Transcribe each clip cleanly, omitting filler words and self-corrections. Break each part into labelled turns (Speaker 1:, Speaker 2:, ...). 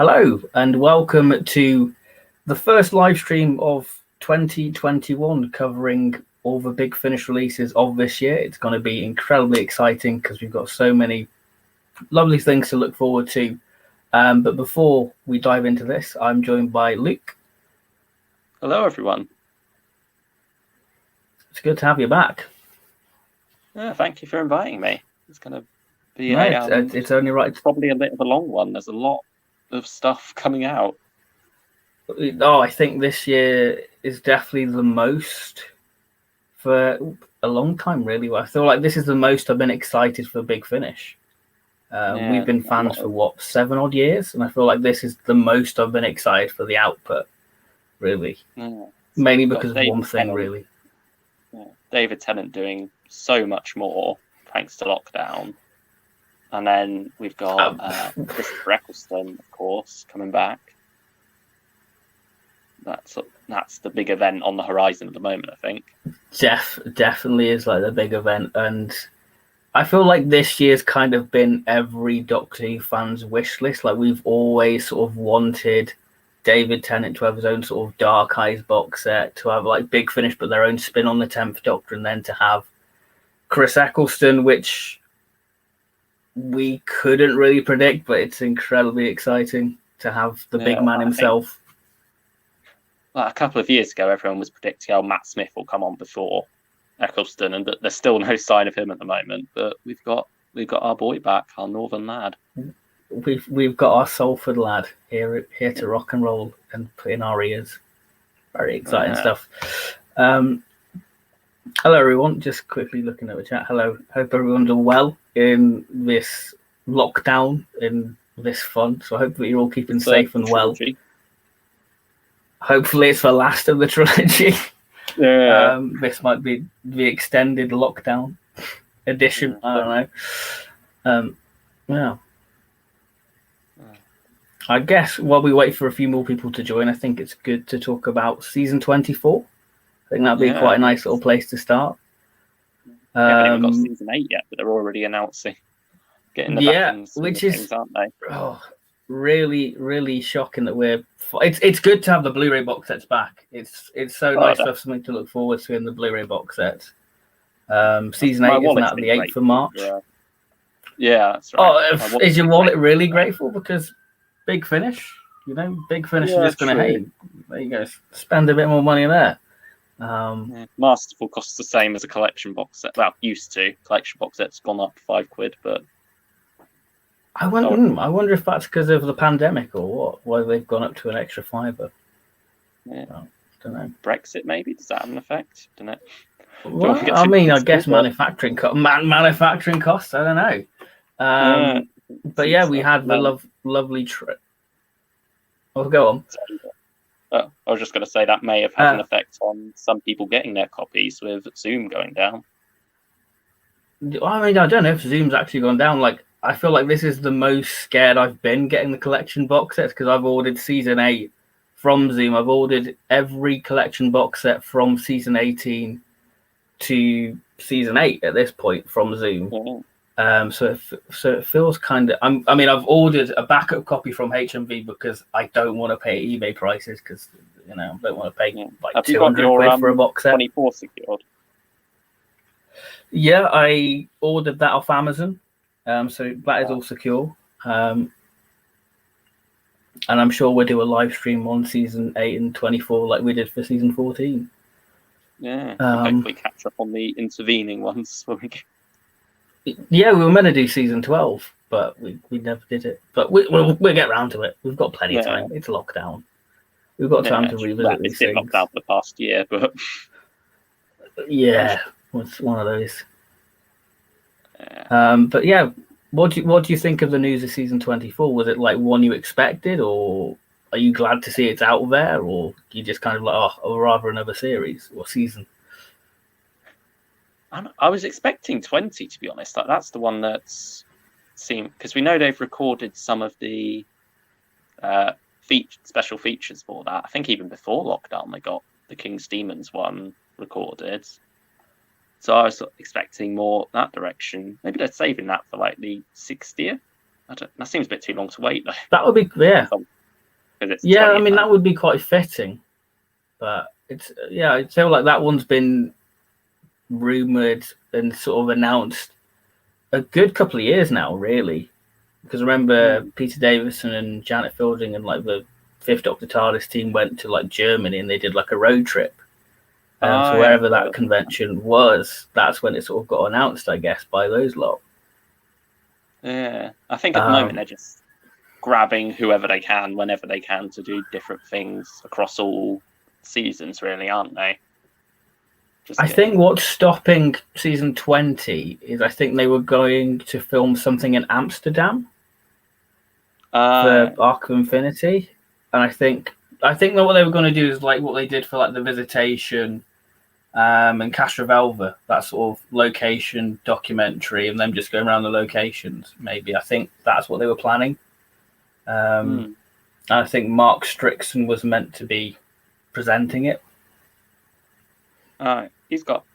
Speaker 1: Hello and welcome to the first live stream of 2021 covering all the Big Finish releases of this year. It's going to be incredibly exciting because we've got so many lovely things to look forward to. But before we dive into this, I'm joined by Luke.
Speaker 2: Hello, everyone.
Speaker 1: It's good to have you back.
Speaker 2: Yeah, thank you for inviting me. It's going to be
Speaker 1: it's only right.
Speaker 2: It's probably a bit of a long one. There's a lot of stuff coming out.
Speaker 1: Oh, I think this year is definitely the most for a long time, really. I feel like this is the most I've been excited for Big Finish. We've been fans for 7 odd years, and I feel like this is the most I've been excited for the output, really.
Speaker 2: Yeah.
Speaker 1: Mainly because of one thing, really.
Speaker 2: Yeah. David Tennant doing so much more thanks to lockdown. And then we've got Christopher Eccleston, of course, coming back. That's the big event on the horizon at the moment, I think.
Speaker 1: Definitely is like the big event, and I feel like this year's kind of been every Doctor Who fan's wish list. Like we've always sort of wanted David Tennant to have his own sort of Dark Eyes box set, to have like Big Finish but their own spin on the 10th Doctor, and then to have Chris Eccleston, which we couldn't really predict, but it's incredibly exciting to have the big man himself.
Speaker 2: A couple of years ago, everyone was predicting Matt Smith will come on before Eccleston, and there's still no sign of him at the moment. But we've got our boy back, our northern lad.
Speaker 1: We've got our Salford lad here to rock and roll and put in our ears. Very exciting stuff. Hello everyone, just quickly looking at the chat. Hello, hope everyone's all well in this lockdown, in this fun. So hopefully you're all keeping safe and well. Hopefully it's the last of the trilogy.
Speaker 2: Yeah.
Speaker 1: This might be the extended lockdown edition. I don't know. Yeah. I guess while we wait for a few more people to join, I think it's good to talk about season 24. I think that'd be quite a nice little place to start.
Speaker 2: We haven't even got season 8 yet, but they're already announcing getting the back ends, which is things, aren't they?
Speaker 1: Oh, really, really shocking that it's good to have the Blu-ray box sets back. It's so nice to have something to look forward to in the Blu-ray box sets. Season 8 is now the 8th of March.
Speaker 2: Yeah, that's right.
Speaker 1: Oh, is your wallet really grateful because Big Finish? Big Finish is just going to, hey, there you go, spend a bit more money there.
Speaker 2: Masterful costs the same as a collection box set. Well, used to. Collection box set's gone up £5, but
Speaker 1: I wonder if that's because of the pandemic or what. Why they've gone up to an extra £5.
Speaker 2: Yeah,
Speaker 1: don't know.
Speaker 2: Brexit maybe, does that have an effect? Don't know.
Speaker 1: Well, I mean, I guess manufacturing costs. I don't know. But yeah, we had the lovely trip. Oh, go on.
Speaker 2: I was just going to say that may have had an effect on some people getting their copies with Zoom going down.
Speaker 1: I mean, I don't know if Zoom's actually gone down. Like, I feel like this is the most scared I've been getting the collection box sets because I've ordered season 8 from Zoom. I've ordered every collection box set from season 18 to season 8 at this point from Zoom.
Speaker 2: Yeah.
Speaker 1: So it feels kind of. I've ordered a backup copy from HMV because I don't want to pay eBay prices because I don't want to pay like £200 for a box set.
Speaker 2: 24 secured.
Speaker 1: Yeah, I ordered that off Amazon, so that is all secure. And I'm sure we'll do a live stream on season 8 and 24 like we did for season 14.
Speaker 2: Yeah, hopefully catch up on the intervening ones when we get.
Speaker 1: Yeah, we were meant to do season 12, but we never did it. But we'll get around to it. We've got plenty of time. It's lockdown. We've got time to revisit these things.
Speaker 2: It's been locked out for the past year, but
Speaker 1: yeah, it's one of those. But yeah, what do you think of the news of season 24? Was it like one you expected, or are you glad to see it's out there, or you just kind of like, oh, rather another series or season?
Speaker 2: I was expecting 20, to be honest. That's the one that's seemed, because we know they've recorded some of the special features for that. I think even before lockdown, they got the King's Demons one recorded. So I was expecting more that direction. Maybe they're saving that for like the 60th That seems a bit too long to wait, though.
Speaker 1: That would be, yeah.
Speaker 2: Yeah,
Speaker 1: I mean, that would be quite fitting. But it's, yeah, I feel like that one's been rumoured and sort of announced a good couple of years now, really. Because remember, Peter Davison and Janet Fielding and like the Fifth Doctor TARDIS team went to like Germany and they did like a road trip. So wherever that convention was, that's when it sort of got announced, I guess, by those lot.
Speaker 2: Yeah, I think at the moment they're just grabbing whoever they can, whenever they can, to do different things across all seasons, really, aren't they?
Speaker 1: I think what's stopping season 20 is I think they were going to film something in Amsterdam for Arc of Infinity, and I think that what they were going to do is like what they did for like the Visitation and Castrovelva, that sort of location documentary, and them just going around the locations. Maybe I think that's what they were planning. I think Mark Strickson was meant to be presenting it.
Speaker 2: He's got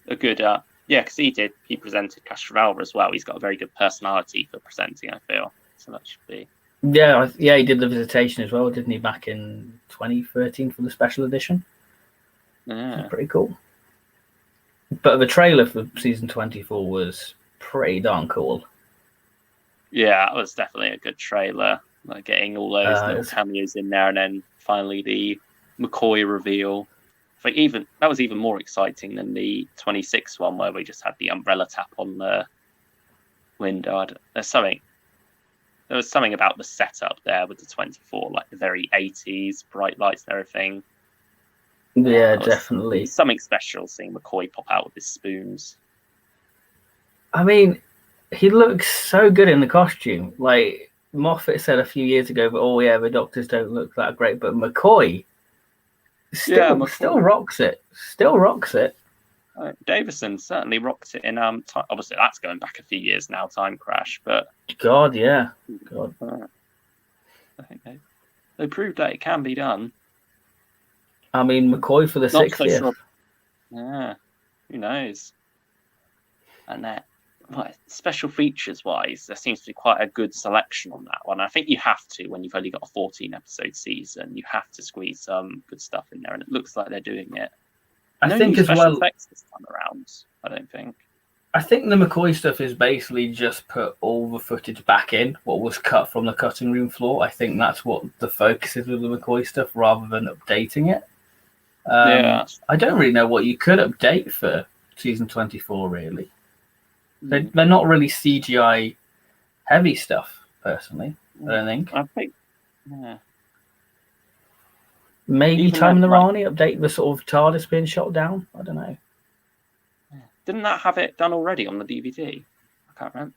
Speaker 2: a good, because he presented Castrovelva as well. He's got a very good personality for presenting, I feel. So that should be.
Speaker 1: Yeah, he did the Visitation as well, didn't he, back in 2013 for the special edition?
Speaker 2: Yeah.
Speaker 1: Pretty cool. But the trailer for season 24 was pretty darn cool.
Speaker 2: Yeah, it was definitely a good trailer. Like getting all those little cameos in there, and then finally the McCoy reveal. I think that was even more exciting than the 26th one, where we just had the umbrella tap on the window. There was something about the setup there with the 24, like the very 80s, bright lights and everything.
Speaker 1: Yeah, definitely.
Speaker 2: Something special seeing McCoy pop out with his spoons.
Speaker 1: I mean, he looks so good in the costume. Like Moffat said a few years ago, but the Doctors don't look that great. But McCoy still rocks it. Still rocks it.
Speaker 2: Davison certainly rocked it in obviously that's going back a few years now, Time Crash, but
Speaker 1: God.
Speaker 2: I think they proved that it can be done.
Speaker 1: I mean, McCoy for the 60th. So sure.
Speaker 2: Yeah, who knows? And special features wise, there seems to be quite a good selection on that one. I think you have to, when you've only got a 14 episode season, you have to squeeze some good stuff in there, and it looks like they're doing it.
Speaker 1: I think as well.
Speaker 2: Effects this time around, I don't think.
Speaker 1: I think the McCoy stuff is basically just put all the footage back in, what was cut from the cutting room floor. I think that's what the focus is with the McCoy stuff, rather than updating it. I don't really know what you could update for season 24, really. They're not really CGI heavy stuff, personally, I don't think.
Speaker 2: I think,
Speaker 1: maybe even Time and the Rani update the sort of TARDIS being shot down. I don't know.
Speaker 2: Didn't that have it done already on the DVD? I can't remember.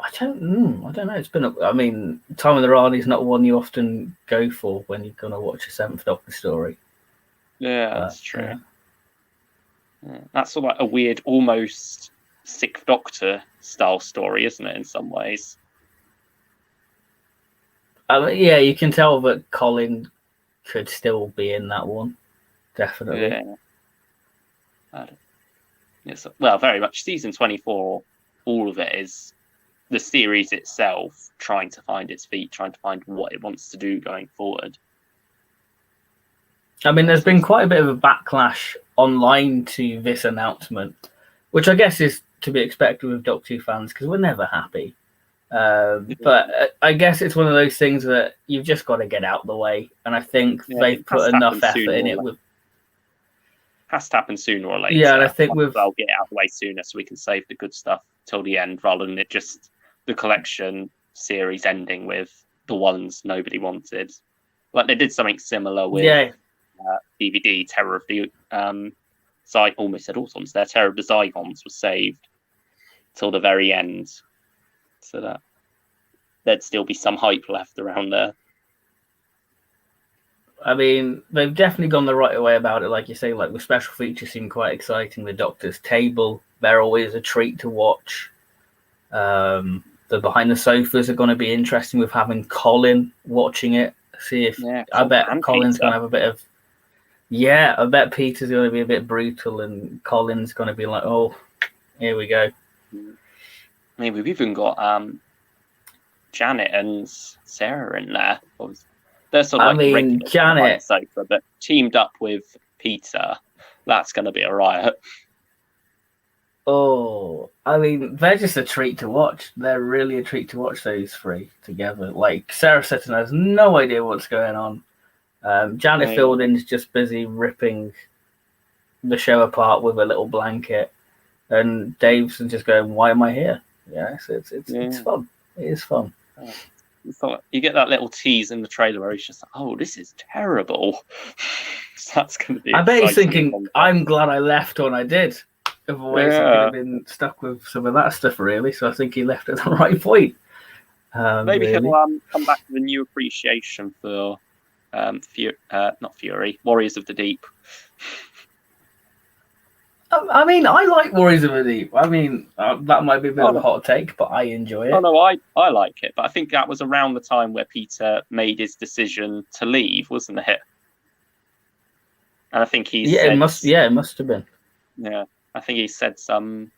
Speaker 1: I don't know. It's been. I mean, Time and the Rani is not one you often go for when you're gonna watch a Seventh Doctor story.
Speaker 2: Yeah, that's true. Yeah. That's sort of like a weird, almost Sixth Doctor style story, isn't it? In some ways.
Speaker 1: Yeah, you can tell that Colin could still be in that one. Definitely.
Speaker 2: Yeah. Well, very much. Season 24, all of it is the series itself trying to find its feet, trying to find what it wants to do going forward.
Speaker 1: I mean, there's been quite a bit of a backlash online to this announcement, which I guess is to be expected with Doctor Who fans, because we're never happy. But I guess it's one of those things that you've just got to get out the way, and I think they've put enough effort in it.
Speaker 2: Has to happen sooner or later.
Speaker 1: Yeah, and I think
Speaker 2: I'll get it out of the way sooner so we can save the good stuff till the end, rather than it just the collection series ending with the ones nobody wanted. Like they did something similar with DVD Terror of the almost said Autons. Their Terror of the Zygons was saved till the very end, so that there'd still be some hype left around there.
Speaker 1: I mean, they've definitely gone the right way about it, like you say. Like the special features seem quite exciting. The Doctor's Table, they're always a treat to watch. The Behind the Sofas are going to be interesting with having Colin watching it. See if I bet Colin's going to have a bit of. Yeah, I bet Peter's going to be a bit brutal, and Colin's going to be like, "Oh, here we go."
Speaker 2: I mean, we've even got Janet and Sarah in there. They're sort of regulars
Speaker 1: Janet
Speaker 2: behind the sofa, but teamed up with Peter, that's going to be a riot.
Speaker 1: Oh, they're just a treat to watch. They're really a treat to watch, those three together. Like, Sarah Sutton has no idea what's going on. Janet Fielding's just busy ripping the show apart with a little blanket, and Dave's just going, "Why am I here?" Yes, it's fun. It is fun.
Speaker 2: You get that little tease in the trailer where he's just like, "Oh, this is terrible." So that's going to be.
Speaker 1: I bet he's thinking, "I'm glad I left when I did. Otherwise, I could have been stuck with some of that stuff, really." So I think he left at the right point.
Speaker 2: Maybe he'll come back with a new appreciation for not Fury, Warriors of the Deep.
Speaker 1: I like Warriors of the Deep. That might be a bit of a hot take, but I enjoy it.
Speaker 2: Oh no, I like it, but I think that was around the time where Peter made his decision to leave, wasn't it? And I think it must have been. Yeah, I think he said some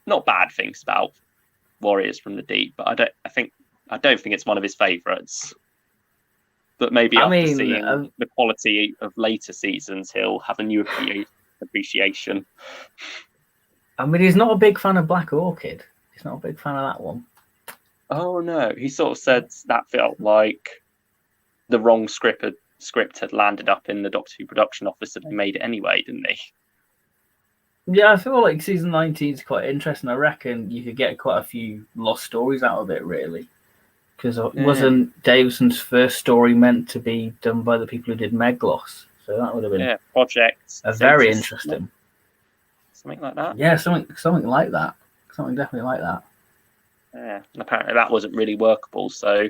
Speaker 2: not bad things about Warriors from the Deep, but I don't think it's one of his favourites. But maybe after seeing the quality of later seasons, he'll have a new appreciation.
Speaker 1: He's not a big fan of Black Orchid. He's not a big fan of that one.
Speaker 2: Oh no, he sort of said that felt like the wrong script had landed up in the Doctor Who production office, and they made it anyway, didn't they?
Speaker 1: Yeah, I feel like season 19 is quite interesting. I reckon you could get quite a few lost stories out of it, really. Because wasn't Davison's first story meant to be done by the people who did Meglos? So that would have been
Speaker 2: project
Speaker 1: very interesting.
Speaker 2: Something like that.
Speaker 1: Yeah, something like that. Something definitely like that.
Speaker 2: Yeah, and apparently that wasn't really workable, so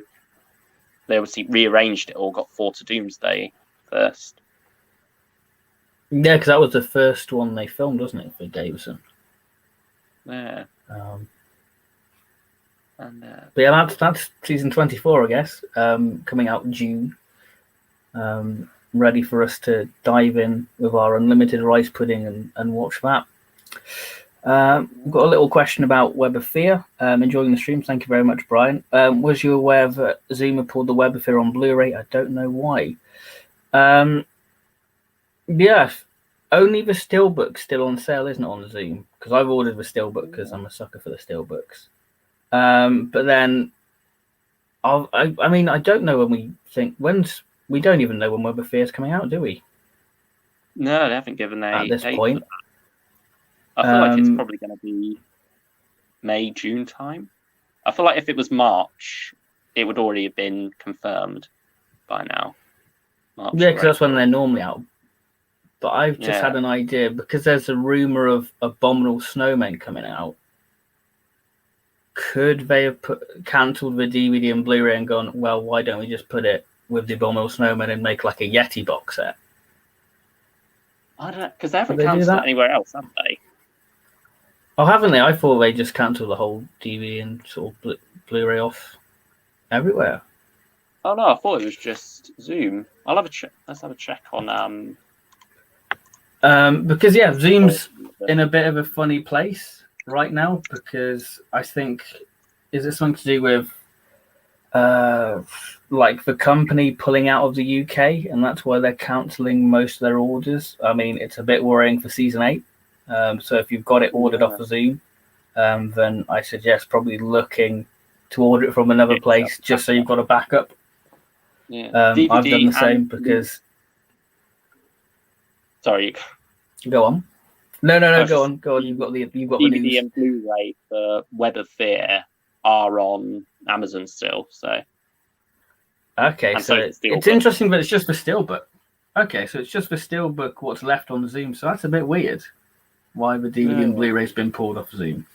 Speaker 2: they obviously rearranged it all, got 4 to Doomsday first.
Speaker 1: Yeah, because that was the first one they filmed, wasn't it, for Davison?
Speaker 2: Yeah.
Speaker 1: But yeah, that's season 24, I guess, coming out June. Ready for us to dive in with our unlimited rice pudding and watch that. We've got a little question about Web of Fear. Enjoying the stream. Thank you very much, Brian. Was you aware that Zuma pulled the Web of Fear on Blu-ray? I don't know why. Yeah, only the steelbook's still on sale, isn't it, on Zoom? Because I've ordered the steelbook because I'm a sucker for the steelbooks. But then, I don't know we don't even know when Web of Fear is coming out, do we?
Speaker 2: No, they haven't given
Speaker 1: at this point.
Speaker 2: I feel like it's probably going to be May, June time. I feel like if it was March, it would already have been confirmed by now.
Speaker 1: Yeah, because that's when they're normally out. But I've just had an idea, because there's a rumor of Abominable Snowmen coming out. Could they have cancelled the DVD and Blu-ray and gone, well, why don't we just put it with the Abominable Snowmen and make like a Yeti box set?
Speaker 2: I don't know, because they haven't cancelled it anywhere else, have they?
Speaker 1: Oh, haven't they? I thought they just cancelled the whole DVD and sort of Blu-ray off everywhere.
Speaker 2: Oh no, I thought it was just Zoom. I'll have a check. Let's have a check on.
Speaker 1: Because Zoom's in a bit of a funny place right now, because I think is it something to do with like the company pulling out of the UK, and that's why they're cancelling most of their orders. It's a bit worrying for season 8. So if you've got it ordered off of Zoom, then I suggest probably looking to order it from another place, just so you've got a backup.
Speaker 2: Yeah.
Speaker 1: I've done the same because.
Speaker 2: Sorry.
Speaker 1: Go on. No. Go on. You've got the
Speaker 2: DVD and Blu-ray for Web of Fear are on Amazon still. So.
Speaker 1: Okay, so it's interesting, but it's just the steelbook. Okay, so it's just the steelbook. What's left on Zoom? So that's a bit weird. Why the DVD and Blu-ray's been pulled off Zoom?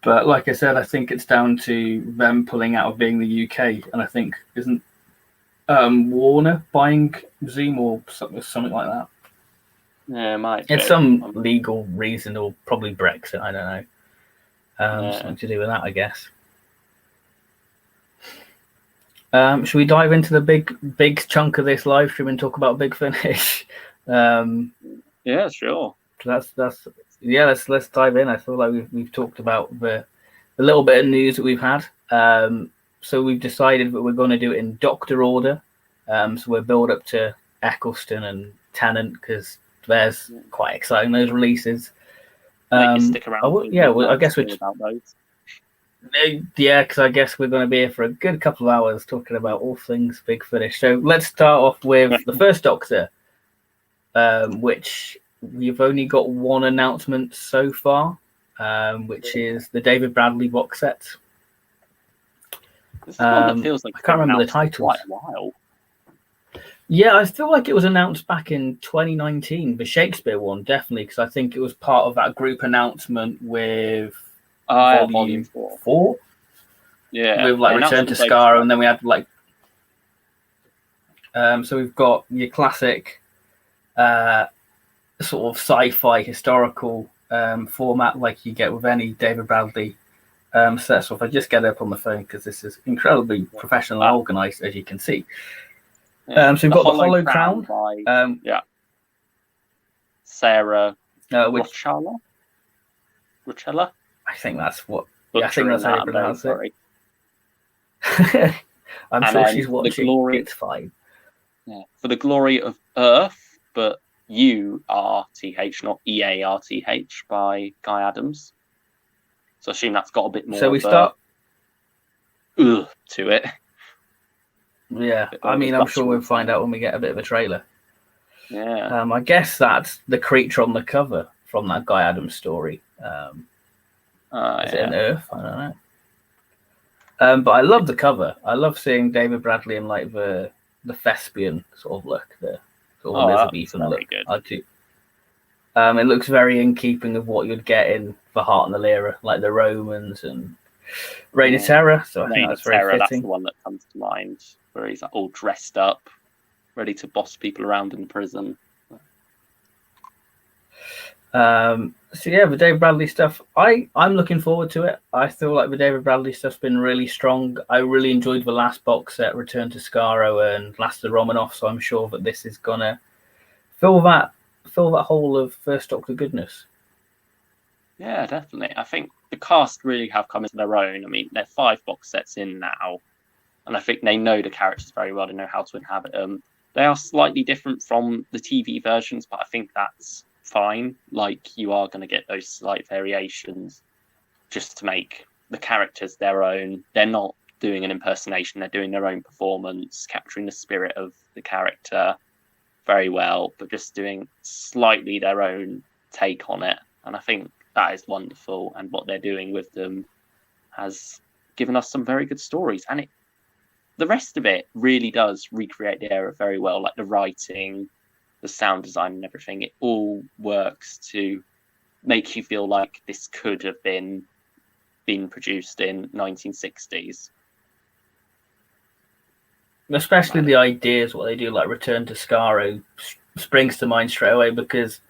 Speaker 1: But like I said, I think it's down to them pulling out of being the UK, and I think isn't Warner buying Zoom or something like that.
Speaker 2: Yeah, it might.
Speaker 1: It's some legal reason, or probably Brexit. I don't know. Something to do with that, I guess. Should we dive into the big chunk of this live stream and talk about Big Finish?
Speaker 2: Yeah, sure.
Speaker 1: Let's dive in. I feel like we've talked about the a little bit of news that we've had. So we've decided that we're going to do it in Doctor order. So we'll build up to Eccleston and Tennant because there's quite exciting, those releases.
Speaker 2: Stick around.
Speaker 1: I guess we're
Speaker 2: about those.
Speaker 1: Yeah, because I guess we're going to be here for a good couple of hours talking about all things Big Finish. So let's start off with the first Doctor, which we've only got one announcement so far, which is the David Bradley box set.
Speaker 2: This is one that feels like
Speaker 1: I can't remember the titles.
Speaker 2: Quite a while.
Speaker 1: Yeah, I feel like it was announced back in 2019, the Shakespeare one, definitely, because I think it was part of that group announcement with
Speaker 2: Volume 4. Yeah.
Speaker 1: With like Return to Skaro, and then we had like so we've got your classic sort of sci-fi historical format like you get with any David Bradley set. So if I just get up on the phone, because this is incredibly professional and organized, as you can see. So we've got the Hollow Crown
Speaker 2: by Sarah Rochella.
Speaker 1: I think that's what. I think that's how you pronounce it. I'm sure she's watching. It's fine.
Speaker 2: Yeah. For the Glory of Earth, but URTH, not EARTH, by Guy Adams. So I assume that's got a bit more.
Speaker 1: So we start
Speaker 2: to it.
Speaker 1: Yeah, I mean, I'm sure we'll find out when we get a bit of a trailer.
Speaker 2: Yeah.
Speaker 1: I guess that's the creature on the cover from that Guy Adams story. Is it an Earth? I don't know. But I love the cover. I love seeing David Bradley in like the thespian sort of look, the sort of Elizabethan look. I do. It looks very in keeping of what you'd get in The Heart and the Lyra, like the Romans and Reign of Terror. So I think that's very fitting.
Speaker 2: That's the one that comes to mind, where he's like, all dressed up, ready to boss people around in prison. So yeah, the David Bradley stuff, I'm looking forward to it. I feel like the David Bradley stuff's been really strong. I really enjoyed the last box set, Return to Skaro and Last of the Romanov, so I'm sure that this is gonna fill that hole of First Doctor goodness. Yeah, definitely. I think the cast really have come into their own. I mean, they're 5 box sets in now, and I think they know the characters very well. They know how to inhabit them. They are slightly different from the TV versions, but I think that's fine. Like, you are going to get those slight variations just to make the characters their own. They're not doing an impersonation, they're doing their own performance, capturing the spirit of the character very well, but just doing slightly their own take on it. And I think that is wonderful, and what they're doing with them has given us some very good stories, and the rest of it really does recreate the era very well, like the writing, the sound design and everything. It all works to make you feel like this could have been produced in 1960s.
Speaker 1: Especially the ideas, what they do, like Return to Skaro, springs to mind straight away, because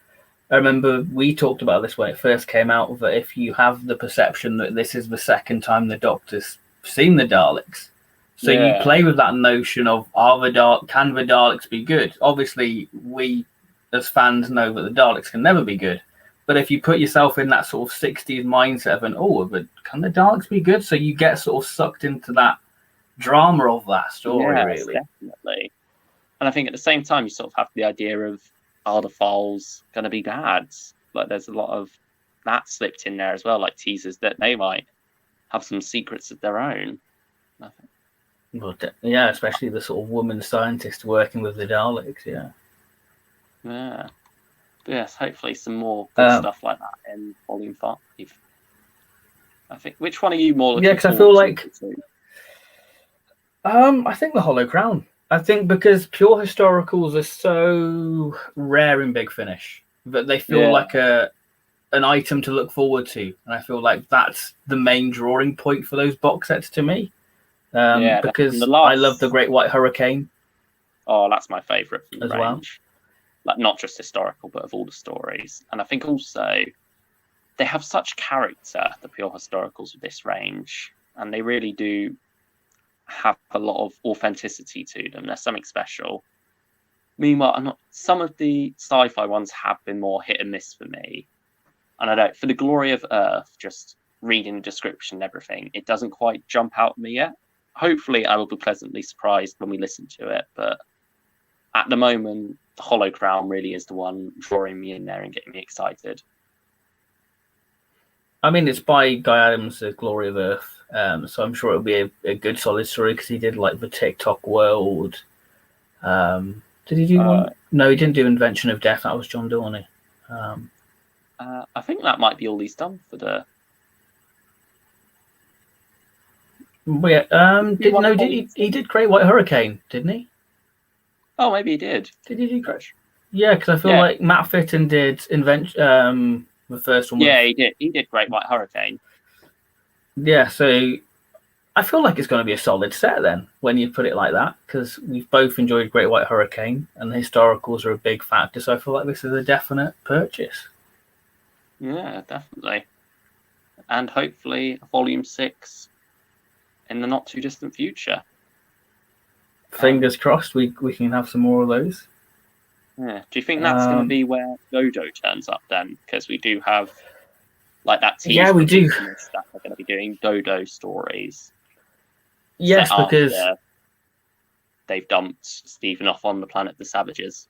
Speaker 1: I remember we talked about this when it first came out, that if you have the perception that this is the second time the Doctor's seen the Daleks, so you play with that notion of, can the Daleks be good? Obviously, we as fans know that the Daleks can never be good. But if you put yourself in that sort of 60s mindset of but can the Daleks be good? So you get sort of sucked into that drama of that story, really.
Speaker 2: Definitely. And I think at the same time, you sort of have the idea of, are the files going to be bad? Like, there's a lot of that slipped in there as well, like teasers that they might have some secrets of their own. I think.
Speaker 1: Well, yeah, especially the sort of woman scientist working with the Daleks, yeah.
Speaker 2: Yeah. But yes, hopefully some more good stuff like that in Volume 5. I think, which one are you more looking
Speaker 1: because I feel like... I think the Hollow Crown. I think because pure historicals are so rare in Big Finish that they feel like an item to look forward to. And I feel like that's the main drawing point for those box sets to me. Because I love the Great White Hurricane.
Speaker 2: Oh, that's my favourite from the
Speaker 1: as
Speaker 2: range.
Speaker 1: Well.
Speaker 2: Like, not just historical, but of all the stories. And I think also they have such character, the pure historicals of this range, and they really do have a lot of authenticity to them. There's something special. Meanwhile, some of the sci-fi ones have been more hit and miss for me. And I don't, for the Glory of Earth, just reading the description and everything, it doesn't quite jump out at me yet. Hopefully, I will be pleasantly surprised when we listen to it. But at the moment, the Hollow Crown really is the one drawing me in there and getting me excited.
Speaker 1: I mean, it's by Guy Adams' Glory of Earth, so I'm sure it'll be a good solid story because he did like the TikTok world. Did he do one? No, he didn't do Invention of Death. That was John Dorney.
Speaker 2: I think that might be all he's done for the.
Speaker 1: But yeah, he did Great White Hurricane, didn't he?
Speaker 2: Oh, maybe he did.
Speaker 1: Did he do Great? Yeah, because I feel like Matt Fitton did Invention. The first one.
Speaker 2: Yeah, he did. He did Great White Hurricane.
Speaker 1: Yeah, so I feel like it's going to be a solid set then when you put it like that, because we've both enjoyed Great White Hurricane and the historicals are a big factor. So I feel like this is a definite purchase.
Speaker 2: Yeah, definitely. And hopefully Volume 6 in the not too distant future.
Speaker 1: Fingers crossed we can have some more of those.
Speaker 2: Yeah. Do you think that's going to be where Dodo turns up then? Because we do have like that team.
Speaker 1: Yeah, we do.
Speaker 2: That are going to be doing Dodo stories.
Speaker 1: Yes, because
Speaker 2: they've dumped Stephen off on the planet the Savages.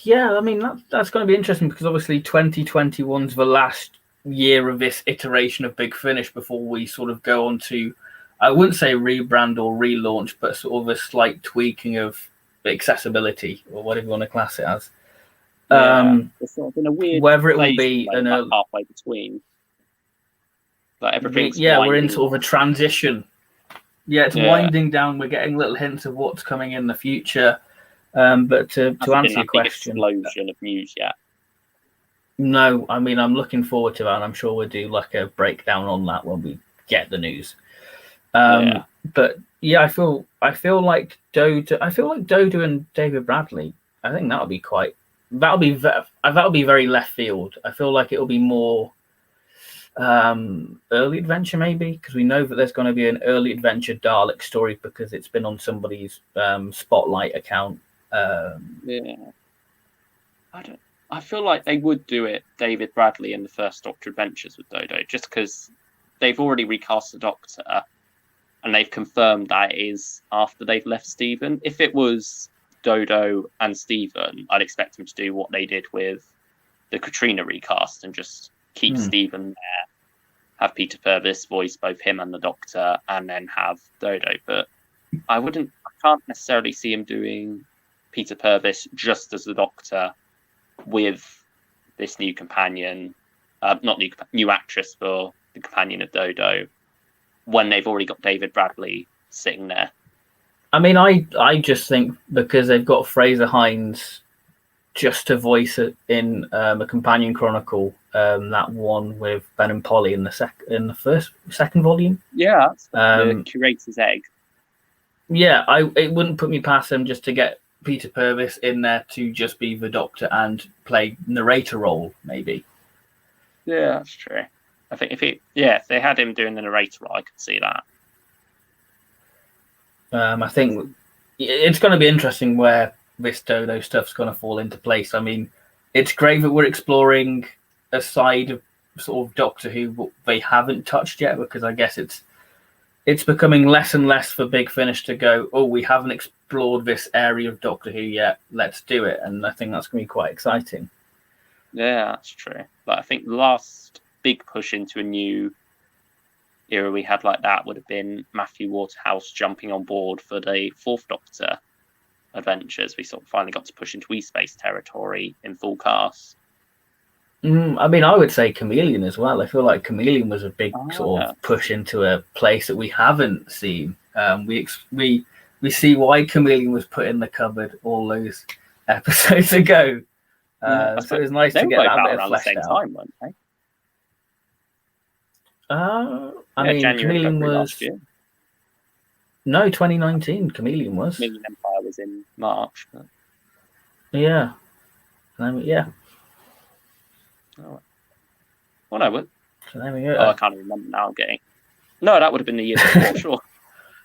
Speaker 1: Yeah, I mean that's going to be interesting because obviously 2021's the last year of this iteration of Big Finish before we sort of go on to, I wouldn't say rebrand or relaunch, but sort of a slight tweaking of accessibility or whatever you want to class it as.
Speaker 2: It's sort of been a weird
Speaker 1: whether it will be
Speaker 2: halfway between. Like everything's
Speaker 1: we're in sort of a transition. Yeah, it's winding down. We're getting little hints of what's coming in the future. But to answer your question,
Speaker 2: explosion of news yet?
Speaker 1: No, I mean I'm looking forward to that, and I'm sure we'll do like a breakdown on that when we get the news. But yeah, I feel like Dodo. I feel like Dodo and David Bradley. I think that'll be very left field. I feel like it'll be more early adventure maybe, because we know that there's going to be an early adventure Dalek story because it's been on somebody's Spotlight account.
Speaker 2: I feel like they would do it, David Bradley and the First Doctor Adventures with Dodo, just because they've already recast the Doctor and they've confirmed that it is after they've left Stephen. If it was Dodo and Stephen, I'd expect them to do what they did with the Katrina recast and just keep Stephen there, have Peter Purvis voice both him and the Doctor, and then have Dodo. But I can't necessarily see him doing Peter Purvis just as the Doctor with this new companion, new actress for the companion of Dodo, when they've already got David Bradley sitting there.
Speaker 1: I mean, I just think because they've got Fraser Hines just to voice it in a companion chronicle, that one with Ben and Polly in the second volume.
Speaker 2: Yeah, the Curator's Egg.
Speaker 1: Yeah, it wouldn't put me past them just to get Peter Purvis in there to just be the Doctor and play narrator role, maybe.
Speaker 2: Yeah, that's true. I think if they had him doing the narrator role, I could see that.
Speaker 1: I think it's going to be interesting where this Dodo stuff's going to fall into place. I mean, it's great that we're exploring a side of sort of Doctor Who they haven't touched yet, because I guess it's becoming less and less for Big Finish to go, oh, we haven't explored this area of Doctor Who yet, let's do it. And I think that's going to be quite exciting.
Speaker 2: Yeah, that's true. But I think the last big push into a new era we had like that would have been Matthew Waterhouse jumping on board for the Fourth Doctor adventures. We sort of finally got to push into E-Space territory in full cast.
Speaker 1: I mean, I would say Chameleon as well. I feel like Chameleon was a big sort of push into a place that we haven't seen. We see why Chameleon was put in the cupboard all those episodes ago. So it was nice to get that bit of fleshed out. Time, weren't they? I mean,
Speaker 2: January,
Speaker 1: Chameleon was
Speaker 2: last year.
Speaker 1: No, 2019. Chameleon was.
Speaker 2: Chameleon Empire was in March. But...
Speaker 1: Yeah.
Speaker 2: Oh. Well, no, what?
Speaker 1: So there we go.
Speaker 2: I can't remember now. I'm getting. No, that would have been the year before, sure.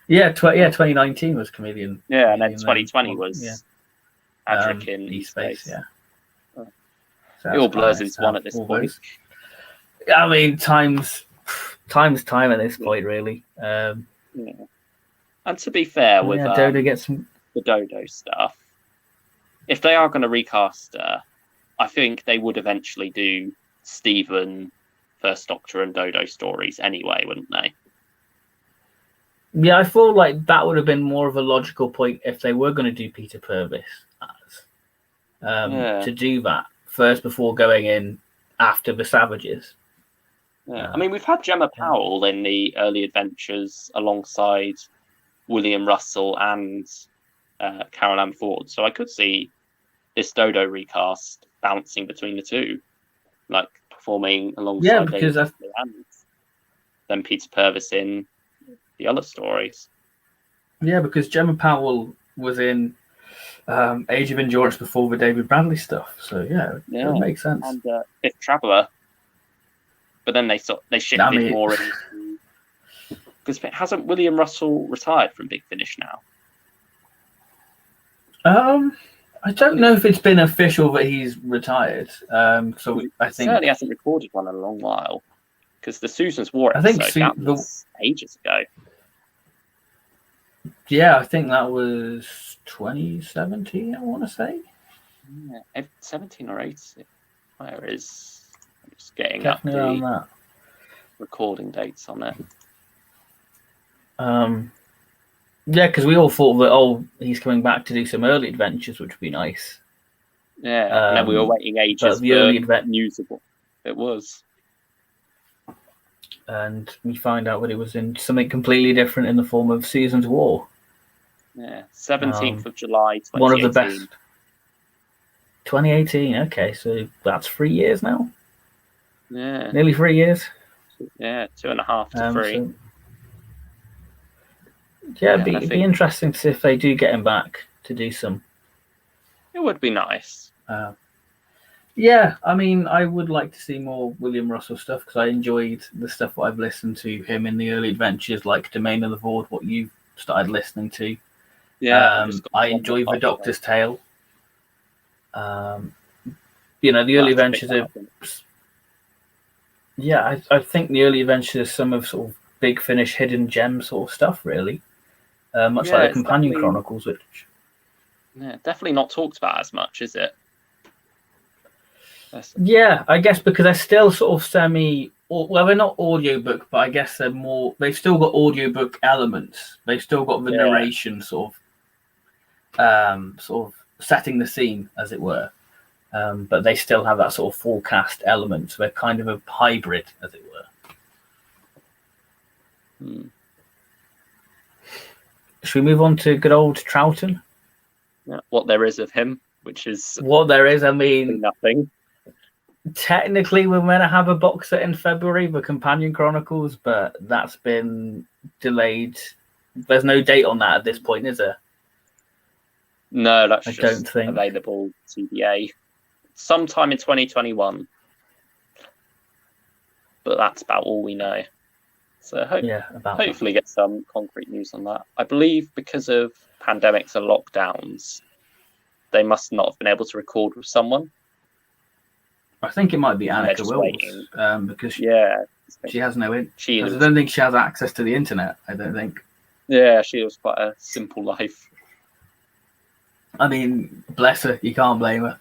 Speaker 1: Yeah, 2019 was Chameleon.
Speaker 2: Yeah, and then 2020 was Adric in
Speaker 1: E-Space. Yeah.
Speaker 2: So it all blurs into one at this point.
Speaker 1: I mean, time's time at this point, really.
Speaker 2: Yeah. And to be fair, with
Speaker 1: Dodo gets some...
Speaker 2: the Dodo stuff, if they are going to recast her, I think they would eventually do Stephen, First Doctor, and Dodo stories anyway, wouldn't they?
Speaker 1: Yeah, I feel like that would have been more of a logical point if they were going to do Peter Purvis to do that first before going in after the Savages.
Speaker 2: Yeah. I mean, we've had Gemma Powell in the early adventures alongside William Russell and Carol Ann Ford, so I could see this Dodo recast bouncing between the two, like performing alongside David and then Peter Purvis in the other stories.
Speaker 1: Yeah, because Gemma Powell was in Age of Endurance before the David Bradley stuff, so it would make sense.
Speaker 2: And Fifth Traveller, but then they shifted more into, because hasn't William Russell retired from Big Finish now?
Speaker 1: I don't know if it's been official that he's retired. So I think
Speaker 2: certainly hasn't recorded one in a long while, because the Susan's War episode that was ages ago.
Speaker 1: Yeah, I think that was 2017. I want to say.
Speaker 2: Yeah, 17 or 18. Where is? I'm just getting up the recording dates on it.
Speaker 1: Yeah, because we all thought that he's coming back to do some early adventures, which would be nice.
Speaker 2: Yeah, and then we were waiting ages for early news of what it was.
Speaker 1: And we find out that it was in something completely different in the form of Susan's War.
Speaker 2: Yeah, 17th of July, 2018.
Speaker 1: One of the best. 2018, okay, so that's 3 years now?
Speaker 2: Yeah.
Speaker 1: Nearly 3 years?
Speaker 2: Yeah, 2.5 to 3.
Speaker 1: It'd be interesting to see if they do get him back to do some.
Speaker 2: It would be nice.
Speaker 1: Yeah, I mean, I would like to see more William Russell stuff because I enjoyed the stuff that I've listened to him in the early adventures, like Domain of the Void, what you started listening to.
Speaker 2: Yeah,
Speaker 1: I enjoy The Doctor's Tale. The early adventures are. Yeah, I think the early adventures are some of sort of Big Finish hidden gem sort of stuff, really. Much like the Companion Chronicles, which.
Speaker 2: Yeah, definitely not talked about as much, is it?
Speaker 1: Yeah, I guess because they're still sort of they're not audiobook, but I guess they're more. They've still got audiobook elements. They've still got the narration sort of setting the scene, as it were. But they still have that sort of full cast element. So they're kind of a hybrid, as it were. Should we move on to good old Troughton?
Speaker 2: Yeah, what there is of him, which is
Speaker 1: what there is. I mean,
Speaker 2: nothing.
Speaker 1: Technically, we're meant to have a box set in February, the Companion Chronicles, but that's been delayed. There's no date on that at this point, is there?
Speaker 2: No, that's just available TBA sometime in 2021. But that's about all we know. So hopefully get some concrete news on that. I believe because of pandemics and lockdowns, they must not have been able to record with someone.
Speaker 1: I think it might be Annika Wills, because she has no I don't think she has access to the internet. I don't think.
Speaker 2: Yeah, she was quite a simple life.
Speaker 1: I mean, bless her. You can't blame her.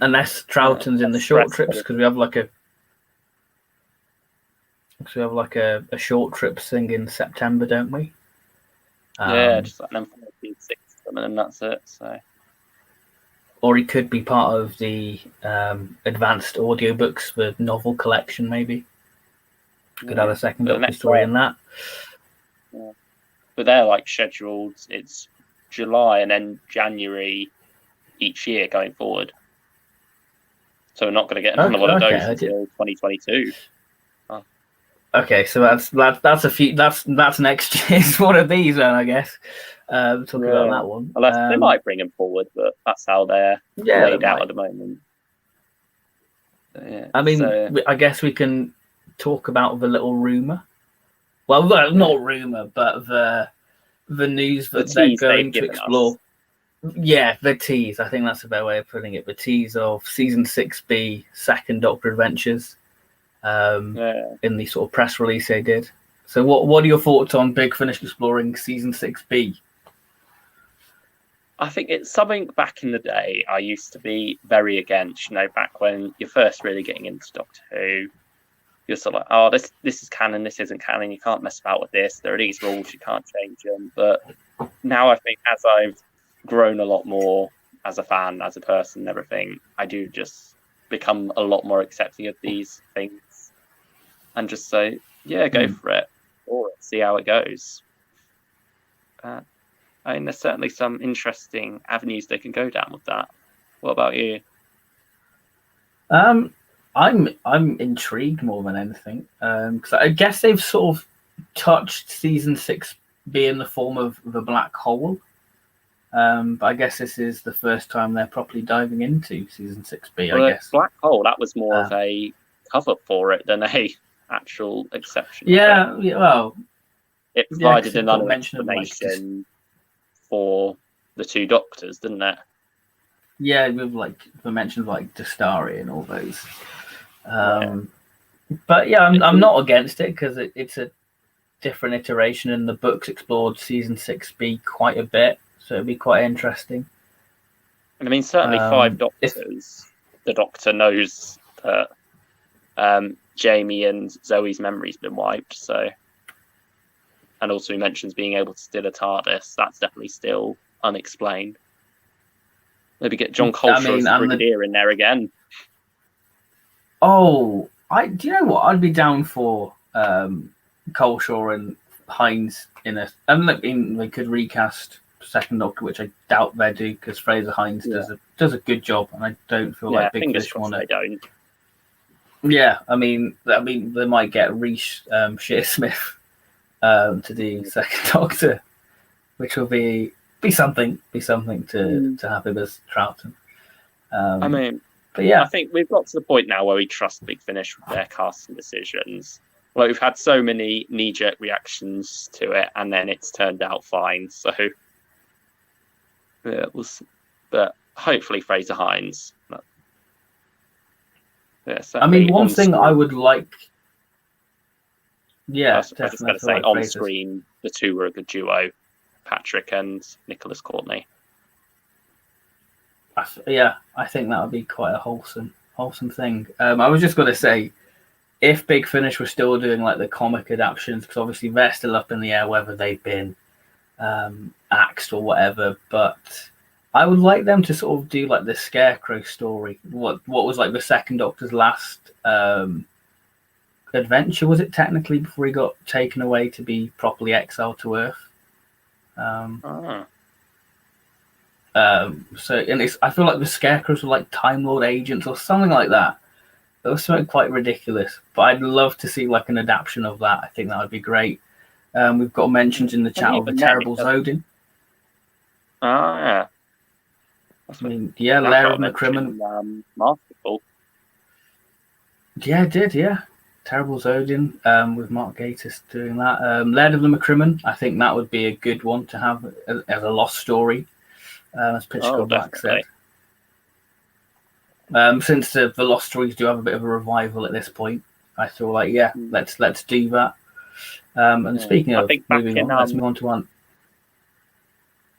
Speaker 1: Unless Troughton's in the short trips, because we have a short trip thing in September, don't we?
Speaker 2: Just like an M46 and then that's it. So.
Speaker 1: Or he could be part of the advanced audiobooks, the novel collection, maybe. Could have a second Doctor story in that.
Speaker 2: Yeah. But they're scheduled. It's July and then January each year going forward. So we're not going to get another one of those until 2022. Oh.
Speaker 1: Okay, so that's a few. That's next year's one of these, then I guess. Talking about that one.
Speaker 2: Unless they might bring them forward, but that's how they're laid out at the moment.
Speaker 1: I mean, I guess we can talk about the little rumor. Well, not rumor, but the news that they're going to explore. Yeah, the tease. I think that's a better way of putting it. The tease of season 6B, Second Doctor Adventures, in the sort of press release they did. So, what are your thoughts on Big Finish exploring season 6B?
Speaker 2: I think it's something back in the day I used to be very against. Back when you're first really getting into Doctor Who, you're sort of like, oh, this is canon, this isn't canon. You can't mess about with this. There are these rules, you can't change them. But now I think as I've grown a lot more as a fan, as a person, and everything, I do just become a lot more accepting of these things, and just say, yeah, go for it, or see how it goes. I mean, there's certainly some interesting avenues they can go down with that. What about you?
Speaker 1: I'm intrigued more than anything, because I guess they've sort of touched season 6B in the form of the black hole. But I guess this is the first time they're properly diving into season 6B. I guess
Speaker 2: black hole, that was more of a cover for it than a actual exception.
Speaker 1: Yeah, well,
Speaker 2: it provided another explanation for the two doctors, didn't it?
Speaker 1: Yeah, with the mention of Dastari and all those. But yeah, I'm not against it because it's a different iteration, and the books explored season 6B quite a bit, so it'd be quite interesting.
Speaker 2: And I mean, certainly 5 Doctors. The Doctor knows that Jamie and Zoe's memory's been wiped, so. And also, he mentions being able to steal a TARDIS. That's definitely still unexplained. Maybe get John Coltrane as Brigadier in there again.
Speaker 1: Oh, do you know what? I'd be down for Coleshaw and Hines in a. They could recast Second Doctor, which I doubt they do, because Fraser Hines does a good job, and I don't feel like Big Fish want to.
Speaker 2: They don't.
Speaker 1: Yeah, I mean, they might get Reece Shearsmith to do Second Doctor, which will be something to have him as Troughton. But yeah,
Speaker 2: I think we've got to the point now where we trust Big Finish with their casting decisions. Well, we've had so many knee-jerk reactions to it, and then it's turned out fine. So, but hopefully Fraser Hines.
Speaker 1: I mean, one thing I would like. Yeah,
Speaker 2: I was just going to say, on screen, the two were a good duo, Patrick and Nicholas Courtney.
Speaker 1: I think that would be quite a wholesome thing. I was just going to say, if Big Finish were still doing the comic adaptations, because obviously they're still up in the air whether they've been axed or whatever, but I would like them to sort of do the Scarecrow story. What was the Second Doctor's last adventure, was it technically, before he got taken away to be properly exiled to Earth? I feel like the Scarecrows were Time Lord agents or something like that. It was something quite ridiculous, but I'd love to see an adaptation of that. I think that would be great. We've got mentions in the chat of the terrible Zodin.
Speaker 2: Yeah.
Speaker 1: I mean, Laird of McCrimmon.
Speaker 2: Masterful.
Speaker 1: Yeah, it did, yeah. Terrible Zodin, with Mark Gatiss doing that. Laird of the McCrimmon, I think that would be a good one to have as a lost story, as Pitchfield Black said. Since the lost stories do have a bit of a revival at this point, I feel let's do that. And speaking of moving on, let's move on to one.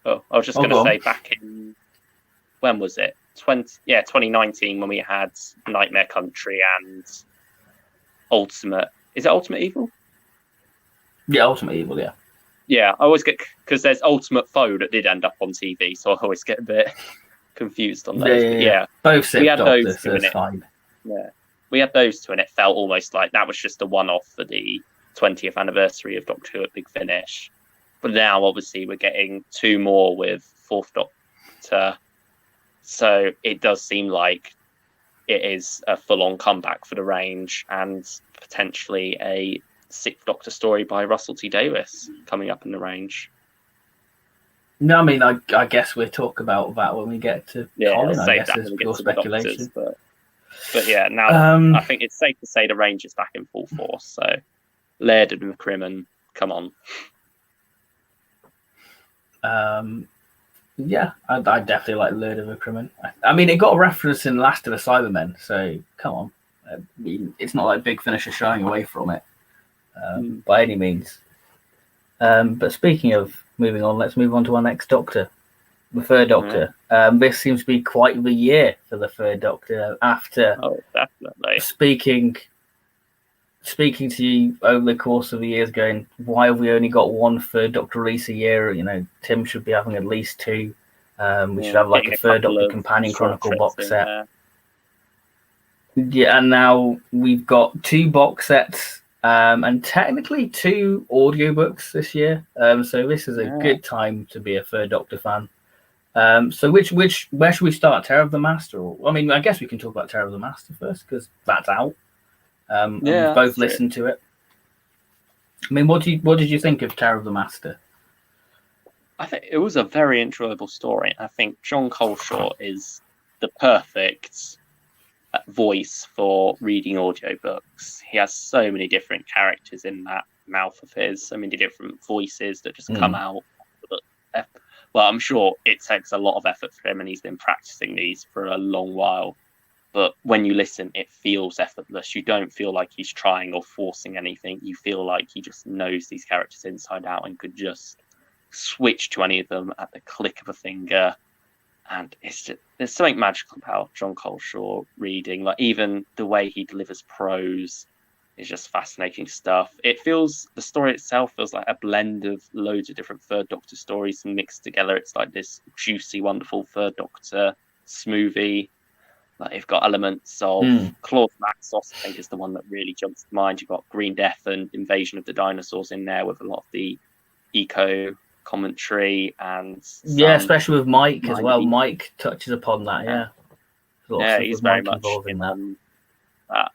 Speaker 2: Oh, I was just going to say, back in, when was it? 2019, when we had Nightmare Country and Ultimate. Is it Ultimate Evil?
Speaker 1: Yeah, Ultimate Evil, yeah.
Speaker 2: Yeah, I always get, because there's Ultimate Foe that did end up on TV, so I always get a bit confused on those. Yeah.
Speaker 1: Both we had those two in it. Fine.
Speaker 2: Yeah, we had those two, and it felt almost like that was just a one-off for the 20th anniversary of Doctor Who at Big Finish. But now, obviously, we're getting 2 more with Fourth Doctor, so it does seem like it is a full-on comeback for the range, and potentially a 6th Doctor story by Russell T Davies coming up in the range.
Speaker 1: No, I mean, I guess we'll talk about that when we get to Colin. I guess it's pure speculation.
Speaker 2: Doctors, but yeah, now I think it's safe to say the range is back in full force. So Laird and McCrimmon, come on.
Speaker 1: Yeah, I definitely like Lord of the Crimin. I mean, it got a reference in Last of the Cybermen, so come on. I mean, it's not like Big Finish is shying away from it by any means. But speaking of moving on, let's move on to our next Doctor, the Third Doctor. This seems to be quite the year for the Third Doctor. After
Speaker 2: definitely
Speaker 1: speaking to you over the course of the years, going, why have we only got one Third Doctor release a year? You know, Tim should be having at least two. We should have like a Third Doctor Companion Chronicle box set. Yeah, and now we've got two box sets and technically two audiobooks this year. So this is a good time to be a Third Doctor fan. So where should we start? Terror of the Master? I mean, I guess we can talk about Terror of the Master first because that's out. And we've both listened to it. I mean, what did you think of Terror of the Master?
Speaker 2: I think it was a very enjoyable story. I think John Coleshaw is the perfect voice for reading audiobooks. He has so many different characters in that mouth of his, so many different voices that just come out. Well, I'm sure it takes a lot of effort for him, and he's been practicing these for a long while. But when you listen, it feels effortless. You don't feel like he's trying or forcing anything. You feel like he just knows these characters inside out and could just switch to any of them at the click of a finger. And it's just, there's something magical about John Coleshaw reading. Like, even the way he delivers prose is just fascinating stuff. The story itself feels like a blend of loads of different Third Doctor stories mixed together. It's like this juicy, wonderful Third Doctor smoothie. Like, you've got elements of Claude Maxos, I think, is the one that really jumps to mind. You've got Green Death and Invasion of the Dinosaurs in there with a lot of the eco commentary and
Speaker 1: especially with Mike as well. Mike touches upon that.
Speaker 2: He's very much in that,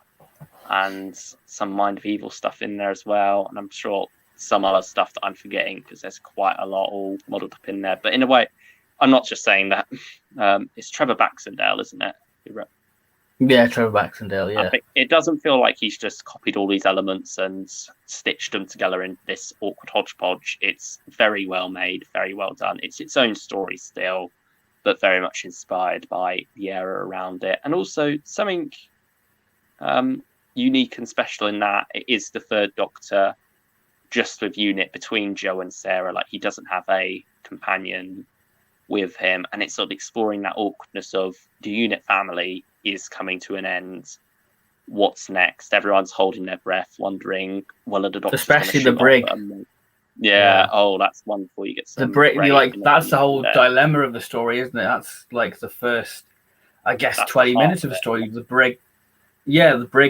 Speaker 2: and some Mind of Evil stuff in there as well. And I'm sure some other stuff that I'm forgetting because there's quite a lot all modelled up in there. But in a way, I'm not just saying that. It's Trevor Baxendale, isn't it?
Speaker 1: Yeah, Trevor Baxendale, yeah.
Speaker 2: I think it doesn't feel like he's just copied all these elements and stitched them together in this awkward hodgepodge. It's very well made, very well done. It's its own story still, but very much inspired by the era around it. And also something unique and special in that it is the Third Doctor just with Unit between Joe and Sarah. Like, he doesn't have a companion with him, and it's sort of exploring that awkwardness of the Unit family is coming to an end. What's next? Everyone's holding their breath, wondering, well, are the Doctors,
Speaker 1: especially the brig.
Speaker 2: Oh, that's wonderful. You get some
Speaker 1: the brig. That's the whole dilemma of the story, isn't it? That's like the first, I guess, 20 minutes of the story. The brig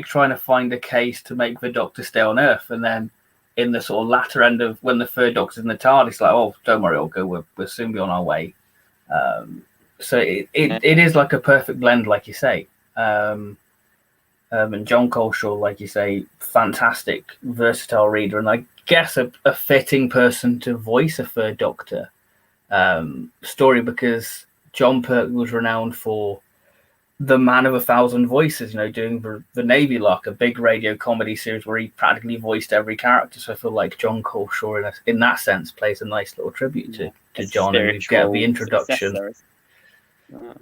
Speaker 1: trying to find a case to make the Doctor stay on Earth, and then in the sort of latter end of when the Third Doctor's in the TARDIS, it's like, oh, don't worry, I'll go. We'll soon be on our way. So it is like a perfect blend, like you say. And John Coleshaw, like you say, fantastic, versatile reader, and I guess a fitting person to voice a Third Doctor story, because John Pertwee was renowned for The Man of 1,000 Voices, doing the Navy Lock, a big radio comedy series where he practically voiced every character. So I feel like John Coleshaw, in that sense, plays a nice little tribute to John, and we get the introduction.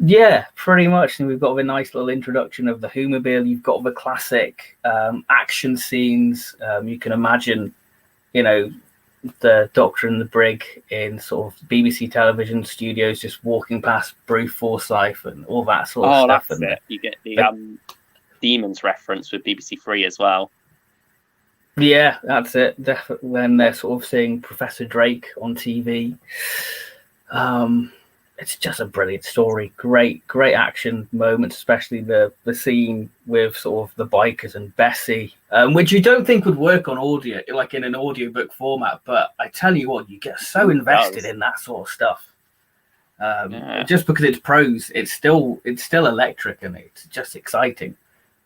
Speaker 1: Yeah, pretty much. And we've got a nice little introduction of the Whomobile. You've got the classic action scenes. You can imagine, the Doctor and the brig in sort of BBC television studios, just walking past Bruce Forsyth and all that sort of stuff.
Speaker 2: That's it. You get the Demons reference with BBC Three as well.
Speaker 1: Yeah, that's it. Definitely when they're sort of seeing Professor Drake on TV. It's just a brilliant story. Great action moments, especially the scene with sort of the bikers and Bessie, which you don't think would work on audio, like in an audiobook format. But I tell you what, you get so invested in that sort of stuff. Just because it's prose, it's still electric, and it's just exciting.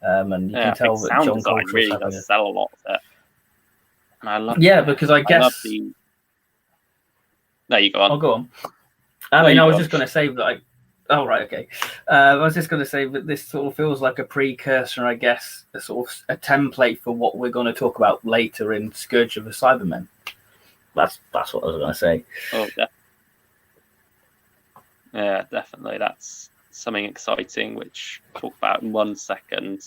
Speaker 1: And you can tell that John Coleshaw
Speaker 2: really does sell a lot of it. And I love
Speaker 1: because I guess
Speaker 2: No, you go on.
Speaker 1: I'll go on. I was just going to say that. I was just going to say that this sort of feels like a precursor, I guess, a sort of a template for what we're going to talk about later in Scourge of the Cybermen. That's what I was going to say.
Speaker 2: Oh, yeah. Yeah, definitely. That's something exciting, which we'll talk about in 1 second.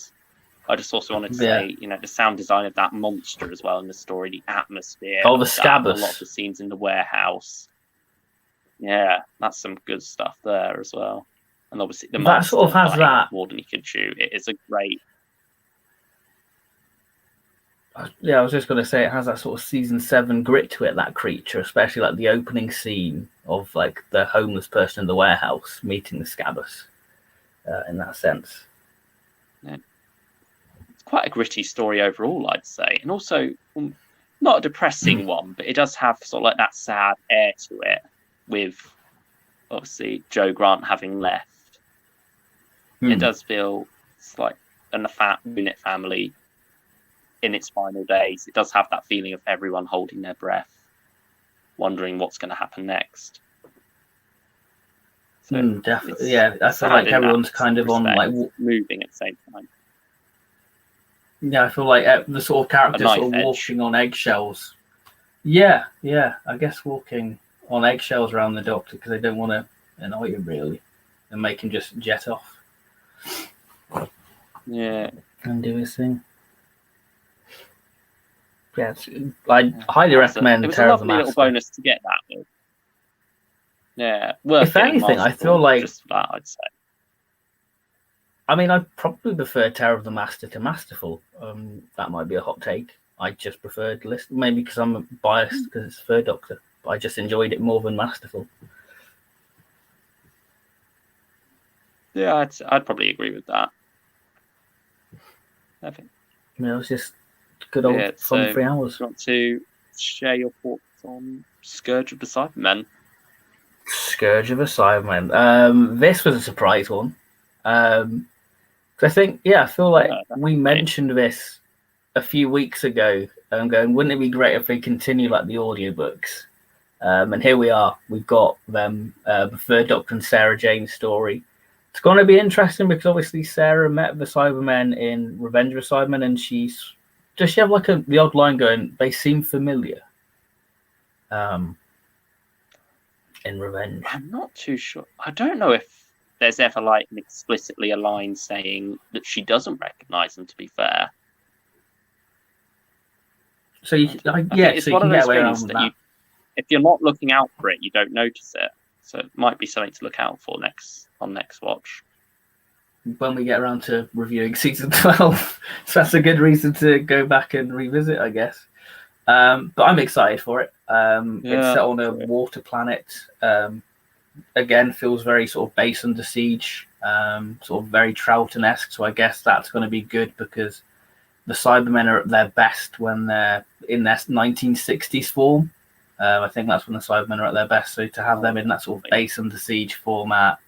Speaker 2: I just also wanted to say, the sound design of that monster as well in the story, the atmosphere.
Speaker 1: Oh, the Scabbers.
Speaker 2: A lot of the scenes in the warehouse. Yeah, that's some good stuff there as well. And obviously the monster
Speaker 1: sort of has that
Speaker 2: more than he could chew. It is a great.
Speaker 1: Yeah, I was just going to say it has that sort of season 7 grit to it. That creature, especially like the opening scene of like the homeless person in the warehouse meeting the Scabbers. In that sense,
Speaker 2: yeah. It's quite a gritty story overall, I'd say, and also not a depressing one, but it does have sort of like that sad air to it, with obviously Joe Grant having left. It does feel it's like in the fat unit family in its final days. It does have that feeling of everyone holding their breath, wondering what's going to happen next. So
Speaker 1: definitely, yeah. I feel like everyone's kind of on like
Speaker 2: moving at the same time.
Speaker 1: Yeah, I feel like the sort of characters sort of walking on eggshells. Yeah, I guess walking on eggshells around the Doctor because they don't want to annoy him really and make him just jet off.
Speaker 2: Yeah,
Speaker 1: and do his thing. Yeah, I highly recommend.
Speaker 2: It was a lovely little bonus to get that with. Yeah,
Speaker 1: if anything, I feel like
Speaker 2: just that I'd say.
Speaker 1: I mean, I'd probably prefer Terror of the Master to Masterful. That might be a hot take. I just preferred list, maybe because I'm biased because it's Third Doctor. But I just enjoyed it more than Masterful.
Speaker 2: Yeah, I'd probably agree with that. I think.
Speaker 1: It was just good old fun 3 hours.
Speaker 2: Do you want to share your thoughts on Scourge of the Cybermen?
Speaker 1: Scourge of the Cybermen. This was a surprise one. I think, I feel like we mentioned this a few weeks ago. I'm going, wouldn't it be great if we continue like the audiobooks? And here we are. We've got them, the Third Doctor and Sarah Jane's story. It's going to be interesting because obviously Sarah met the Cybermen in Revenge of the Cybermen, and does she have like the odd line going, they seem familiar? In Revenge.
Speaker 2: I'm not too sure. I don't know if there's ever like explicitly a line saying that she doesn't recognise them, to be fair.
Speaker 1: So it's one of those
Speaker 2: things that if you're not looking out for it, you don't notice it. So it might be something to look out for next watch.
Speaker 1: When we get around to reviewing season 12. So that's a good reason to go back and revisit, I guess. But I'm excited for it. It's set on a water planet. Again, feels very sort of base under siege, sort of very Troughton-esque. So I guess that's going to be good because the Cybermen are at their best when they're in their 1960s form. I think that's when the Cybermen are at their best. So to have them in that sort of base under siege format,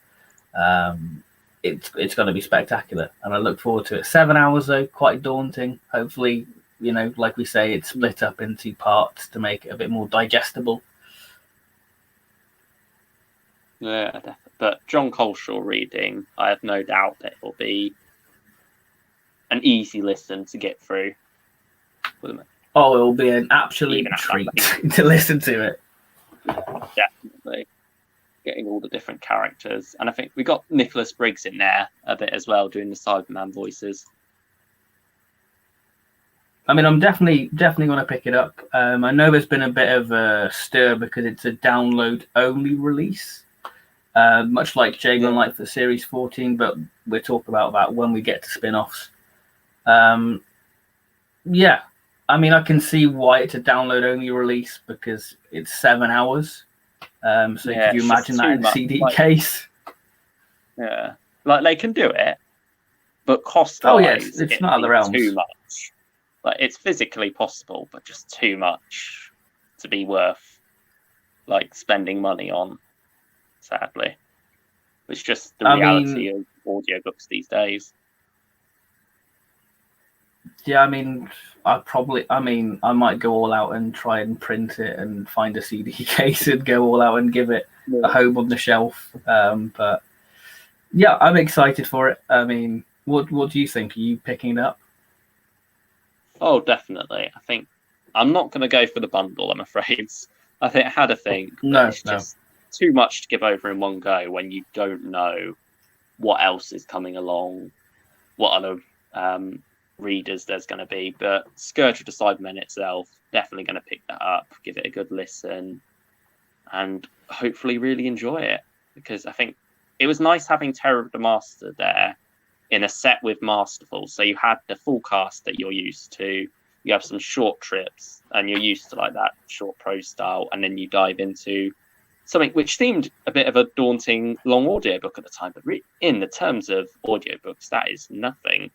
Speaker 1: it's going to be spectacular. And I look forward to it. 7 hours, though, quite daunting. Hopefully, like we say, it's split up into parts to make it a bit more digestible.
Speaker 2: Yeah, definitely. But John Coleshaw reading, I have no doubt that it will be an easy listen to get through.
Speaker 1: Oh, it will be an absolute treat to listen to it.
Speaker 2: Definitely. Getting all the different characters. And I think we got Nicholas Briggs in there a bit as well, doing the Cyberman voices.
Speaker 1: I mean, I'm definitely going to pick it up. I know there's been a bit of a stir because it's a download-only release, much like Jagan Light for Series 14, but we'll talk about that when we get to spin-offs. I mean, I can see why it's a download-only release because it's 7 hours. So could you imagine that in a CD case?
Speaker 2: Yeah, like they can do it, but cost-wise,
Speaker 1: it's not other realms.
Speaker 2: Too much. Like it's physically possible, but just too much to be worth like spending money on. Sadly, it's just the reality of audiobooks these days.
Speaker 1: Yeah, I mean, I might go all out and try and print it and find a CD case and go all out and give it a home on the shelf. But yeah, I'm excited for it. I mean, what do you think? Are you picking it up?
Speaker 2: Oh, definitely. I think I'm not going to go for the bundle, I'm afraid. I think I had a think.
Speaker 1: No.
Speaker 2: Just too much to give over in one go when you don't know what else is coming along, what other readers there's going to be. But Scourge of the Cybermen itself, definitely going to pick that up, give it a good listen, and hopefully really enjoy it, because I think it was nice having Terror of the Master there in a set with Masterful. So you had the full cast that you're used to, you have some short trips, and you're used to like that short prose style, and then you dive into something which seemed a bit of a daunting long audiobook at the time, but in the terms of audiobooks, that is nothing.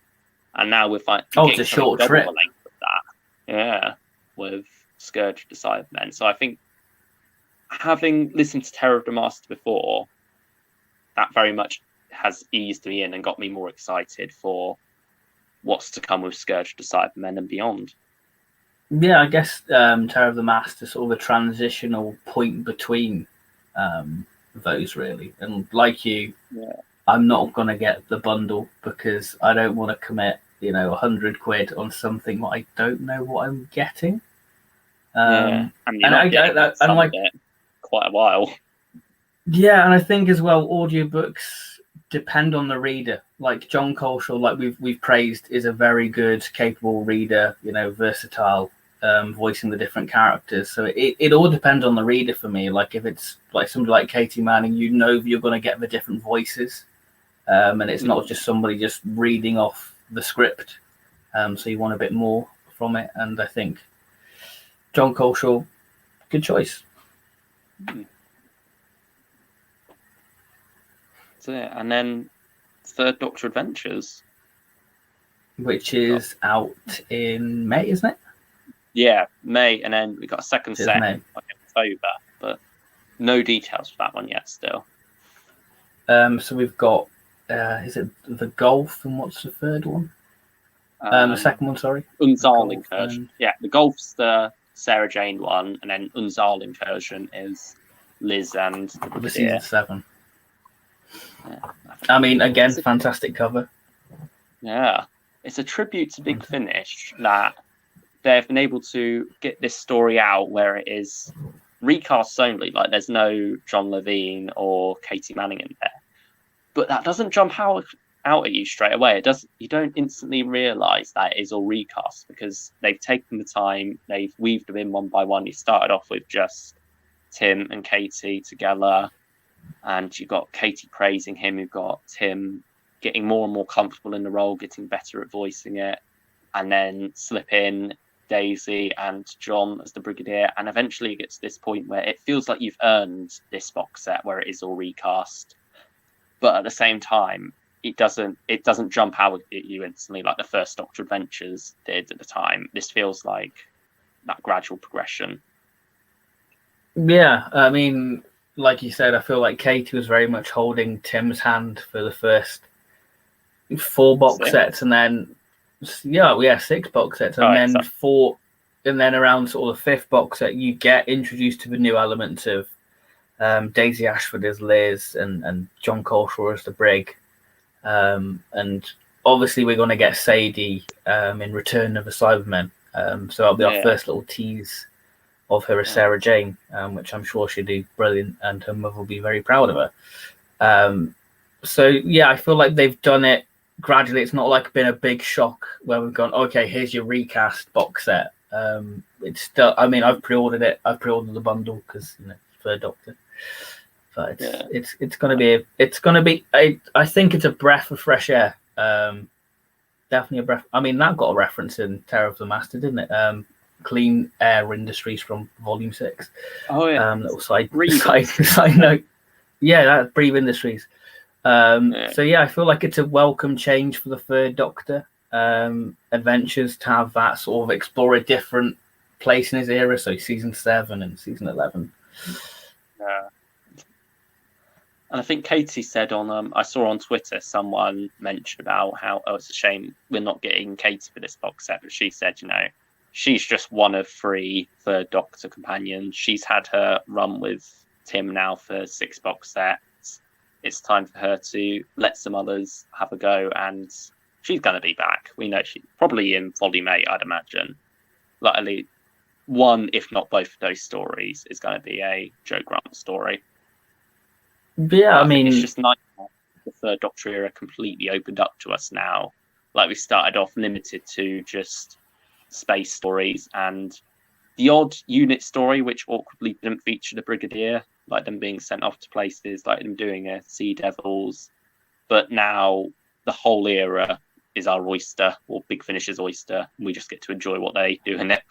Speaker 2: And now we're
Speaker 1: it's a short trip.
Speaker 2: The length of that. Yeah, with Scourge of the Cybermen. So I think having listened to Terror of the Master before, that very much has eased me in and got me more excited for what's to come with Scourge of the Cybermen and beyond.
Speaker 1: Yeah, I guess Terror of the Master sort of a transitional point between those, really. And like you, I'm not going to get the bundle because I don't want to commit, £100 on something that I don't know what I'm getting.
Speaker 2: And I get that, and like quite a while.
Speaker 1: Yeah, and I think as well, audiobooks depend on the reader. Like John Coleshaw, like we've praised, is a very good, capable reader. Versatile. Voicing the different characters, so it all depends on the reader for me. Like if it's like somebody like Katie Manning, you're going to get the different voices, and it's not just somebody just reading off the script, so you want a bit more from it. And I think John Coleshaw, good choice.
Speaker 2: So and then Third Doctor Adventures,
Speaker 1: which is out in May, isn't it?
Speaker 2: Yeah, May, and then we got a second set in October, but no details for that one yet still.
Speaker 1: So we've got, is it the Golf, and what's the third one? The second one, sorry.
Speaker 2: Unzahl Incursion. Yeah, the Golf's the Sarah Jane one, and then Unzahl Incursion is Liz and the Brigadier.
Speaker 1: Season 7. Yeah, I mean, again, fantastic cover.
Speaker 2: Yeah, it's a tribute to Big Finish that they've been able to get this story out where it is recasts only. Like there's no John Levine or Katie Manning in there, but that doesn't jump out at you straight away. You don't instantly realise that it is all recast because they've taken the time, they've weaved them in one by one. You started off with just Tim and Katie together, and you've got Katie praising him, you've got Tim getting more and more comfortable in the role, getting better at voicing it, and then slip in Daisy and John as the Brigadier, and eventually it gets to this point where it feels like you've earned this box set where it is all recast, but at the same time it doesn't jump out at you instantly like the first Doctor Adventures did at the time. This feels like that gradual progression.
Speaker 1: Yeah, I mean, like you said, I feel like Katie was very much holding Tim's hand for the first 4 box sets, and then 6 box sets, and then around sort of the 5th box set, you get introduced to the new elements of Daisy Ashford as Liz and John Coleshaw as the Brig, and obviously we're going to get Sadie in Return of the Cybermen, so that'll be our first little tease of her as Sarah Jane, which I'm sure she'll do brilliant, and her mother will be very proud of her. So yeah, I feel like they've done it gradually. It's not like been a big shock where we've gone, okay, here's your recast box set. It's still, I mean, I've pre-ordered it. I've pre-ordered the bundle because Third Doctor. But it's gonna be. I think it's a breath of fresh air. Definitely a breath. I mean, that got a reference in Terror of the Master, didn't it? Clean Air Industries from Volume 6.
Speaker 2: Oh yeah.
Speaker 1: Little side note. Yeah, that's Breathe Industries. So yeah, I feel like it's a welcome change for the Third Doctor adventures to have that sort of explore a different place in his era. So season 7 and season 11.
Speaker 2: Yeah. And I think Katie said on I saw on Twitter someone mentioned about how it's a shame we're not getting Katie for this box set, but she said she's just one of 3 Third Doctor companions. She's had her run with Tim now for 6 box sets. It's time for her to let some others have a go, and she's going to be back. We know she probably in Volume 8, I'd imagine. Likely one, if not both of those stories, is going to be a Joe Grant story.
Speaker 1: Yeah, I mean,
Speaker 2: it's just nice that the Third Doctor era completely opened up to us now. Like, we started off limited to just space stories and the odd unit story, which awkwardly didn't feature the Brigadier, like them being sent off to places, like them doing a Sea Devils. But now the whole era is our oyster, or Big Finish's oyster, and we just get to enjoy what they do in it.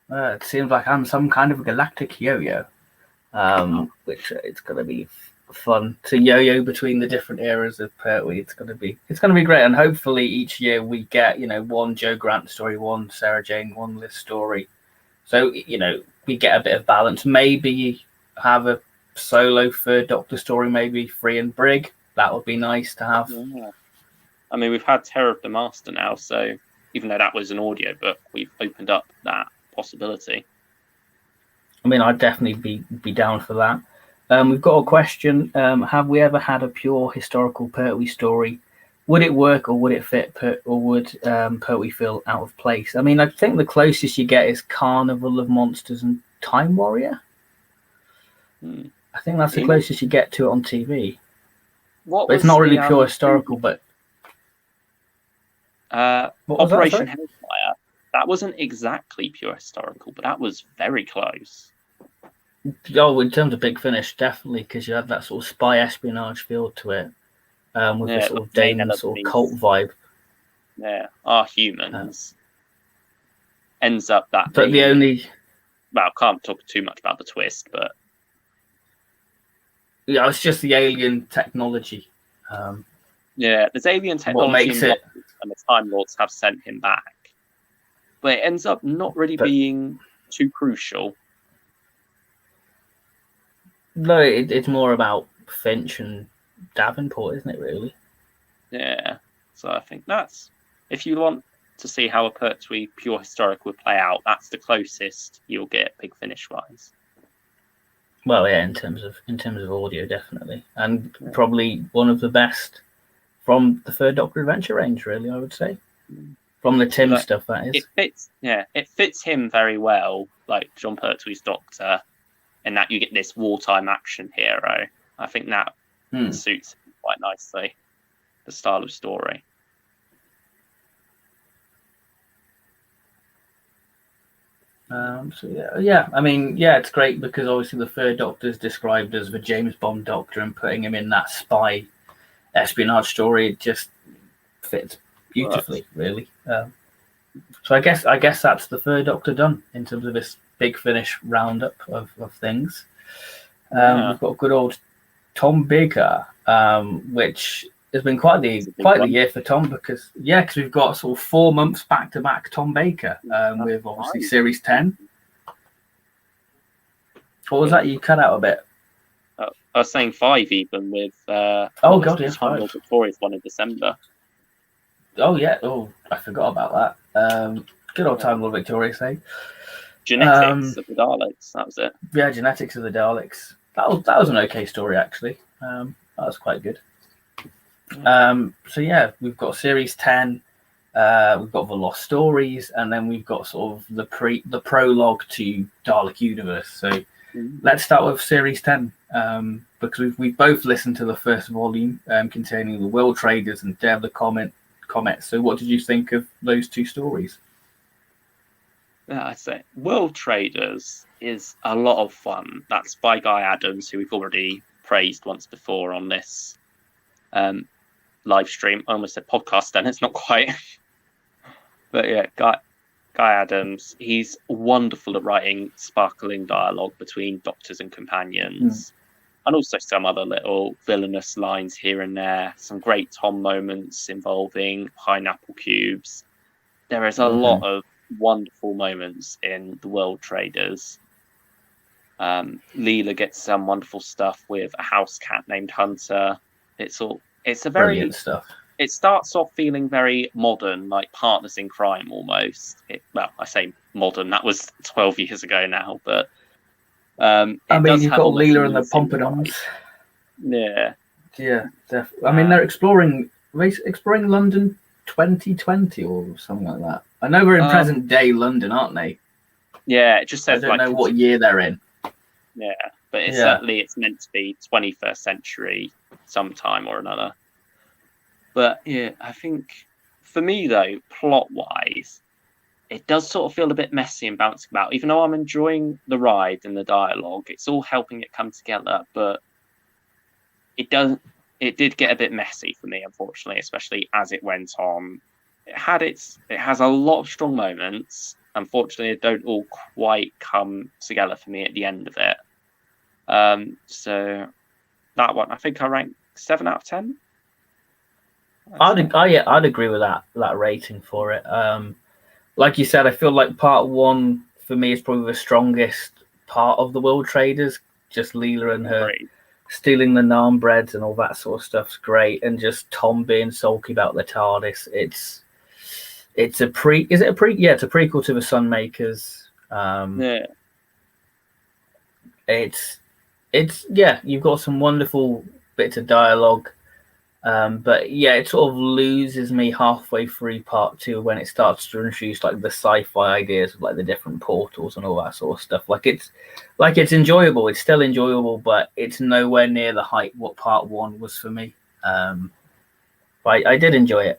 Speaker 1: It seems like I'm some kind of galactic yo-yo, which it's going to be fun to yo-yo between the different eras of Pertwee. It's going to be great, and hopefully each year we get one Joe Grant story, one Sarah Jane, one Liz story. So we get a bit of balance. Maybe have a solo Third Doctor story, maybe Free and Brig. That would be nice to have.
Speaker 2: Yeah. I mean, we've had Terror of the Master now, so even though that was an audio book, we've opened up that possibility.
Speaker 1: I mean, I'd definitely be down for that. We've got a question. Have we ever had a pure historical Pertwee story? Would it work, or would it fit, or would Pertwee feel out of place? I mean, I think the closest you get is Carnival of Monsters and Time Warrior. I think that's the closest you get to it on TV. But it's not really pure historical, but...
Speaker 2: Operation Hellfire. That wasn't exactly pure historical, but that was very close.
Speaker 1: Oh, in terms of Big Finish, definitely, because you had that sort of spy espionage feel to it, with the sort of Dane sort of cult vibe.
Speaker 2: Yeah, Our Humans ends up that.
Speaker 1: But the only...
Speaker 2: Well, I can't talk too much about the twist, but...
Speaker 1: Yeah, it's just the alien technology.
Speaker 2: Yeah, there's alien technology
Speaker 1: what makes it...
Speaker 2: and the Time Lords have sent him back. But it ends up not really being too crucial.
Speaker 1: No, it's more about Finch and Davenport, isn't it, really?
Speaker 2: Yeah, so I think that's... If you want to see how a Pertwee pure historical would play out, that's the closest you'll get Big Finish-wise.
Speaker 1: Well, yeah, in terms of audio, definitely. And probably one of the best from the Third Doctor Adventure range, really, I would say. From the Tim stuff, that is.
Speaker 2: It fits him very well, like John Pertwee's Doctor, in that you get this wartime action hero. I think that suits him quite nicely, the style of story.
Speaker 1: I mean, it's great because obviously the Third Doctor is described as the James Bond Doctor, and putting him in that spy espionage story, it just fits beautifully, really. So I guess that's the Third Doctor done in terms of this Big Finish roundup of things. We've got good old Tom Baker, which has been quite the year for Tom because we've got sort of 4 months back to back Tom Baker with obviously Series 10. What was that? You cut out a bit.
Speaker 2: I was saying 5 even with.
Speaker 1: 5.
Speaker 2: Victoria's one in December.
Speaker 1: Oh yeah. Oh, I forgot about that. Good old Time Lord Victoria say.
Speaker 2: Genetics of the Daleks. That was it.
Speaker 1: Yeah, Genetics of the Daleks. That was an okay story actually. That was quite good. We've got Series 10, we've got the Lost Stories, and then we've got sort of the prologue to Dalek Universe. So let's start with Series 10, because we've both listened to the first volume containing the World Traders and Dare the Comet. So what did you think of those two stories?
Speaker 2: Yeah, I'd say World Traders is a lot of fun. That's by Guy Adams, who we've already praised once before on this live stream. I almost said podcast then, it's not quite. But yeah, Guy Adams, he's wonderful at writing sparkling dialogue between doctors and companions. And also some other little villainous lines here and there. Some great Tom moments involving pineapple cubes. There is a lot of wonderful moments in the World Traders. Leela gets some wonderful stuff with a house cat named Hunter. It's a very
Speaker 1: brilliant stuff.
Speaker 2: It starts off feeling very modern, like Partners in Crime almost. I say modern, that was 12 years ago now, but I mean, you've got
Speaker 1: Leela and the Pompadours.
Speaker 2: Yeah,
Speaker 1: definitely. I mean, they're exploring London 2020 or something like that. I know we're in present day London, aren't they?
Speaker 2: Yeah, it just says
Speaker 1: I don't know what year they're in.
Speaker 2: Yeah, but it's certainly it's meant to be 21st century sometime or another. But yeah, I think for me though, plot-wise, it does sort of feel a bit messy and bouncing about. Even though I'm enjoying the ride and the dialogue, it's all helping it come together. But it did get a bit messy for me, unfortunately, especially as it went on. It has a lot of strong moments. Unfortunately, they don't all quite come together for me at the end of it. So that one, I think I ranked 7 out of 10.
Speaker 1: I'd agree with that rating for it. Like you said, I feel like part 1 for me is probably the strongest part of the World Traders. Just Leela and her stealing the naan breads and all that sort of stuff's great, and just Tom being sulky about the TARDIS. It's a it's a prequel to the Sunmakers. You've got some wonderful bits of dialogue. But yeah, it sort of loses me halfway through part 2 when it starts to introduce like the sci-fi ideas of like the different portals and all that sort of stuff. It's enjoyable. It's still enjoyable, but it's nowhere near the height what part 1 was for me. But I did enjoy it.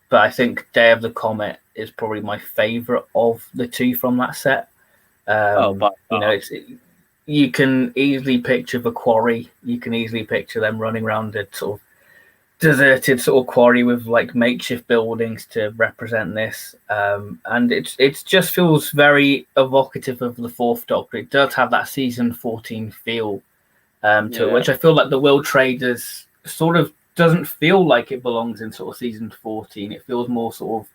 Speaker 1: But I think Day of the Comet is probably my favorite of the 2 from that set. You can easily picture the quarry. You can easily picture them running around a sort of deserted sort of quarry with like makeshift buildings to represent this. And it just feels very evocative of the Fourth Doctor. It does have that season 14 feel to it, which I feel like the World Traders sort of doesn't feel like it belongs in sort of season 14. It feels more sort of,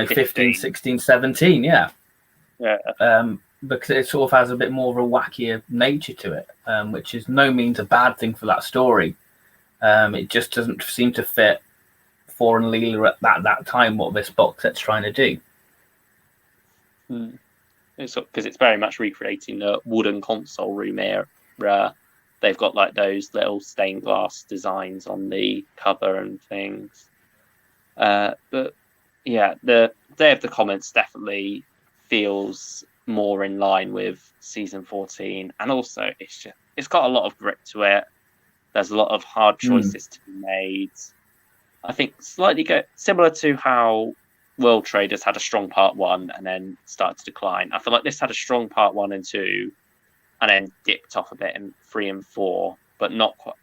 Speaker 1: 15, 16, 17. Yeah. Because it sort of has a bit more of a wackier nature to it, which is no means a bad thing for that story. It just doesn't seem to fit for and Leela at that time what this box set's trying to do.
Speaker 2: Because it's very much recreating the wooden console room era. They've got like those little stained glass designs on the cover and things. But yeah, the Day of the Comets definitely feels more in line with season 14, and also it's got a lot of grit to it. There's a lot of hard choices to be made. I think slightly similar to how World Traders had a strong part 1 and then started to decline. I feel like this had a strong part 1 and 2 and then dipped off a bit in 3 and 4, but not quite.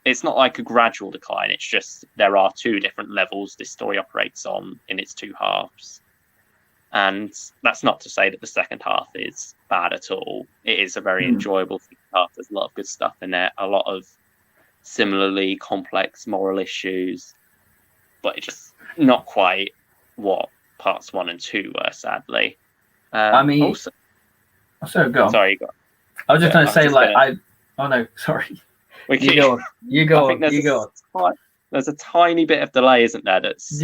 Speaker 2: It's not like a gradual decline. It's just there are 2 different levels this story operates on in its 2 halves. And that's not to say that the second half is bad at all. It is a very enjoyable half. There's a lot of good stuff in there, a lot of similarly complex moral issues, but it's just not quite what parts 1 and 2 were, sadly.
Speaker 1: Also, go on.
Speaker 2: Sorry, you go.
Speaker 1: I was just going to say, oh no, sorry. You go on.
Speaker 2: There's a tiny bit of delay, isn't there? That's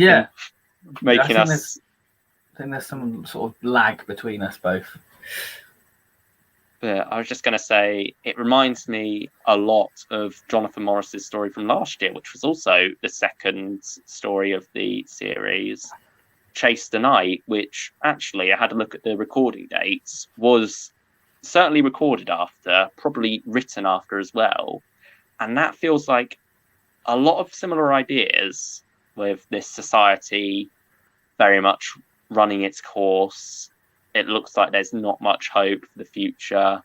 Speaker 2: making us.
Speaker 1: I think there's some sort of lag between us both.
Speaker 2: But I was just going to say, it reminds me a lot of Jonathan Morris's story from last year, which was also the second story of the series, Chase the Night, which actually, I had a look at the recording dates, was certainly recorded after, probably written after as well. And that feels like a lot of similar ideas with this society very much running its course. It looks like there's not much hope for the future,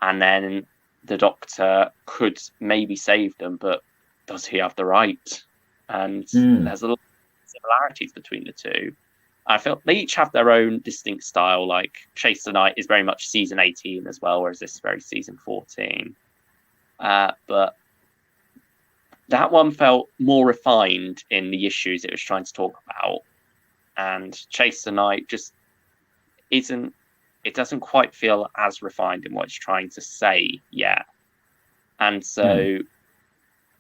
Speaker 2: and then the Doctor could maybe save them, but does he have the right? And there's a lot of similarities between the 2. I feel they each have their own distinct style. Like Chase the Night is very much season 18 as well, whereas this is very season 14. But that one felt more refined in the issues it was trying to talk about. And Chase the Night just doesn't quite feel as refined in what it's trying to say yet. And so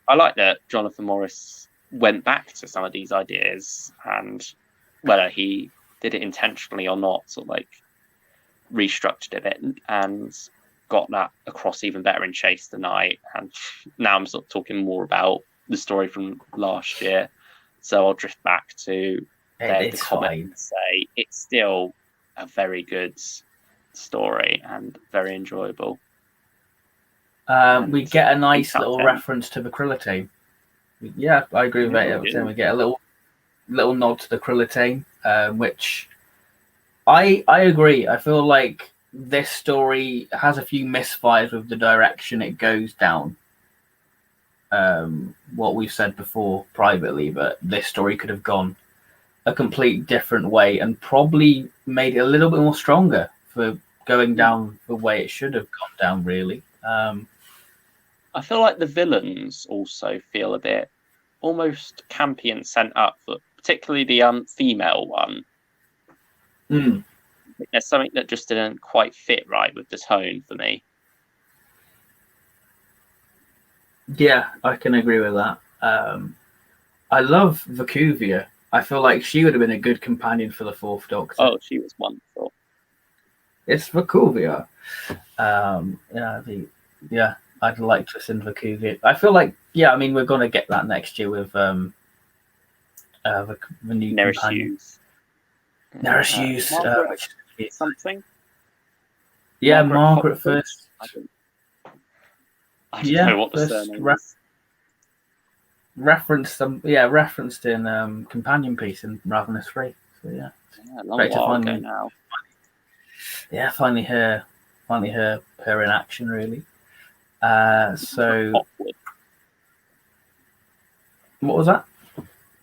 Speaker 2: I like that Jonathan Morris went back to some of these ideas, and whether he did it intentionally or not, sort of like restructured it a bit and got that across even better in Chase the Night. And now I'm sort of talking more about the story from last year. So I'll drift back to the comment and say it's still a very good story and very enjoyable.
Speaker 1: We get a nice little reference to the Krillitane. Yeah, I agree with that. We get a little nod to the Krillitane, which I agree. I feel like this story has a few misfires with the direction it goes down. What we've said before privately, but this story could have gone a complete different way and probably made it a little bit more stronger for going down the way it should have gone down, really.
Speaker 2: I feel like the villains also feel a bit almost campy and sent up, but particularly the female one. There's something that just didn't quite fit right with the tone for me.
Speaker 1: Yeah, I can agree with that. I love Vacuvia. I feel like she would have been a good companion for the Fourth Doctor.
Speaker 2: Oh, she was wonderful.
Speaker 1: It's Vacuvia. I'd like to send Vacuvia. I feel like, I mean, we're going to get that next year with the new
Speaker 2: Neris
Speaker 1: companion.
Speaker 2: Hughes.
Speaker 1: Neris Hughes.
Speaker 2: Something?
Speaker 1: Yeah, Margaret first.
Speaker 2: I don't know what the surname is.
Speaker 1: Referenced in companion piece in Ravenous 3. So yeah,
Speaker 2: a long while ago now.
Speaker 1: Yeah, finally her in action, really. So
Speaker 2: Hopwood.
Speaker 1: What was that?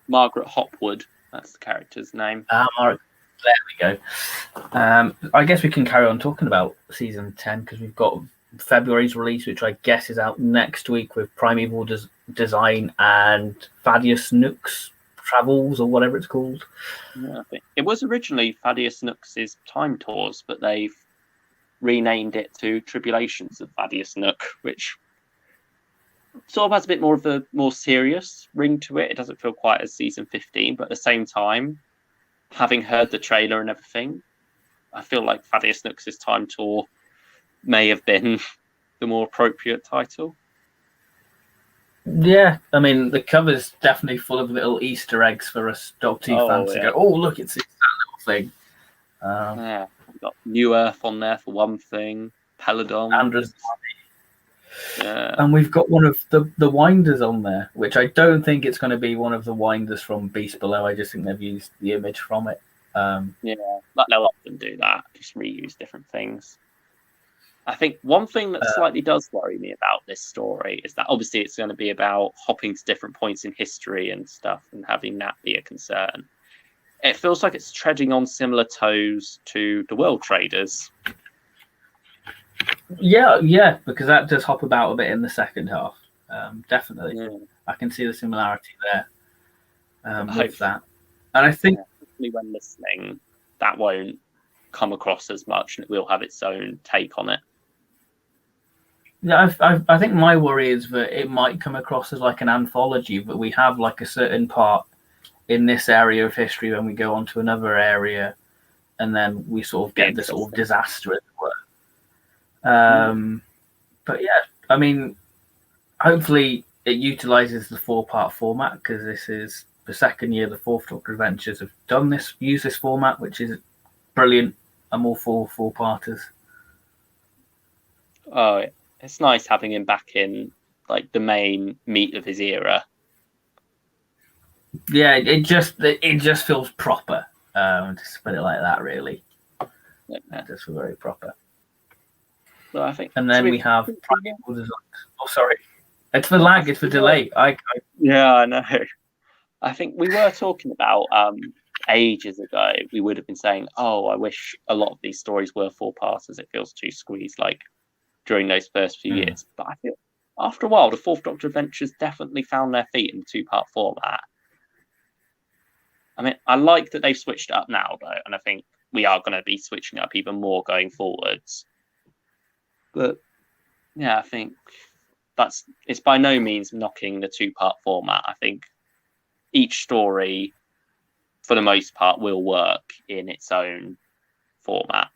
Speaker 2: Margaret Hopwood. That's the character's name.
Speaker 1: Margaret. There we go. I guess we can carry on talking about season 10 because we've got February's release, which I guess is out next week with Primeval Design and Thaddeus Nook's Travels or whatever it's called.
Speaker 2: Yeah, I think it was originally Thaddeus Nook's Time Tours, but they've renamed it to Tribulations of Thaddeus Nook, which sort of has a bit more of a more serious ring to it. It doesn't feel quite as season 15, but at the same time, having heard the trailer and everything, I feel like Thaddeus Nook's Time Tour may have been the more appropriate title.
Speaker 1: Yeah, I mean, the cover's definitely full of little Easter eggs for us Doctor Who fans to go, oh, look, it's that little thing.
Speaker 2: Yeah, we've got New Earth on there for one thing, Peladon. Yeah.
Speaker 1: And we've got one of the Winders on there, which I don't think it's going to be one of the Winders from Beast Below. I just think they've used the image from it.
Speaker 2: But they'll often do that, just reuse different things. I think one thing that slightly does worry me about this story is that obviously it's going to be about hopping to different points in history and stuff and having that be a concern. It feels like it's treading on similar toes to the World Traders.
Speaker 1: Yeah, because that does hop about a bit in the second half. Definitely. Yeah. I can see the similarity there with that. And I think
Speaker 2: hopefully when listening, that won't come across as much and it will have its own take on it.
Speaker 1: Yeah, I think my worry is that it might come across as like an anthology, but we have like a certain part in this area of history when we go on to another area, and then we sort of get this sort of disaster, as it were. But yeah, I mean, hopefully it utilizes the 4-part format because this is the second year the Fourth Doctor Adventures have used this format, which is brilliant. I'm all for 4-parters.
Speaker 2: Oh, it's nice having him back in like the main meat of his era.
Speaker 1: Yeah, it just feels proper. Just put it like that, really. Yeah, it just feels very proper.
Speaker 2: So I think,
Speaker 1: and then we have. Oh, sorry, it's for lag. It's for delay.
Speaker 2: Yeah, I know. I think we were talking about ages ago. We would have been saying, "Oh, I wish a lot of these stories were 4-parters. It feels too squeezed." Like during those first few years, but I feel after a while, the Fourth Doctor Adventures definitely found their feet in the 2-part format. I mean, I like that they've switched it up now, though, and I think we are going to be switching up even more going forwards. But yeah, I think it's by no means knocking the 2-part format. I think each story, for the most part, will work in its own format.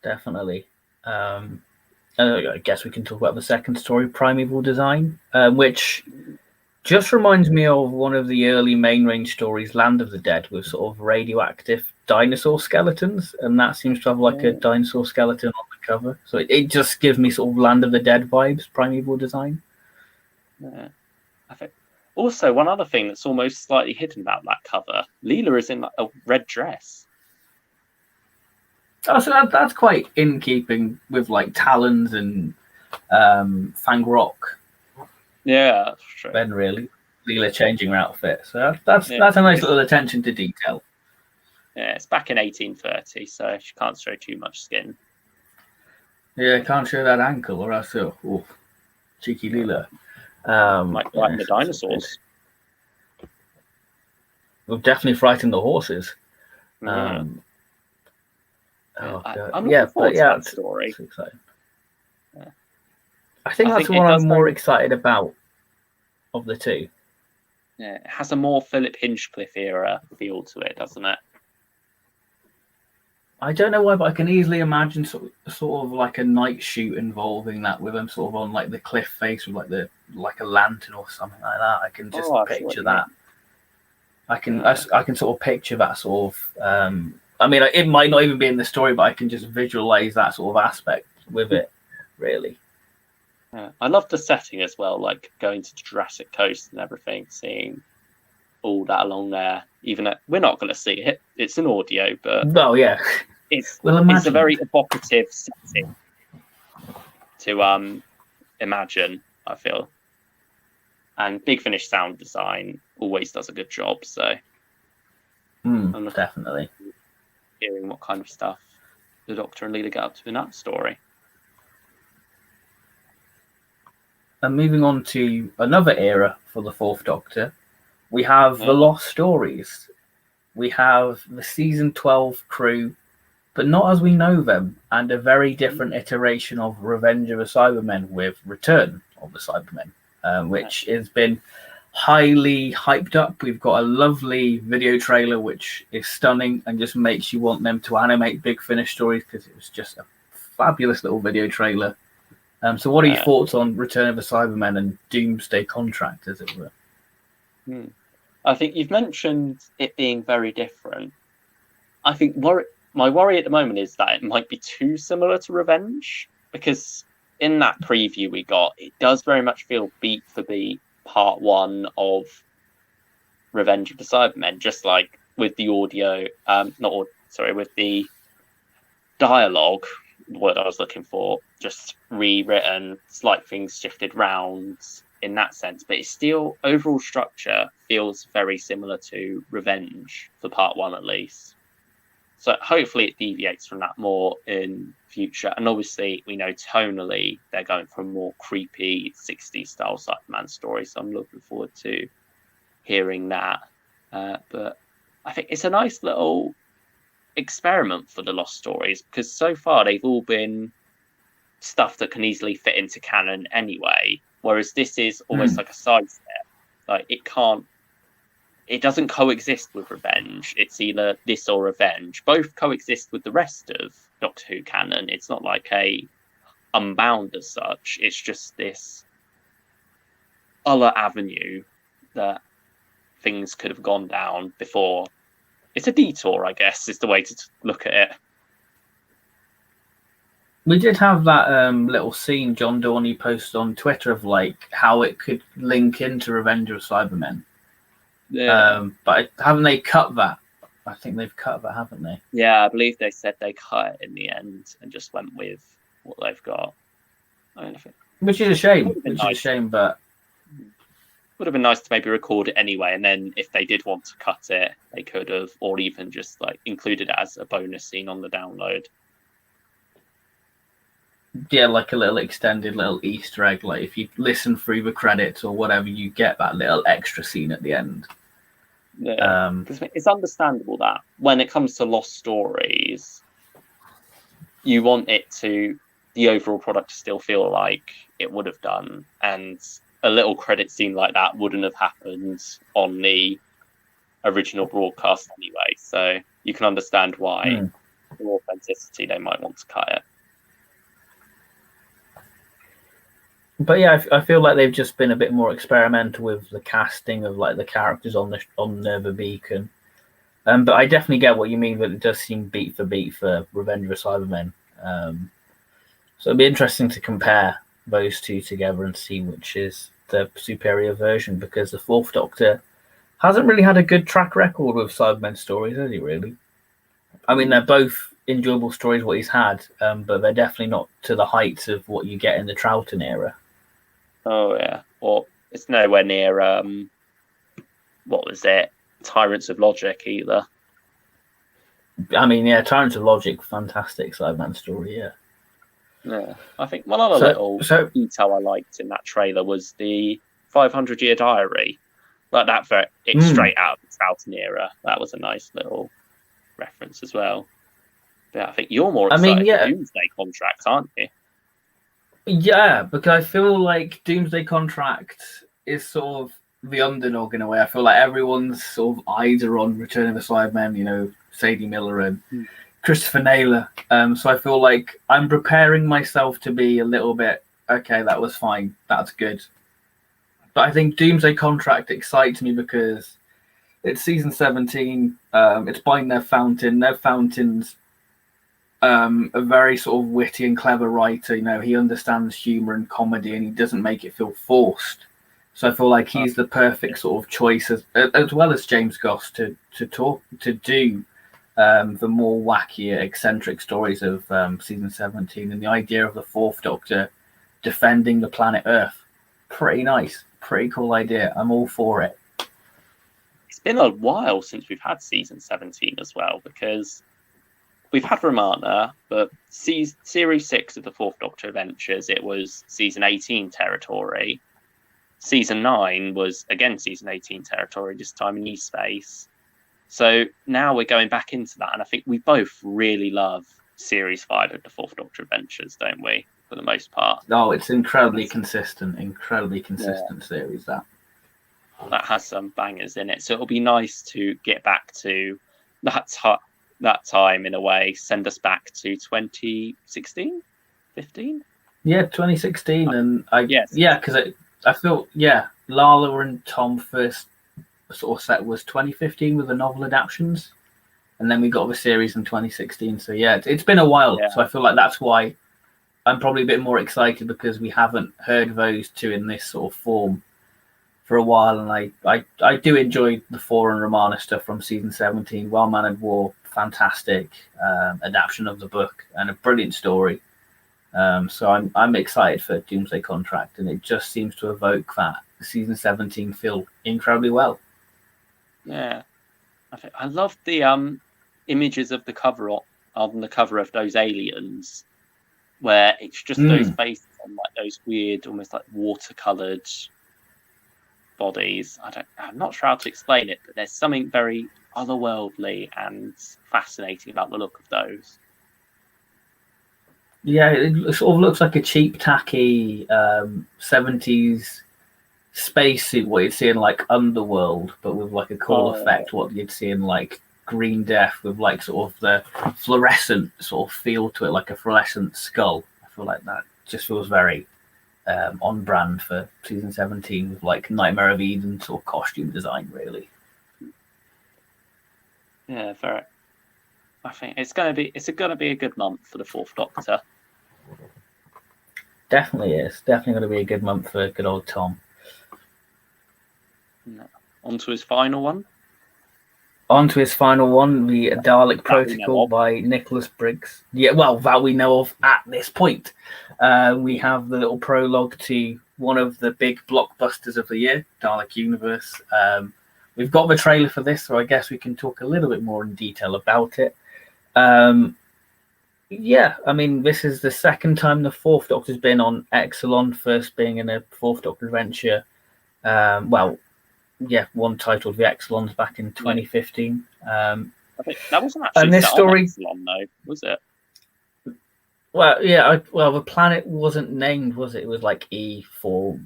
Speaker 1: Definitely. I guess we can talk about the second story, Primeval Design, which Just reminds me of one of the early main range stories, Land of the Dead, with sort of radioactive dinosaur skeletons, and that seems to have like a dinosaur skeleton on the cover. So it just gives me sort of Land of the Dead vibes, primeval design.
Speaker 2: Yeah, I think. Also, one other thing that's almost slightly hidden about that cover, Leela is in like, a red dress.
Speaker 1: Oh, so that's quite in keeping with like Talons and Fang Rock.
Speaker 2: Yeah, that's true.
Speaker 1: Then really, Leela changing her outfit. So that's a nice little attention to detail.
Speaker 2: Yeah, it's back in 1830, so she can't show too much skin.
Speaker 1: Yeah, can't show that ankle, or else, cheeky Leela.
Speaker 2: Might frighten the dinosaurs.
Speaker 1: Will definitely frighten the horses.
Speaker 2: I'm
Speaker 1: God.
Speaker 2: looking forward to that story.
Speaker 1: It's exciting. Yeah. I think that's the one I'm more excited about of the two.
Speaker 2: Yeah, it has a more Philip Hinchcliffe era feel to it, doesn't it?
Speaker 1: I don't know why, but I can easily imagine sort of like a night shoot involving that, with them sort of on like the cliff face with like a lantern or something like that. I can just picture that. I can sort of picture that sort of. I mean, it might not even be in the story, but I can just visualize that sort of aspect with it. Really.
Speaker 2: I love the setting as well, like going to Jurassic Coast and everything, seeing all that along there. Even though we're not going to see it, it's an audio, but it's a very evocative setting to imagine, I feel. And Big Finish sound design always does a good job, so
Speaker 1: I'm definitely
Speaker 2: hearing what kind of stuff the Doctor and Leela get up to in that story.
Speaker 1: And moving on to another era for the Fourth Doctor, we have the Lost Stories. We have the season 12 crew, but not as we know them, and a very different iteration of Revenge of the Cybermen with Return of the Cybermen, which has been highly hyped up. We've got a lovely video trailer which is stunning and just makes you want them to animate Big Finish stories, because it was just a fabulous little video trailer. So what are your thoughts on Return of the Cybermen and Doomsday Contract, as it were?
Speaker 2: I think you've mentioned it being very different. I think my worry at the moment is that it might be too similar to Revenge, because in that preview we got, it does very much feel beat for beat part one of Revenge of the Cybermen, just like with the audio, with the dialogue, what I was looking for, just rewritten, slight things shifted round in that sense, but it's still, overall structure feels very similar to Revenge for part one at least. So hopefully it deviates from that more in future. And obviously we know tonally they're going for a more creepy 60s style Cyberman story, so I'm looking forward to hearing that. But I think it's a nice little experiment for the Lost Stories, because so far they've all been stuff that can easily fit into canon anyway, whereas this is almost like a sidestep. Like it doesn't coexist with Revenge. It's either this or Revenge. Both coexist with the rest of Doctor Who canon. It's not like a Unbound as such. It's just this other avenue that things could have gone down before. It's a detour, I guess, is the way to look at it.
Speaker 1: We did have that little scene John Dorney posted on Twitter of like how it could link into Revenge of Cybermen. Yeah. But haven't they cut that? I think they've cut that, haven't they?
Speaker 2: Yeah, I believe they said they cut it in the end and just went with what they've got.
Speaker 1: Which is a shame. But
Speaker 2: would have been nice to maybe record it anyway, and then if they did want to cut it, they could have, or even just like included it as a bonus scene on the download.
Speaker 1: Yeah, like a little extended little Easter egg. Like if you listen through the credits or whatever, you get that little extra scene at the end.
Speaker 2: Yeah, it's understandable that when it comes to Lost Stories, you want the overall product to still feel like it would have done, and a little credit scene like that wouldn't have happened on the original broadcast anyway. So you can understand why, for authenticity, they might want to cut it.
Speaker 1: But yeah, I feel like they've just been a bit more experimental with the casting of like the characters on the Beacon. But I definitely get what you mean. But it does seem beat for beat for Revenge of the Cybermen. So it'd be interesting to compare those two together and see which is the superior version, because the Fourth Doctor hasn't really had a good track record with Cybermen stories, has he? Really? I mean, they're both enjoyable stories what he's had, but they're definitely not to the heights of what you get in the Troughton era.
Speaker 2: Oh yeah, or it's nowhere near what was it, Tyrants of Logic either.
Speaker 1: I mean, yeah, Tyrants of Logic, fantastic Cyberman story, yeah.
Speaker 2: Yeah, I think one other little detail I liked in that trailer was the 500-year diary, like that it's straight out of the Troughton era. That was a nice little reference as well. But I think you're more excited for Doomsday Contract, aren't you?
Speaker 1: Yeah, because I feel like Doomsday Contract is sort of the underdog in a way. I feel like everyone's sort of eyes are on Return of the Cybermen, you know, Sadie Miller and Christopher Naylor. So I feel like I'm preparing myself to be a little bit, okay, that was fine, that's good. But I think Doomsday Contract excites me because it's season 17, it's by Nev Fountain. Nev Fountain's a very sort of witty and clever writer. You know, he understands humor and comedy, and he doesn't make it feel forced. So I feel like he's the perfect sort of choice, as well as James Goss, to do the more wacky, eccentric stories of season 17, and the idea of the Fourth Doctor defending the planet Earth. Pretty nice, pretty cool idea. I'm all for it.
Speaker 2: It's been a while since we've had season 17 as well, because we've had Romana, but series 6 of the Fourth Doctor Adventures, it was season 18 territory. Season 9 was, again, season 18 territory, this time in E-Space. So now we're going back into that, and I think we both really love series 5 of the Fourth Doctor Adventures, don't we, for the most part?
Speaker 1: Oh, it's incredibly consistent series, that.
Speaker 2: That has some bangers in it. So it'll be nice to get back to that time in a way, send us back to 2016, 15.
Speaker 1: Yeah, 2016, and because I feel Lala and Tom first sort of set was 2015 with the novel adaptations, and then we got the series in 2016. So yeah, it's been a while. So I feel like that's why I'm probably a bit more excited, because we haven't heard those two in this sort of form for a while, and I do enjoy the Thor and Romana stuff from season 17. Well Mannered War, fantastic adaptation of the book and a brilliant story. So I'm excited for Doomsday Contract, and it just seems to evoke that season 17 feel incredibly well.
Speaker 2: Yeah, I love the images of the cover on the cover of those aliens, where it's just those faces on like those weird, almost like watercolored bodies. I'm not sure how to explain it, but there's something very otherworldly and fascinating about the look of those.
Speaker 1: Yeah, it sort of looks like a cheap, tacky 70s spacesuit, what you'd see in like Underworld, but with like a cool effect, what you'd see in like Green Death, with like sort of the fluorescent sort of feel to it, like a fluorescent skull. I feel like that just feels very on brand for season 17, with like Nightmare of Eden sort of costume design, really.
Speaker 2: Yeah, very. I think it's gonna be a good month for the Fourth Doctor.
Speaker 1: Definitely is. Definitely going to be a good month for good old Tom.
Speaker 2: On to his final one.
Speaker 1: The Dalek Protocol by Nicholas Briggs. Yeah, well, that we know of at this point. We have the little prologue to one of the big blockbusters of the year, Dalek Universe. We've got the trailer for this, so I guess we can talk a little bit more in detail about it. Yeah, I mean, this is the second time the Fourth Doctor's been on Exelon, first being in a Fourth Doctor adventure. One titled The Exelons back in 2015.
Speaker 2: I think that wasn't actually
Speaker 1: and this story,
Speaker 2: Exelon, though, was it?
Speaker 1: Well, yeah, the planet wasn't named, was it? It was like E4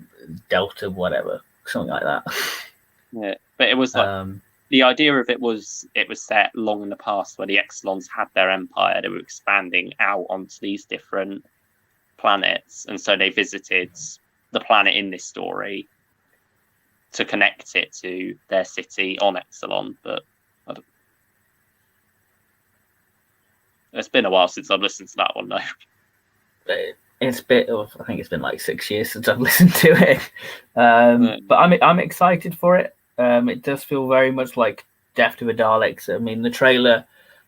Speaker 1: Delta, whatever, something like that.
Speaker 2: Yeah, but it was like... the idea of it was set long in the past where the Exelons had their empire. They were expanding out onto these different planets. And so they visited the planet in this story to connect it to their city on Exelon, but it's been a while since I've listened to that one, though.
Speaker 1: I think it's been like 6 years since I've listened to it. But I'm excited for it. It does feel very much like Death to the Daleks. I mean, the trailer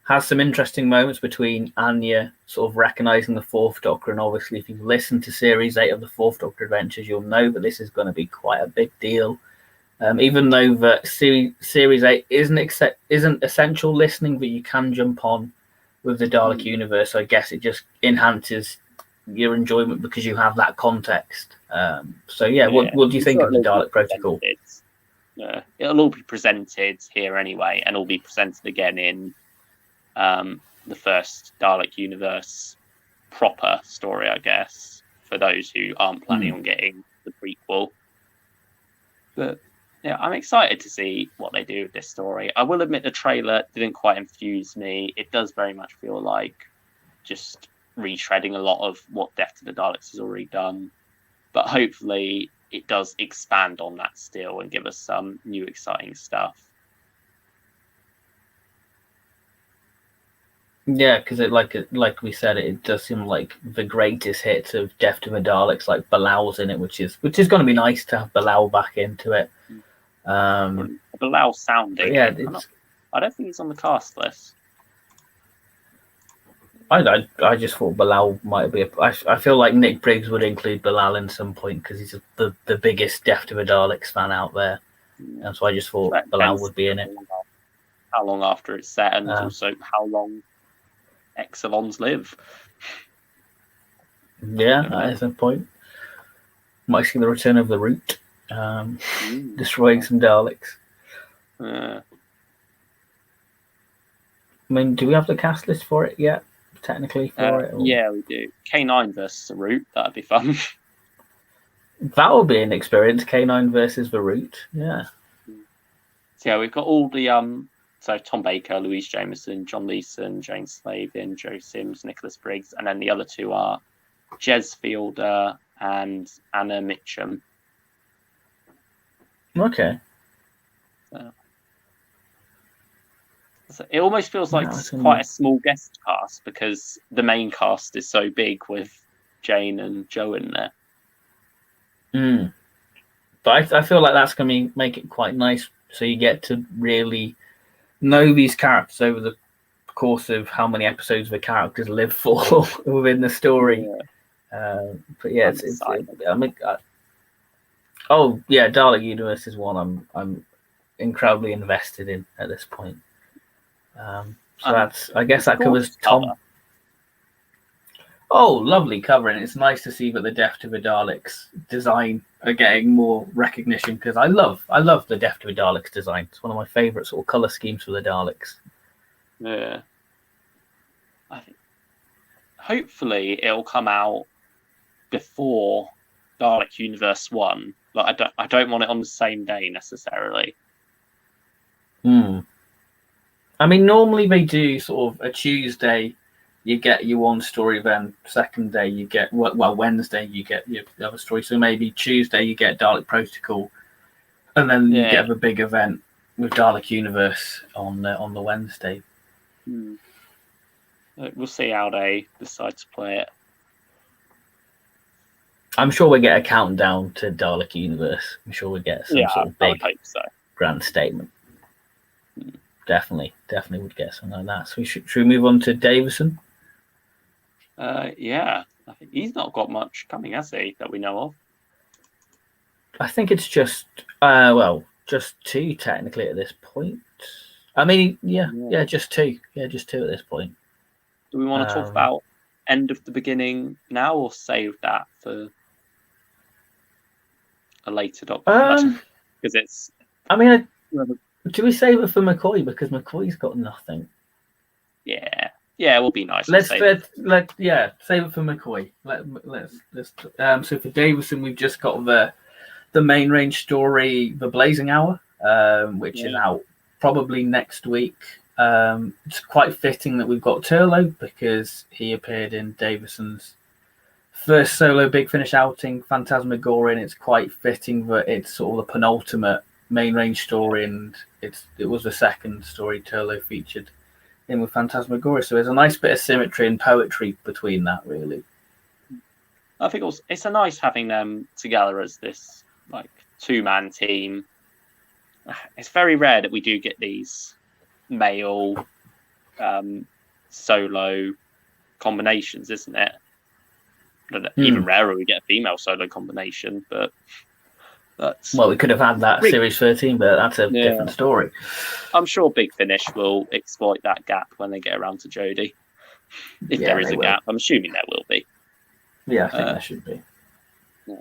Speaker 1: has some interesting moments between Anya sort of recognizing the Fourth Doctor, and obviously if you've listened to Series 8 of the Fourth Doctor Adventures, you'll know that this is going to be quite a big deal. Even though the Series 8 isn't essential listening, but you can jump on with the Dalek Universe, so I guess it just enhances your enjoyment because you have that context. What do you think of the Dalek Protocol?
Speaker 2: It'll all be presented here anyway, and it'll be presented again in the first Dalek Universe proper story, I guess, for those who aren't planning on getting the prequel. But yeah, I'm excited to see what they do with this story. I will admit the trailer didn't quite infuse me. It does very much feel like just retreading a lot of what Death to the Daleks has already done. But hopefully it does expand on that still and give us some new exciting stuff.
Speaker 1: Yeah, because like we said, it does seem like the greatest hits of Death to the Daleks, like Bilal's in it, which is going to be nice to have Bilal back into it.
Speaker 2: Bilal sounding.
Speaker 1: Yeah,
Speaker 2: I don't think he's on the cast list.
Speaker 1: I just thought Bilal might be. I feel like Nick Briggs would include Bilal in some point because he's the biggest Death to the Daleks fan out there, and so I just thought Bilal would be in it.
Speaker 2: How long after it's set, and also how long Exelons live.
Speaker 1: Yeah, that is a point. Might see the return of the Root, destroying some Daleks. I mean, do we have the cast list for it yet? Technically for it? Or...
Speaker 2: Yeah, we do. K9 versus the Root, that'd be fun.
Speaker 1: That will be an experience, K9 versus the Root. Yeah.
Speaker 2: So yeah, we've got all the so Tom Baker, Louise Jameson, John Leeson, Jane Slavin, Joe Sims, Nicholas Briggs, and then the other two are Jez Fielder and Anna Mitchum.
Speaker 1: Okay.
Speaker 2: So it almost feels like it's quite a small guest cast because the main cast is so big with Jane and Joe in there.
Speaker 1: But I feel like that's going to make it quite nice, so you get to really know these characters over the course of how many episodes the characters live for within the story. But yeah, Dalek Universe is one I'm incredibly invested in at this point. I guess that covers Tom.
Speaker 2: Cover.
Speaker 1: Oh, lovely cover, and it's nice to see that the Death to the Daleks design are getting more recognition because I love the Death to the Daleks design. It's one of my favourite sort of colour schemes for the Daleks.
Speaker 2: Yeah, I think hopefully it'll come out before Dalek Universe 1. Like I don't want it on the same day necessarily.
Speaker 1: I mean, normally they do sort of a Tuesday. You get your one story, then second day you get Wednesday you get your other story. So maybe Tuesday you get Dalek Protocol, and then you get a big event with Dalek Universe on the Wednesday.
Speaker 2: We'll see how they decide to play it.
Speaker 1: I'm sure we get a countdown to Dalek Universe. I'm sure we get some sort of big grand statement. Definitely would get something like that. So should we move on to Davison?
Speaker 2: Yeah, I think he's not got much coming, has he, that we know of?
Speaker 1: I think it's just just two technically at this point. I mean, just two. Yeah, just two at this point.
Speaker 2: Do we want to talk about End of the Beginning now, or save that for a later Doctor? Because it's.
Speaker 1: I mean, do we save it for McCoy because McCoy's got nothing?
Speaker 2: Yeah, it will be nice.
Speaker 1: Save it for McCoy. Let's. So for Davison, we've just got the main range story, The Blazing Hour, which is out probably next week. It's quite fitting that we've got Turlough because he appeared in Davison's first solo Big Finish outing, Phantasmagoria, and it's quite fitting that it's sort of the penultimate main range story, and it was the second story Turlo featured in with Phantasmagoria. So there's a nice bit of symmetry and poetry between that, really.
Speaker 2: I think also, it's a nice having them together as this like 2-man team. It's very rare that we do get these male solo combinations, isn't it? Even rarer we get a female solo combination, but
Speaker 1: well, we could have had that Series 13, but that's a different story.
Speaker 2: I'm sure Big Finish will exploit that gap when they get around to Jodie. If there is a gap, I'm assuming there will be.
Speaker 1: Yeah, I think there should be.
Speaker 2: Yeah.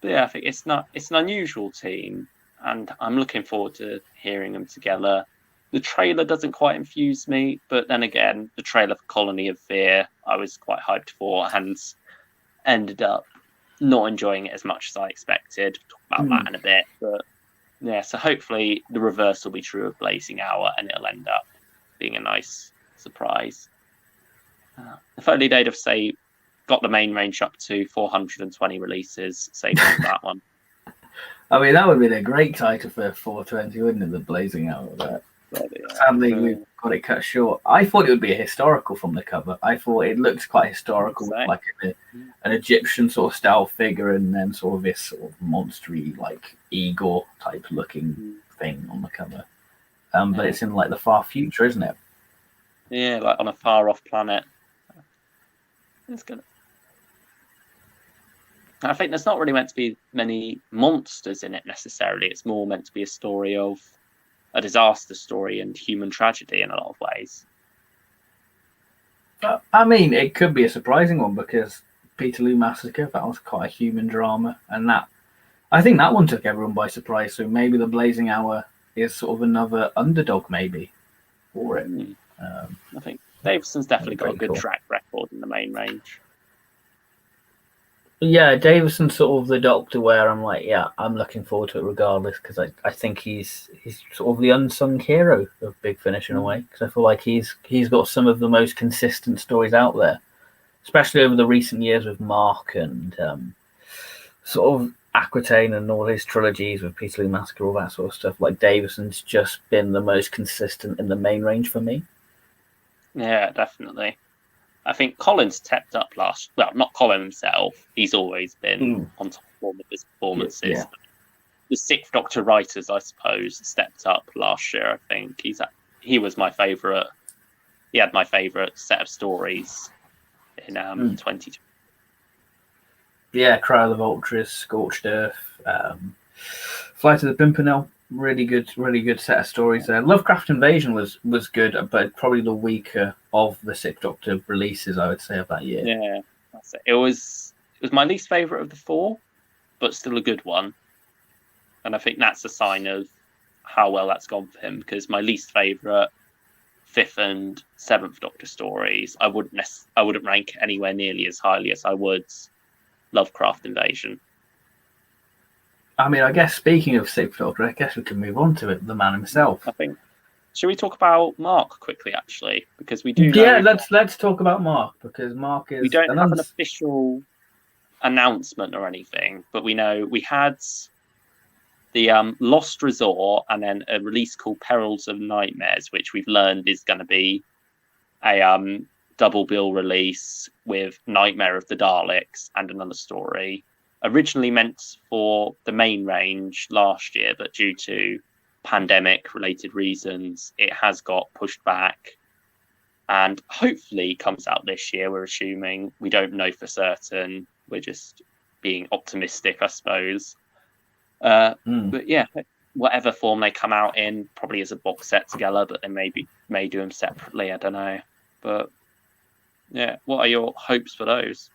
Speaker 2: But yeah, I think it's an unusual team, and I'm looking forward to hearing them together. The trailer doesn't quite infuse me, but then again, the trailer for Colony of Fear I was quite hyped for, and ended up not enjoying it as much as I expected. We'll talk about that in a bit, but yeah, so hopefully the reverse will be true of Blazing Hour, and it'll end up being a nice surprise. If only they'd have got the main range up to 420 releases, saved that one.
Speaker 1: I mean, that would have been a great title for 420, wouldn't it? The Blazing Hour. Sadly, we've got it cut short. I thought it would be a historical from the cover. I thought it looked quite historical, like an Egyptian sort of style figure, and then sort of this sort of monstery, like Igor type looking thing on the cover. But it's in like the far future, isn't it?
Speaker 2: Yeah, like on a far off planet. It's good. I think there's not really meant to be many monsters in it necessarily. It's more meant to be a story of a disaster story and human tragedy in a lot of ways.
Speaker 1: I mean, it could be a surprising one because Peterloo Massacre, that was quite a human drama, and I think that one took everyone by surprise. So maybe the Blazing Hour is sort of another underdog, maybe, for it.
Speaker 2: I think Davison's definitely got a good track record in the main range.
Speaker 1: Yeah, Davison's sort of the Doctor where I'm like, yeah, I'm looking forward to it regardless, because I think he's sort of the unsung hero of Big Finish in a way, because I feel like he's got some of the most consistent stories out there, especially over the recent years with Mark and sort of Aquitaine and all his trilogies with Peterloo Massacre, all that sort of stuff. Like, Davison's just been the most consistent in the main range for me. Yeah,
Speaker 2: definitely. I think Colin stepped up not Colin himself. He's always been on top form with his performances. Yeah. The Sixth Doctor writers, I suppose, stepped up last year. I think he was my favourite. He had my favourite set of stories in 2020.
Speaker 1: Yeah, Cry of the Vultures, Scorched Earth, Flight of the Pimpernel. Really good set of stories there. Lovecraft Invasion was good, but probably the weaker of the Sixth Doctor releases, I would say, of that year.
Speaker 2: Yeah, that's it. It was my least favourite of the 4, but still a good one. And I think that's a sign of how well that's gone for him, because my least favourite 5th and 7th Doctor stories, I wouldn't rank anywhere nearly as highly as I would Lovecraft Invasion.
Speaker 1: I mean, I guess speaking of Sixth Doctor, I guess we can move on to it. The man himself.
Speaker 2: I think. Should we talk about Mark quickly, actually? Because we do.
Speaker 1: Yeah, let's talk about Mark, because Mark is.
Speaker 2: We don't have an official announcement or anything, but we know we had the Lost Resort and then a release called Perils of Nightmares, which we've learned is going to be a double bill release with Nightmare of the Daleks and another story. Originally meant for the main range last year, but due to pandemic-related reasons, it has got pushed back and hopefully comes out this year, we're assuming. We don't know for certain. We're just being optimistic, I suppose. But yeah, whatever form they come out in, probably as a box set together, but they may do them separately, I don't know. But yeah, what are your hopes for those?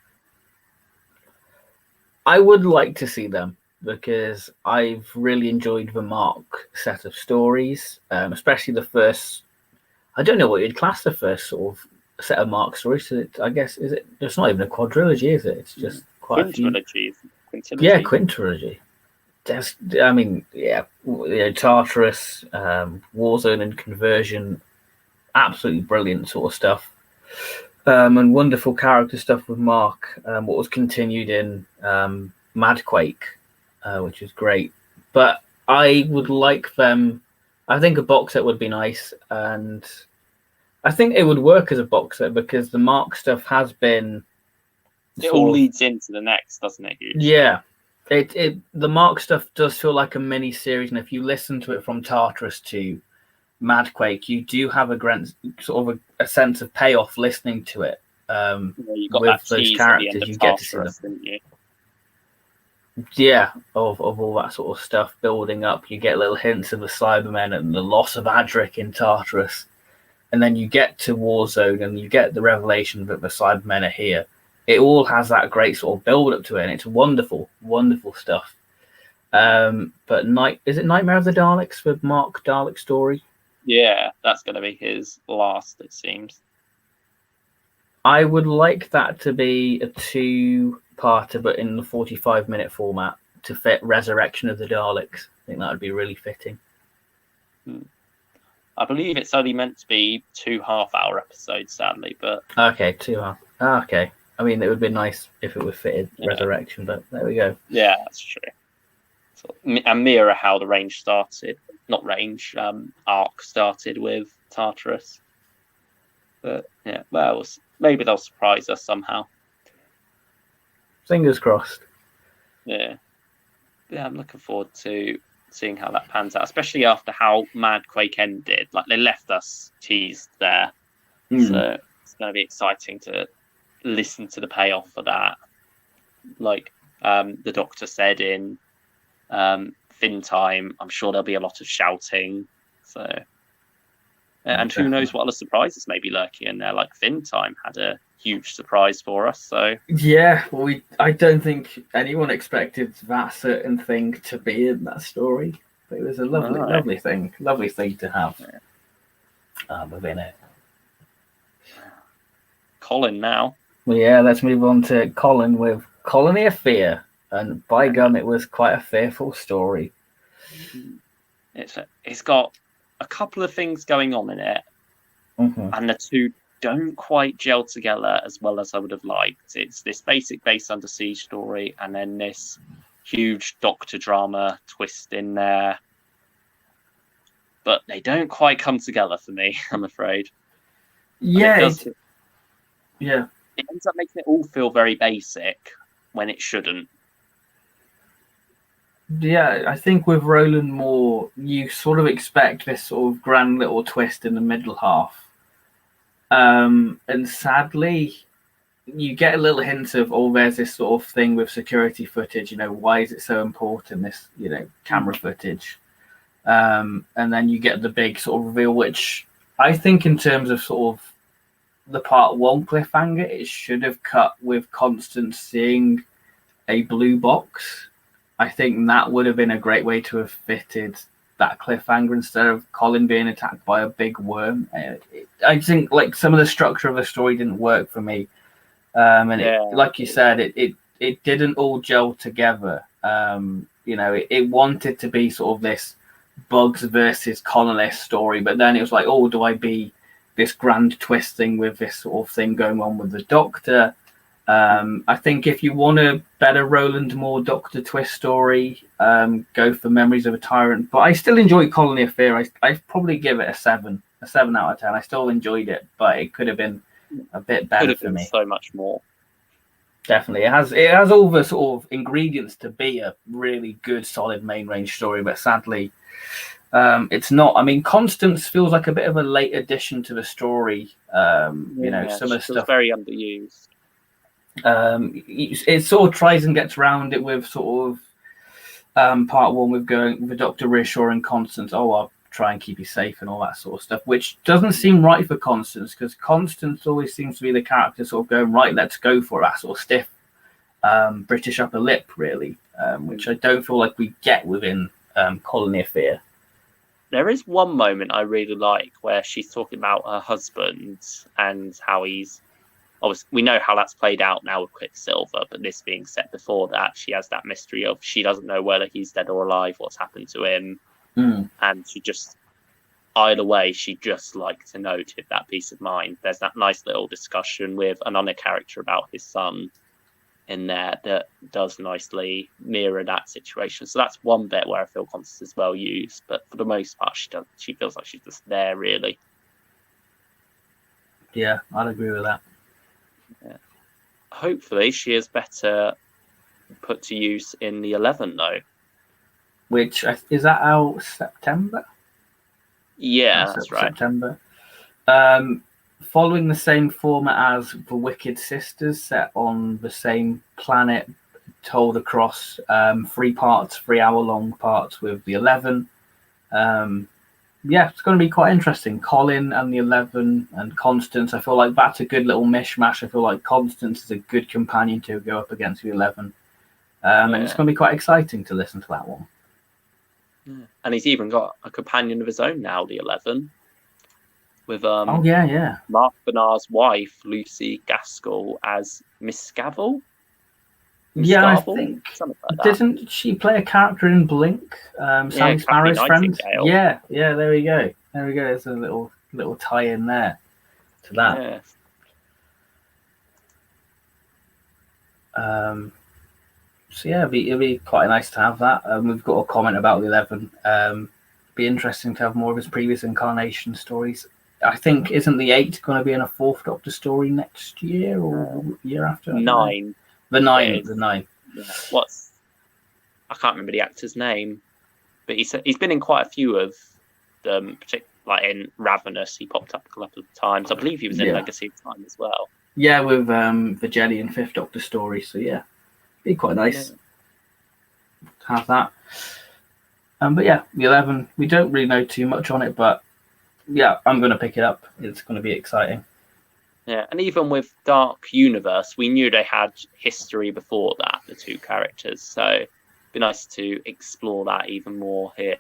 Speaker 1: I would like to see them, because I've really enjoyed the Mark set of stories, especially the first. I don't know what you'd class the first sort of set of Mark stories. So I guess it's not even a quadrilogy, is it? It's just quite a few.
Speaker 2: Quintilogy.
Speaker 1: Yeah, quintilogy. Tartarus, Warzone and Conversion, absolutely brilliant sort of stuff. And wonderful character stuff with Mark, what was continued in Madquake, which is great. But I would like them. I think a box set would be nice, and I think it would work as a box set because the Mark stuff has been.
Speaker 2: It all leads into the next, doesn't it? Hugely?
Speaker 1: Yeah, the Mark stuff does feel like a mini series, and if you listen to it from Tartarus to Madquake, you do have a sense of payoff listening to it.
Speaker 2: You got
Speaker 1: with
Speaker 2: that
Speaker 1: those characters, you get to see them.
Speaker 2: Didn't you?
Speaker 1: Yeah, of all that sort of stuff building up. You get little hints of the Cybermen and the loss of Adric in Tartarus, and then you get to Warzone and you get the revelation that the Cybermen are here. It all has that great sort of build up to it, and it's wonderful, wonderful stuff. But is it Nightmare of the Daleks with Mark Dalek story?
Speaker 2: Yeah, that's going to be his last, it seems.
Speaker 1: I would like that to be a 2-parter, but in the 45-minute format to fit Resurrection of the Daleks. I think that would be really fitting.
Speaker 2: I believe it's only meant to be 2 half-hour episodes, sadly, but...
Speaker 1: Okay, 2 half. Okay. I mean, it would be nice if it was fitted Resurrection, but there we go.
Speaker 2: Yeah, that's true. And mirror how the range started. Not range, arc started with Tartarus. But, yeah, well, maybe they'll surprise us somehow.
Speaker 1: Fingers crossed.
Speaker 2: Yeah. Yeah, I'm looking forward to seeing how that pans out, especially after how Madquake ended. Like, they left us teased there. So it's going to be exciting to listen to the payoff for that. Like the Doctor said in Fin Time, I'm sure there'll be a lot of shouting. So, and who knows what other surprises may be lurking in there. Like Fin Time had a huge surprise for us. So
Speaker 1: yeah, well, I don't think anyone expected that certain thing to be in that story, but it was a lovely thing to have within it.
Speaker 2: Colin now.
Speaker 1: Well, yeah, let's move on to Colin with Colony of Fear, and by gum, it was quite a fearful story.
Speaker 2: It's got a couple of things going on in it, and the two don't quite gel together as well as I would have liked. It's this basic base under siege story, and then this huge Doctor drama twist in there, but they don't quite come together for me, I'm afraid.
Speaker 1: Yeah,
Speaker 2: it ends up making it all feel very basic when it shouldn't.
Speaker 1: Yeah, I think with Roland Moore, you sort of expect this sort of grand little twist in the middle half. And sadly, you get a little hint of, there's this sort of thing with security footage, why is it so important, this, camera footage? And then you get the big sort of reveal, which I think in terms of sort of the part 1 cliffhanger, it should have cut with Constance seeing a blue box. I think that would have been a great way to have fitted that cliffhanger instead of Colin being attacked by a big worm. I think like some of the structure of the story didn't work for me, like you said, it didn't all gel together. It wanted to be sort of this Bugs versus colonist story, but then it was like, do I be this grand twist thing with this sort of thing going on with the Doctor? I think if you want a better Roland Moore Doctor twist story, go for Memories of a Tyrant. But I still enjoy Colony of Fear. I probably give it a 7 out of 10. I still enjoyed it, but it could have been a bit better for me.
Speaker 2: So much more.
Speaker 1: Definitely, it has all the sort of ingredients to be a really good, solid main range story, but sadly, it's not. I mean, Constance feels like a bit of a late addition to the story. Some of the stuff
Speaker 2: very underused.
Speaker 1: It sort of tries and gets around it with sort of part 1 with going with Dr. reassuring Constance, I'll try and keep you safe and all that sort of stuff, which doesn't seem right for Constance, because Constance always seems to be the character sort of going, right, let's go for that sort of stiff British upper lip, really, which I don't feel like we get within Colony of Fear.
Speaker 2: There is one moment I really like where she's talking about her husband and how he's, obviously, we know how that's played out now with Quicksilver, but this being set before that, she has that mystery of she doesn't know whether he's dead or alive, what's happened to him. And she just either way, she'd just like to know to have that peace of mind. There's that nice little discussion with another character about his son in there that does nicely mirror that situation. So that's one bit where I feel Constance is well used, but for the most part, she feels like she's just there, really.
Speaker 1: Yeah, I'd agree with that.
Speaker 2: Yeah. Hopefully, she is better put to use in the 11, though.
Speaker 1: Which is that out September?
Speaker 2: Yeah, that's right.
Speaker 1: September. Following the same format as The Wicked Sisters, set on the same planet, told across 3 parts, 3-hour-long parts with the 11. Yeah, it's going to be quite interesting. Colin and the 11 and Constance, I feel like that's a good little mishmash. I feel like Constance is a good companion to go up against the 11. And it's going to be quite exciting to listen to that one.
Speaker 2: Yeah. And he's even got a companion of his own now, the 11. With Mark Bernard's wife, Lucy Gaskell, as Miss Scavell.
Speaker 1: I think like didn't she play a character in Blink? Sally Sparrow's friend. Yeah, there we go. There's a little tie in there to that. Yeah. So yeah, it'd be quite nice to have that. We've got a comment about the 11. Be interesting to have more of his previous incarnation stories. I think isn't the 8 going to be in a 4th Doctor story next year or year after?
Speaker 2: 9.
Speaker 1: The 9.
Speaker 2: Yeah. I can't remember the actor's name, but he's been in quite a few of them, particularly like in Ravenous. He popped up a couple of times. I believe he was in Legacy of Time as well.
Speaker 1: Yeah, with the Jelly and 5th Doctor story. So yeah, be quite nice to have that. But yeah, the 11. We don't really know too much on it, but yeah, I'm going to pick it up. It's going to be exciting.
Speaker 2: Yeah, and even with Dark Universe, we knew they had history before that, the 2 characters. So it'd be nice to explore that even more here.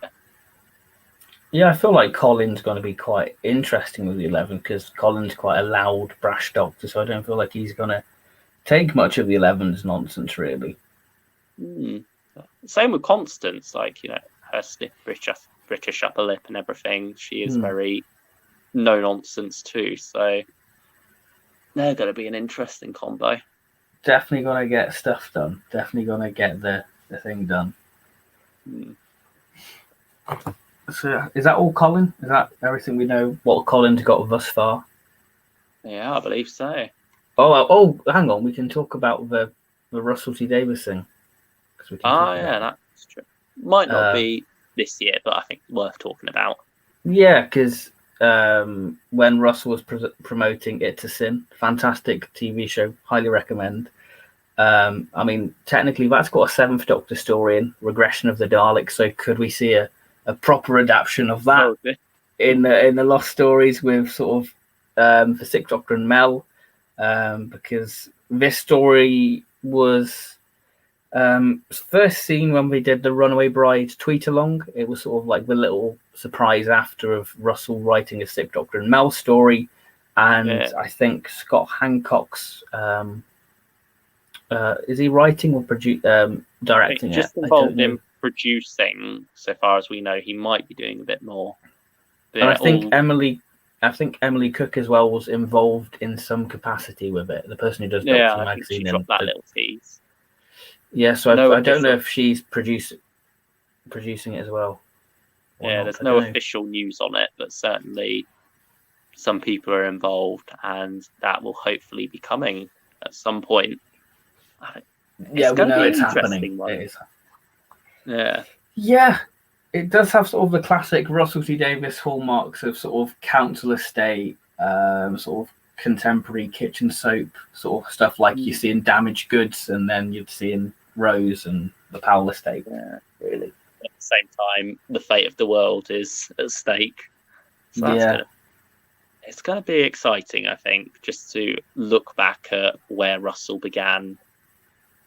Speaker 1: Yeah, I feel like Colin's going to be quite interesting with the 11 because Colin's quite a loud, brash Doctor, so I don't feel like he's going to take much of the 11's nonsense, really.
Speaker 2: Same with Constance, like, her stiff British upper lip and everything. She is very no nonsense too, so they're going to be an interesting combo.
Speaker 1: Definitely going to get stuff done. Definitely going to get the thing done. So is that all Colin? Is that everything we know what Colin's got thus far?
Speaker 2: Yeah, I believe so.
Speaker 1: Oh, hang on. We can talk about the Russell T Davies thing.
Speaker 2: That's true. Might not be this year, but I think worth talking about. Yeah,
Speaker 1: because when Russell was promoting It to Sin, fantastic TV show, highly recommend. I mean, technically that's got a 7th Doctor story in Regression of the Daleks, so could we see a proper adaptation of that in the Lost Stories with sort of the 6th Doctor and Mel? Because this story was first seen when we did the Runaway Bride tweet along. It was sort of like the little surprise after of Russell writing a 6th Doctor and Mel story, and I think Scott Hancock's is he writing or directing it?
Speaker 2: Just involved in producing, so far as we know. He might be doing a bit more.
Speaker 1: And I think Emily Cook as well was involved in some capacity with it. The person who does Doctor Magazine.
Speaker 2: She dropped that little tease.
Speaker 1: Yeah, so I don't know if she's producing it as well.
Speaker 2: There's no official news on it, but certainly some people are involved, and that will hopefully be coming at some point.
Speaker 1: We know it's happening. It is. Yeah, it does have sort of the classic Russell T Davies hallmarks of sort of council estate, sort of contemporary kitchen soap sort of stuff like you see in Damaged Goods, and then you'd see in Rose and the Powell estate.
Speaker 2: Yeah, really. At the same time, the fate of the world is at stake. So it's going to be exciting, I think, just to look back at where Russell began.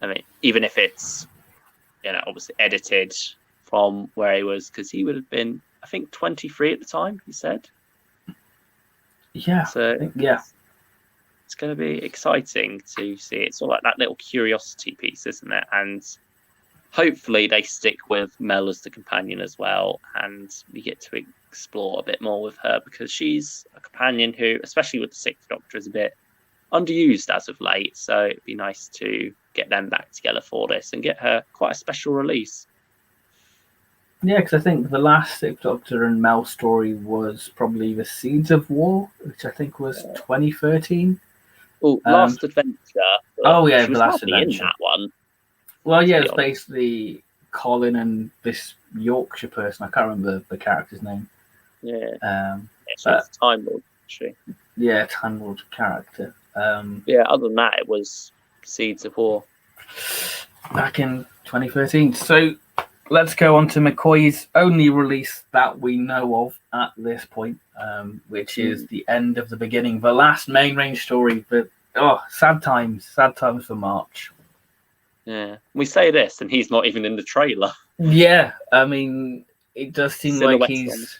Speaker 2: I mean, even if it's, obviously edited from where he was, because he would have been, I think, 23 at the time, he said.
Speaker 1: Yeah.
Speaker 2: So, it's going to be exciting to see. It's all like that little curiosity piece, isn't it? And hopefully they stick with Mel as the companion as well, and we get to explore a bit more with her, because she's a companion who, especially with the Sixth Doctor, is a bit underused as of late. So it'd be nice to get them back together for this and get her quite a special release.
Speaker 1: Yeah, because I think the last Sixth Doctor and Mel story was probably The Seeds of War, which I think was 2013.
Speaker 2: Oh, Last Adventure.
Speaker 1: Oh yeah,
Speaker 2: she
Speaker 1: The
Speaker 2: was
Speaker 1: Last
Speaker 2: hardly
Speaker 1: Adventure.
Speaker 2: in that one.
Speaker 1: Well, yeah, it's basically Colin and this Yorkshire person. I can't remember the character's name.
Speaker 2: Yeah. She's Time Lord, actually.
Speaker 1: Yeah, Time Lord character.
Speaker 2: Yeah, other than that, it was Seeds of War.
Speaker 1: Back in 2013. So let's go on to McCoy's only release that we know of at this point, which is The End of the Beginning, the last main range story. But sad times for March.
Speaker 2: Yeah, we say this, and he's not even in the trailer.
Speaker 1: Yeah, I mean, it does seem like he's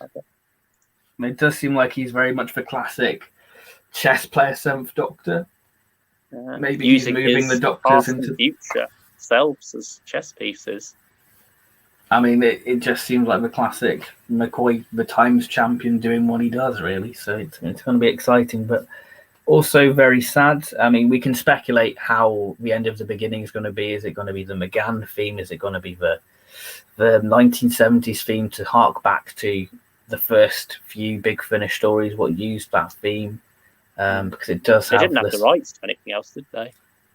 Speaker 1: very much the classic chess player Seventh Doctor. Maybe
Speaker 2: using
Speaker 1: he's moving the Doctors into
Speaker 2: future selves as chess pieces.
Speaker 1: I mean, it just seems like the classic McCoy, the Times champion, doing what he does, really. So it's going to be exciting, but also very sad. I mean, we can speculate how The End of the Beginning is going to be. Is it going to be the McGann theme? Is it going to be the 1970s theme to hark back to the first few Big Finish stories, what used that theme? Because it does
Speaker 2: They didn't have the rights to anything else, did they?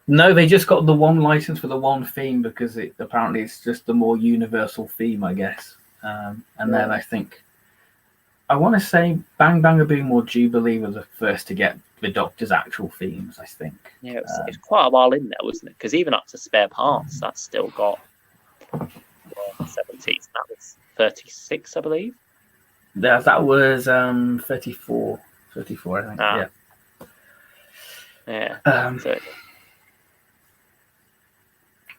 Speaker 1: No, they just got the one license for the one theme because apparently it's just the more universal theme, I guess. Then I want to say Bang Bang Boom or Jubilee were the first to get the Doctor's actual themes, I think.
Speaker 2: Yeah, it's quite a while in there, wasn't it? Because even up to Spare Parts, that's still got 70s. That was 36, I believe.
Speaker 1: That was 34, I think.
Speaker 2: Yeah.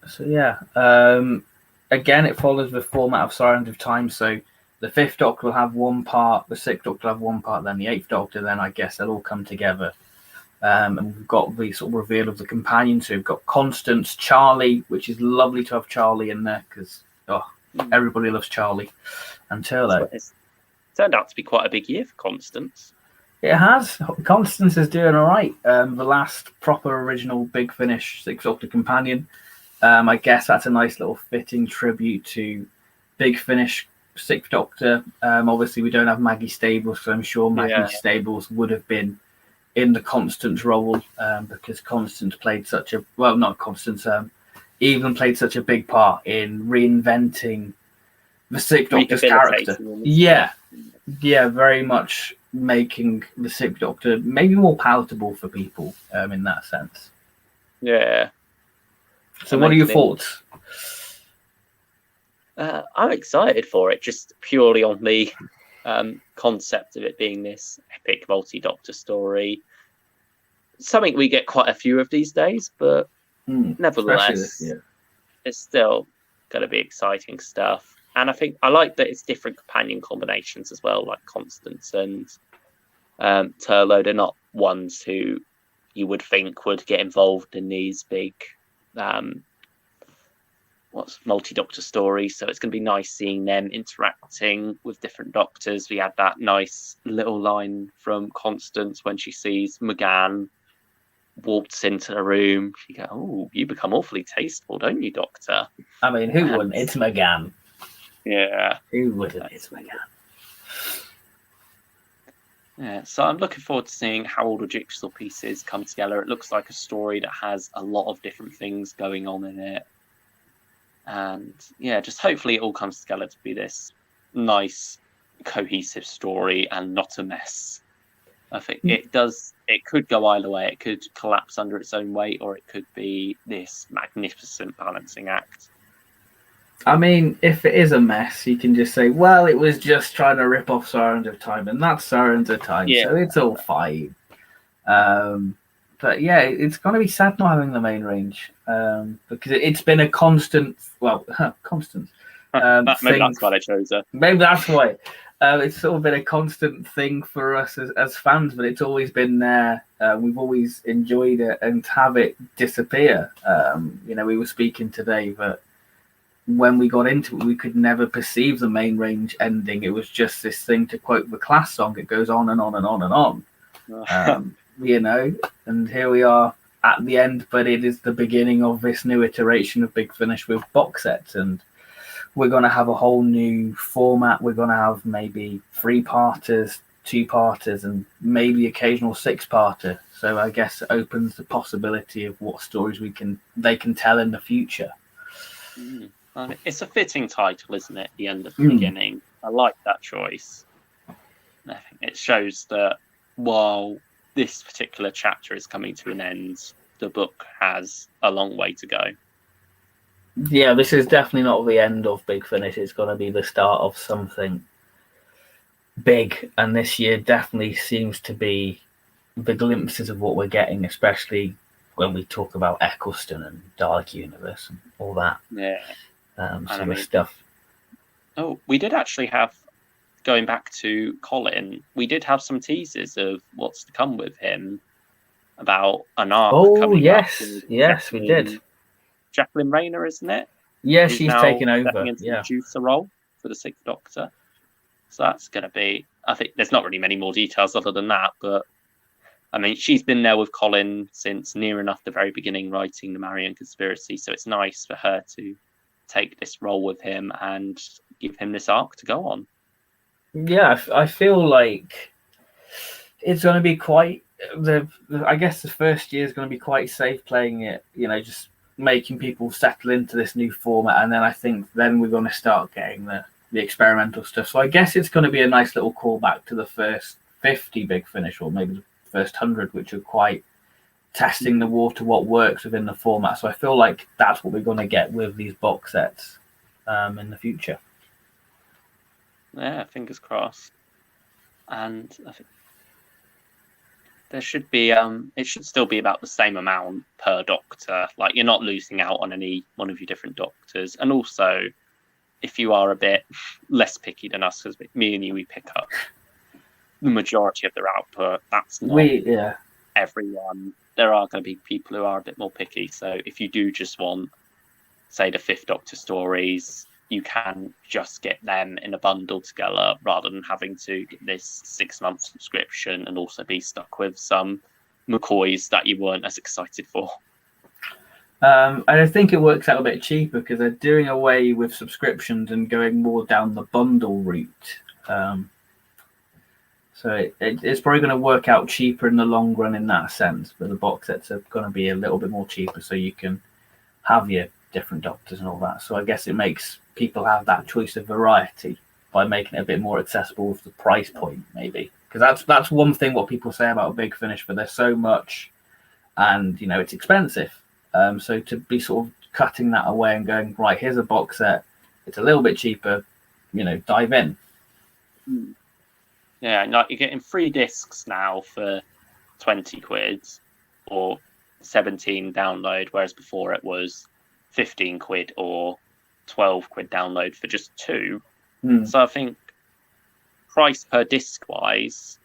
Speaker 1: So yeah, again, it follows the format of Sirens of Time. So the Fifth Doctor will have one part, the Sixth Doctor will have one part, then the Eighth Doctor. Then I guess they'll all come together. And we've got the sort of reveal of the companions. So we've got Constance, Charlie, which is lovely to have Charlie in there because everybody loves Charlie, and Turlo.
Speaker 2: It's turned out to be quite a big year for Constance.
Speaker 1: It has. Constance is doing all right. The last proper original Big Finish Sixth Doctor companion. I guess that's a nice little fitting tribute to Big Finish Sixth Doctor. Obviously, we don't have Maggie Stables, so I'm sure Maggie Stables would have been in the Constance role because Constance played such a Evelyn played such a big part in reinventing the Sixth Doctor's character. Yeah, very much making the Sixth Doctor maybe more palatable for people in that sense.
Speaker 2: Yeah.
Speaker 1: So what are your thoughts?
Speaker 2: I'm excited for it, just purely on the concept of it being this epic multi-Doctor story. Something we get quite a few of these days, but nevertheless, it's still going to be exciting stuff. And I think I like that it's different companion combinations as well, like Constance and Turlo. They're not ones who you would think would get involved in these big multi-Doctor stories. So it's going to be nice seeing them interacting with different Doctors. We had that nice little line from Constance when she sees McGann waltz into the room. She goes, "Oh, you become awfully tasteful, don't you, Doctor?"
Speaker 1: I mean, who wouldn't? It's McGann.
Speaker 2: Yeah.
Speaker 1: Who wouldn't? It's McGann.
Speaker 2: Yeah, so I'm looking forward to seeing how all the jigsaw pieces come together. It looks like a story that has a lot of different things going on in it. And yeah, just hopefully it all comes together to be this nice, cohesive story and not a mess. I think it could go either way. It could collapse under its own weight, or it could be this magnificent balancing act.
Speaker 1: I mean, if it is a mess, you can just say, well, it was just trying to rip off Sirens of Time, and that's Sirens of Time, so it's all fine. But yeah, it's going to be sad not having the main range, because it's been a constant, constant.
Speaker 2: Maybe that's why they chose her.
Speaker 1: Maybe that's why. It's sort of been a constant thing for us as fans, but it's always been there. We've always enjoyed it, and to have it disappear. We were speaking today that when we got into it, we could never perceive the main range ending. It was just this thing, to quote the Class song, it goes on and on and on and on. You know, and here we are at the end, but it is the beginning of this new iteration of Big Finish with box sets, and we're going to have a whole new format. We're going to have maybe 3-parters, 2-parters, and maybe occasional 6-parter. So I guess it opens the possibility of what stories they can tell in the future.
Speaker 2: It's a fitting title, isn't it? The end of the beginning. I like that choice. I think it shows that while this particular chapter is coming to an end, the book has a long way to go.
Speaker 1: Yeah, this is definitely not the end of Big Finish. It's going to be the start of something big, and this year definitely seems to be the glimpses of what we're getting, especially when we talk about Eccleston and Dalek Universe and all that sort of stuff.
Speaker 2: Oh, we did actually have, going back to Colin, we did have some teasers of what's to come with him, about an arc coming up.
Speaker 1: Yes, we did.
Speaker 2: Jacqueline Rayner, isn't it?
Speaker 1: Yeah, she's taken over.
Speaker 2: Into the producer role for the 6th Doctor. So that's going to be, I think there's not really many more details other than that, but I mean, she's been there with Colin since near enough the very beginning, writing the Marion Conspiracy. So it's nice for her to take this role with him and give him this arc to go on.
Speaker 1: Yeah, I feel like it's going to be quite I guess the first year is going to be quite safe playing it, you know, just making people settle into this new format, and then I think then we're going to start getting the experimental stuff. So I guess it's going to be a nice little callback to the first 50 Big Finish, or maybe the first 100, which are quite testing the water, what works within the format. So I feel like that's what we're going to get with these box sets in the future.
Speaker 2: Yeah, fingers crossed. And I think there should be it should still be about the same amount per Doctor. Like, you're not losing out on any one of your different Doctors. And also, if you are a bit less picky than us, because me and you, we pick up the majority of their output, that's not everyone. There are going to be people who are a bit more picky. So if you do just want, say, the 5th Doctor stories, you can just get them in a bundle together rather than having to get this 6-month subscription and also be stuck with some McCoys that you weren't as excited for.
Speaker 1: And I think it works out a bit cheaper because they're doing away with subscriptions and going more down the bundle route. So it's probably going to work out cheaper in the long run in that sense, but the box sets are going to be a little bit more cheaper, so you can have your different Doctors and all that. So I guess it makes people have that choice of variety by making it a bit more accessible with the price point, maybe. Because that's one thing what people say about a Big Finish, but there's so much, and you know it's expensive. So to be sort of cutting that away and going, right, here's a box set, it's a little bit cheaper, you know, dive in.
Speaker 2: Yeah, like you're getting 3 discs now for 20 quid or 17 download, whereas before it was 15 quid or 12 quid download for just 2. So I think price per disc wise,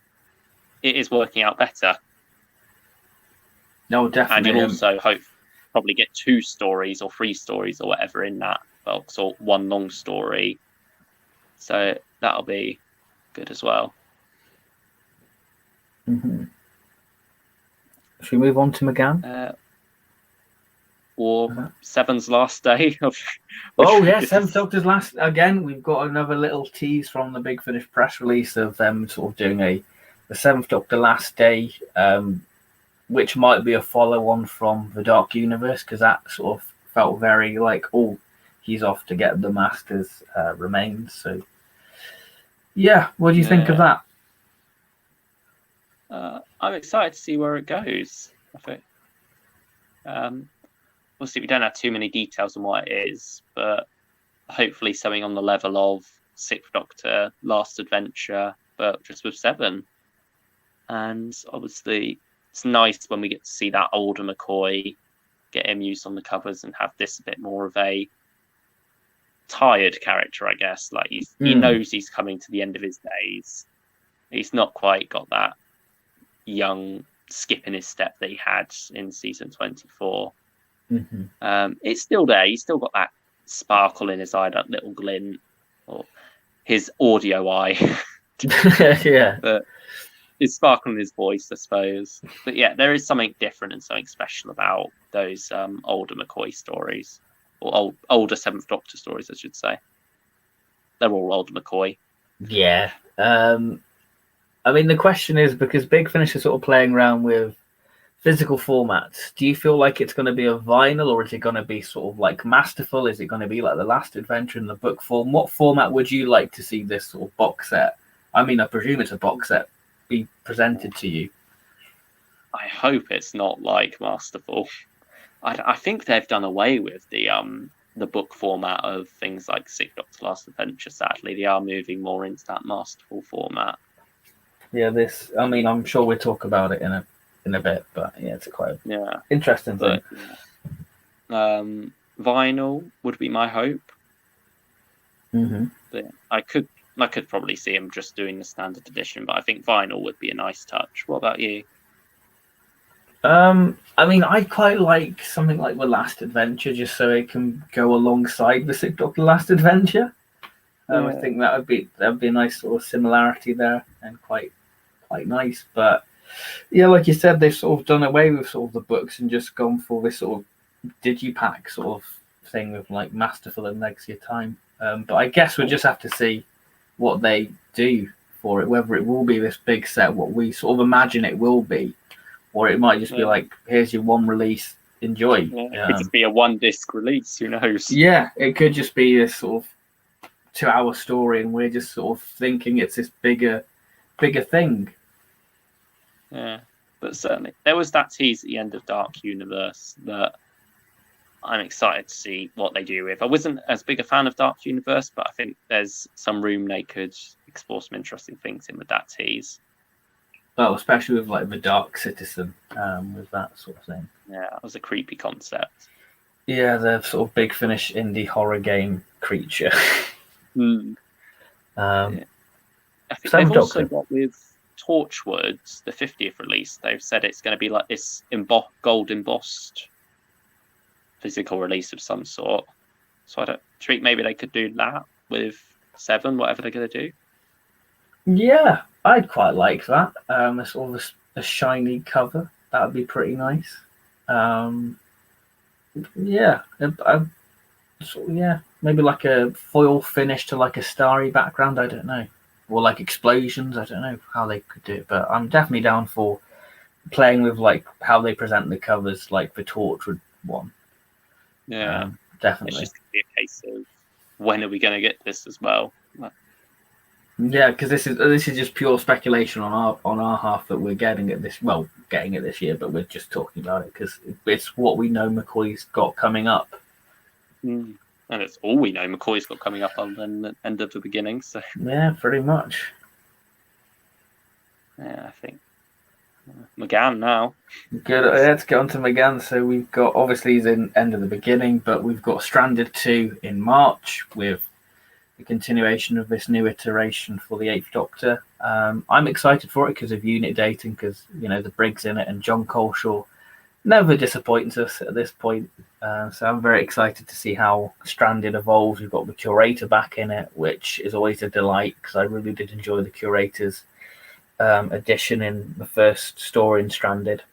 Speaker 2: it is working out better.
Speaker 1: No, definitely.
Speaker 2: And you'll also probably get 2 stories or 3 stories or whatever in that box, or 1 long story. So that'll be good as well.
Speaker 1: Should we move on to McGann?
Speaker 2: Or Seven's last day of.
Speaker 1: Oh yeah, 7th Doctor's last. Again, we've got another little tease from the Big Finish press release of them sort of doing the 7th Doctor last day, which might be a follow-on from the Dark Universe, because that sort of felt very like, oh, he's off to get the Master's remains. So yeah, what do you think of that?
Speaker 2: I'm excited to see where it goes. I think. Obviously, we don't have too many details on what it is, but hopefully something on the level of 6th Doctor, Last Adventure, but just with 7. And obviously, it's nice when we get to see that older McCoy, get him used on the covers, and have this a bit more of a tired character, I guess. Like he knows he's coming to the end of his days. He's not quite got that young skip in his step that he had in season 24. It's still there. He's still got that sparkle in his eye, that little glint, or his audio eye.
Speaker 1: Yeah.
Speaker 2: But his sparkle in his voice, I suppose. But yeah, there is something different and something special about those older McCoy stories, or older Seventh Doctor stories, I should say. They're all older McCoy.
Speaker 1: Yeah. I mean, the question is, because Big Finish is sort of playing around with physical formats, do you feel like it's going to be a vinyl, or is it going to be sort of like masterful? Is it going to be like The Last Adventure in the book form? What format would you like to see this sort of box set? I mean, I presume it's a box set be presented to you.
Speaker 2: I hope it's not like masterful. I think they've done away with the book format of things like Sixth Doctor Last Adventure. Sadly, they are moving more into that masterful format.
Speaker 1: Yeah, this. I mean, I'm sure we'll talk about it in a bit, but yeah, it's quite interesting thing.
Speaker 2: Vinyl would be my hope.
Speaker 1: Mm-hmm.
Speaker 2: But I could probably see him just doing the standard edition, but I think vinyl would be a nice touch. What about you?
Speaker 1: I mean, I quite like something like The Last Adventure, just so it can go alongside the Sixth Doctor Last Adventure. I think that would be a nice sort of similarity there, and quite nice. But yeah, like you said, they've sort of done away with sort of the books and just gone for this sort of digipack sort of thing with like Masterful and Legacy of Time. But I guess we'll just have to see what they do for it, whether it will be this big set, what we sort of imagine it will be, or it might just be like, here's your one release, enjoy.
Speaker 2: It could just be a one-disc release, who knows?
Speaker 1: Yeah, it could just be this sort of 2-hour story, and we're just sort of thinking it's this bigger thing.
Speaker 2: Yeah, but certainly there was that tease at the end of Dark Universe that I'm excited to see what they do with. I wasn't as big a fan of Dark Universe, but I think there's some room they could explore some interesting things in with that tease.
Speaker 1: Well, especially with like the Dark Citizen, with that sort of thing.
Speaker 2: Yeah, that was a creepy concept.
Speaker 1: Yeah, the sort of Big Finish indie horror game creature.
Speaker 2: I think they've also got with Torchwood, the 50th release, they've said it's going to be like this gold embossed physical release of some sort. So I don't think maybe they could do that with 7, whatever they're going to do.
Speaker 1: Yeah, I'd quite like that. A sort of a shiny cover. That would be pretty nice. Maybe like a foil finish to like a starry background. I don't know, or like explosions. I don't know how they could do it, but I'm definitely down for playing with like how they present the covers, like the Torchwood one.
Speaker 2: Yeah,
Speaker 1: definitely.
Speaker 2: It's just gonna be a case of when are we going to get this as well.
Speaker 1: Yeah, because this is just pure speculation on our half that we're getting it this year, but we're just talking about it because it's what we know McCoy's got coming up.
Speaker 2: And it's all we know McCoy's got coming up other than the end of the beginning. So
Speaker 1: yeah, pretty much.
Speaker 2: Yeah, I think McGann now.
Speaker 1: Good. Let's get on to McGann. So we've got, obviously he's in end of the beginning, but we've got Stranded 2 in March with the continuation of this new iteration for the 8th Doctor. I'm excited for it because of unit dating, because the Briggs in it, and John Coleshaw never disappoints us at this point. So I'm very excited to see how Stranded evolves. We've got the Curator back in it, which is always a delight because I really did enjoy the Curator's edition in the first story in Stranded.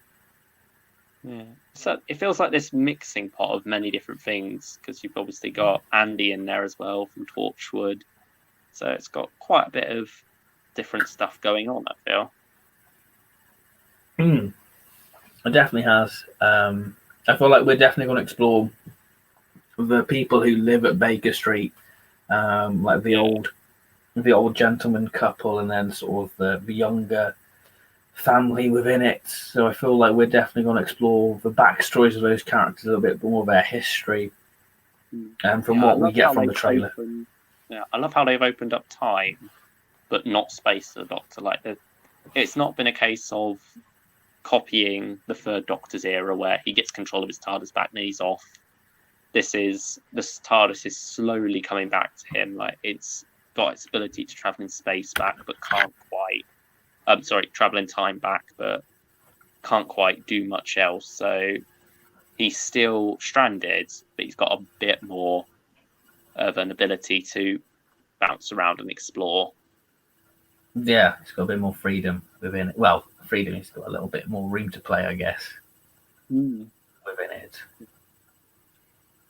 Speaker 2: Yeah. So it feels like this mixing pot of many different things, because you've obviously got Andy in there as well from Torchwood. So it's got quite a bit of different stuff going on, I feel.
Speaker 1: It definitely has. I feel like we're definitely going to explore the people who live at Baker Street, like the old gentleman couple, and then sort of the younger family within it. So I feel like we're definitely going to explore the backstories of those characters, a little bit more of their history, and from what we get from the trailer.
Speaker 2: I love how they've opened up time, but not space for the Doctor. Like, it's not been a case of copying the Third Doctor's era where he gets control of his TARDIS back and he's off. The TARDIS is slowly coming back to him. Like, it's got its ability to travel in space back, but can't quite. Travel in time back, but can't quite do much else. So he's still stranded, but he's got a bit more of an ability to bounce around and explore.
Speaker 1: Yeah, it's got a bit more freedom within it. Well, freedom, it's got a little bit more room to play, I guess, within it.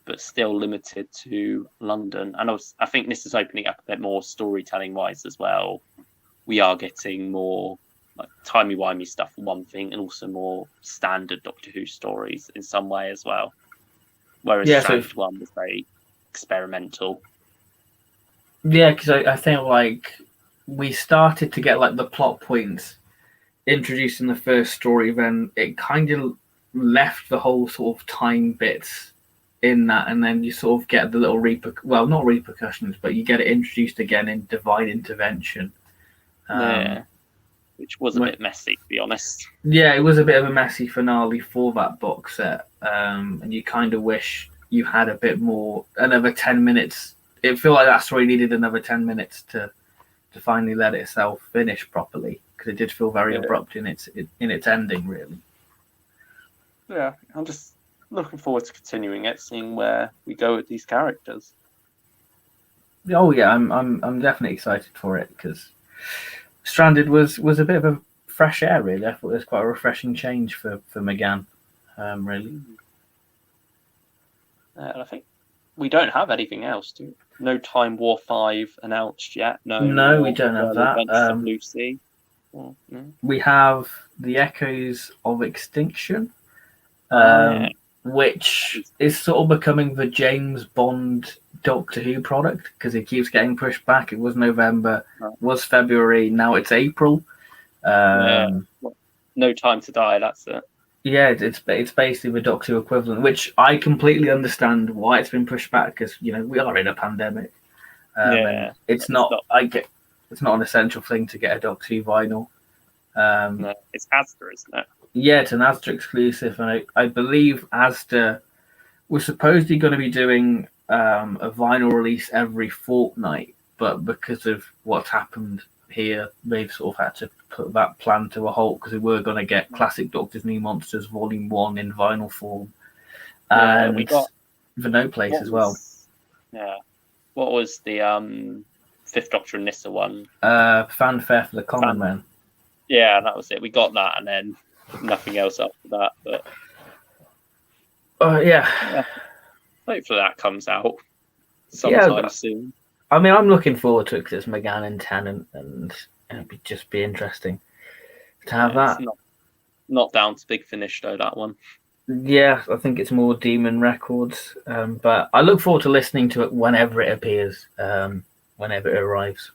Speaker 2: But still limited to London. And I think this is opening up a bit more storytelling-wise as well. We are getting more like timey-wimey stuff for one thing, and also more standard Doctor Who stories in some way as well. Whereas Stranded One was very experimental.
Speaker 1: Yeah, because I think like we started to get like the plot points introduced in the first story, then it kind of left the whole sort of time bits in that, and then you sort of get the little not repercussions, but you get it introduced again in Divine Intervention.
Speaker 2: Which was a bit messy, to be honest.
Speaker 1: Yeah, it was a bit of a messy finale for that box set, and you kind of wish you had a bit more, another 10 minutes. It felt like that story needed another 10 minutes to finally let itself finish properly, because it did feel very abrupt in its ending, really.
Speaker 2: Yeah, I'm just looking forward to continuing it, seeing where we go with these characters.
Speaker 1: Oh yeah, I'm definitely excited for it, because Stranded was a bit of a fresh air, really. I thought it was quite a refreshing change for McGann, really.
Speaker 2: And I think we don't have anything else, do we? No Time War 5 announced yet.
Speaker 1: No, we don't have that.
Speaker 2: Lucy.
Speaker 1: We have The Echoes of Extinction, which is sort of becoming the James Bond Doctor Who product, because it keeps getting pushed back. It was November, was February, now it's April.
Speaker 2: No Time to Die, that's it.
Speaker 1: Yeah, it's basically the Doctor Who equivalent, which I completely understand why it's been pushed back, because we are in a pandemic. It's not an essential thing to get a Doctor Who vinyl.
Speaker 2: No, it's Asda, isn't it?
Speaker 1: Yeah, it's an Asda exclusive, and I believe Asda was supposedly going to be doing a vinyl release every fortnight, but because of what's happened here, they've sort of had to put that plan to a halt, because we were going to get Classic Doctor's New Monsters Volume 1 in vinyl form. And we got the No Place as well.
Speaker 2: Yeah. What was the Fifth Doctor and Nissa one?
Speaker 1: Fanfare for the Common Man.
Speaker 2: Yeah, that was it. We got that, and then nothing else after that. But
Speaker 1: yeah.
Speaker 2: Hopefully that comes out sometime soon.
Speaker 1: I mean, I'm looking forward to it, because it's McGann and Tennant, and it'd just be interesting to have that.
Speaker 2: It's not down to Big Finish, though, that one.
Speaker 1: Yeah, I think it's more Demon Records, but I look forward to listening to it whenever it appears, whenever it arrives.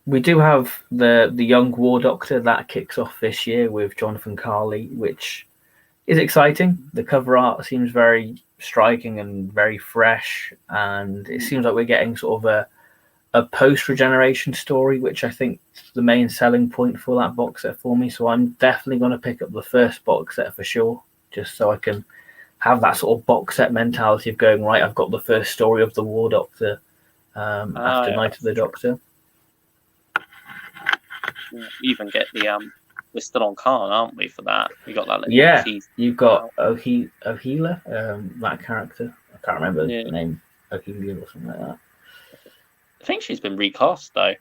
Speaker 1: We do have the Young War Doctor that kicks off this year with Jonathan Carley, which is exciting. The cover art seems very striking and very fresh, and it seems like we're getting sort of a post-regeneration story, which I think is the main selling point for that box set for me. So I'm definitely going to pick up the first box set for sure, just so I can have that sort of box set mentality of going, right, I've got the first story of the War Doctor after Night of the Doctor.
Speaker 2: We even get we're still on Khan, aren't we, for that? We got that.
Speaker 1: You've got Ohila, that character. I can't remember the name. Ohila or something like that.
Speaker 2: I think she's been recast, though.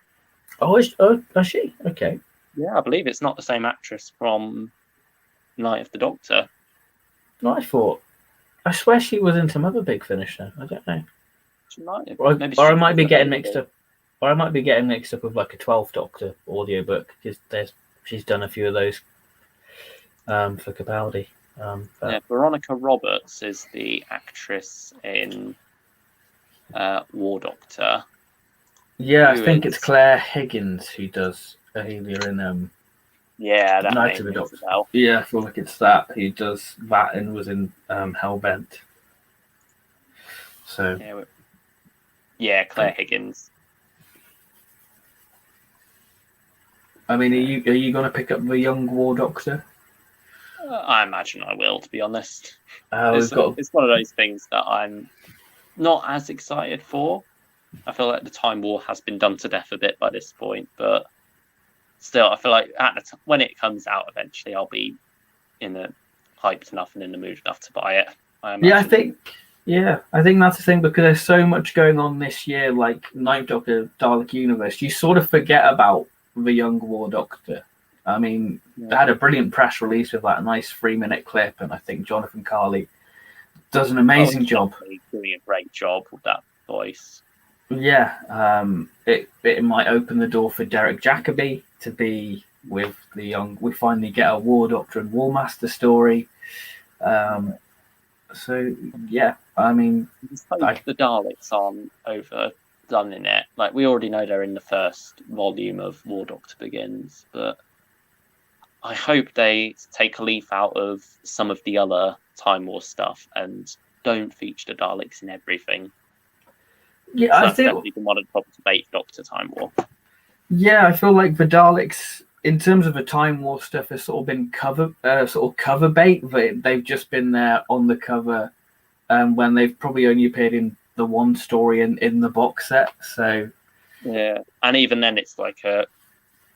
Speaker 1: Is she? Okay.
Speaker 2: Yeah, I believe it's not the same actress from Night of the Doctor.
Speaker 1: No, I swear she was in some other Big Finish then. I don't know.
Speaker 2: She might have.
Speaker 1: Or I might be getting mixed up. Or I might be getting mixed up with like a 12th Doctor audiobook, because she's done a few of those for Capaldi.
Speaker 2: Veronica Roberts is the actress in War Doctor.
Speaker 1: Yeah, I think it's Claire Higgins who does Ahelia in
Speaker 2: that
Speaker 1: Night of the Doctor. Yeah, I feel like it's that who does that and was in Hellbent. So
Speaker 2: Claire Higgins.
Speaker 1: I mean, are you going to pick up the Young War Doctor?
Speaker 2: I imagine I will, to be honest.
Speaker 1: It's
Speaker 2: one of those things that I'm not as excited for. I feel like the Time War has been done to death a bit by this point, but still, I feel like when it comes out eventually, I'll be hyped enough and in the mood enough to buy it.
Speaker 1: I think Yeah, I think that's the thing, because there's so much going on this year, like Ninth Doctor, Dalek Universe. You sort of forget about the young War Doctor. I mean, they had a brilliant press release with like a nice 3-minute clip, and I think Jonathan Carley does an amazing job.
Speaker 2: Doing a great job with that voice.
Speaker 1: Yeah, it might open the door for Derek Jacobi to be with the young. We finally get a War Doctor and War Master story. So yeah, I mean,
Speaker 2: the Daleks aren't overdone in it. Like, we already know they're in the first volume of War Doctor Begins, but I hope they take a leaf out of some of the other Time War stuff and don't feature the Daleks in everything.
Speaker 1: Yeah,
Speaker 2: so
Speaker 1: I
Speaker 2: that's
Speaker 1: think
Speaker 2: definitely been one of the problems with Eighth Doctor Time War.
Speaker 1: Yeah, I feel like the Daleks, in terms of the Time War stuff, has sort of been cover bait. They've just been there on the cover, when they've probably only appeared in the one story in the box set. So
Speaker 2: yeah, and even then, it's like a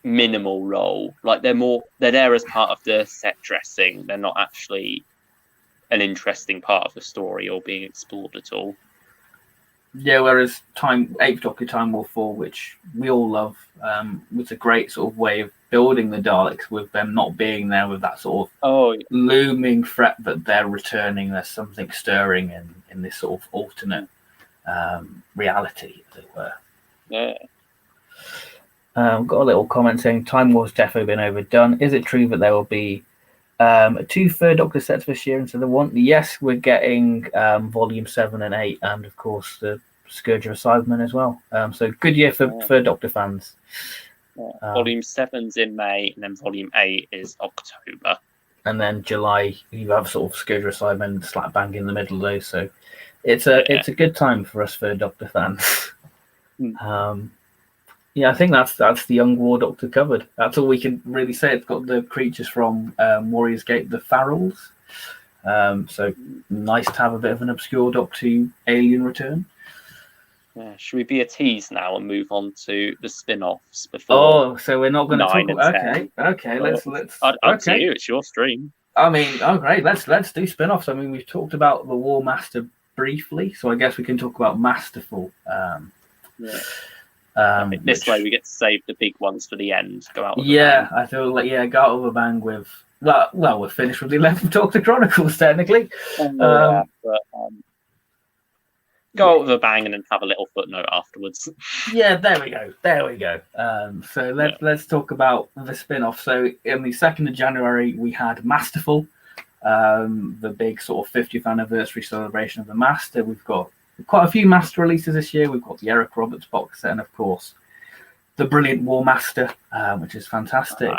Speaker 2: minimal role. Like, they're there as part of the set dressing. They're not actually an interesting part of the story or being explored at all.
Speaker 1: Yeah, whereas Eighth Doctor Time War 4, which we all love, was a great sort of way of building the Daleks, with them not being there, with that sort of looming threat that they're returning. There's something stirring in this sort of alternate reality, as it were.
Speaker 2: Yeah.
Speaker 1: Got a little comment saying Time War's definitely been overdone. Is it true that there will be 2 Third Doctor sets this year instead of 1? Yes, we're getting Volume 7 and 8, and of course the Scourge of Cybermen as well. So good year for Third Doctor fans.
Speaker 2: Volume 7's in May, and then Volume 8 is October.
Speaker 1: And then July, you have sort of Scourge of Cybermen slap bang in the middle of those. So it's a good time for us Third Doctor fans. Yeah, I think that's the Young War Doctor covered. That's all we can really say. It's got the creatures from Warrior's Gate, the Farrells. So nice to have a bit of an obscure Doctor Who alien return.
Speaker 2: Yeah, should we be a tease now and move on to the spin-offs before?
Speaker 1: So we're not going to talk about. Okay. Let's.
Speaker 2: Up to you. It's your stream.
Speaker 1: I mean, great. Let's do spin-offs. I mean, we've talked about the War Master briefly, so I guess we can talk about Masterful.
Speaker 2: This way we get to save the big ones for the end. Go out with
Speaker 1: I feel like go out with a bang with we're finished with the 11th Doctor Chronicles technically.
Speaker 2: But go out with a bang and then have a little footnote afterwards.
Speaker 1: Yeah, there we go. So let's talk about the spin-off. So in the 2nd of January we had Masterful, the big sort of 50th anniversary celebration of the Master. We've got quite a few Master releases this year. We've got the Eric Roberts box set, and of course the brilliant War Master, which is fantastic.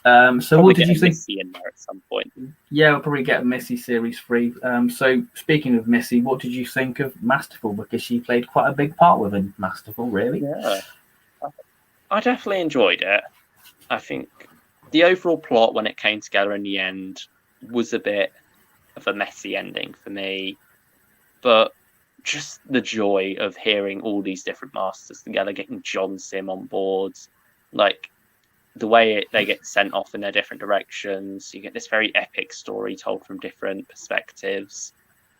Speaker 1: So what did you think?
Speaker 2: Missy in there at some point.
Speaker 1: Yeah, we'll probably get Missy Series 3. So speaking of Missy, what did you think of Masterful? Because she played quite a big part within Masterful, really.
Speaker 2: Yeah, I definitely enjoyed it. I think the overall plot, when it came together in the end, was a bit of a messy ending for me. But just the joy of hearing all these different masters together, getting John Sim on board, like the way they get sent off in their different directions. You get this very epic story told from different perspectives,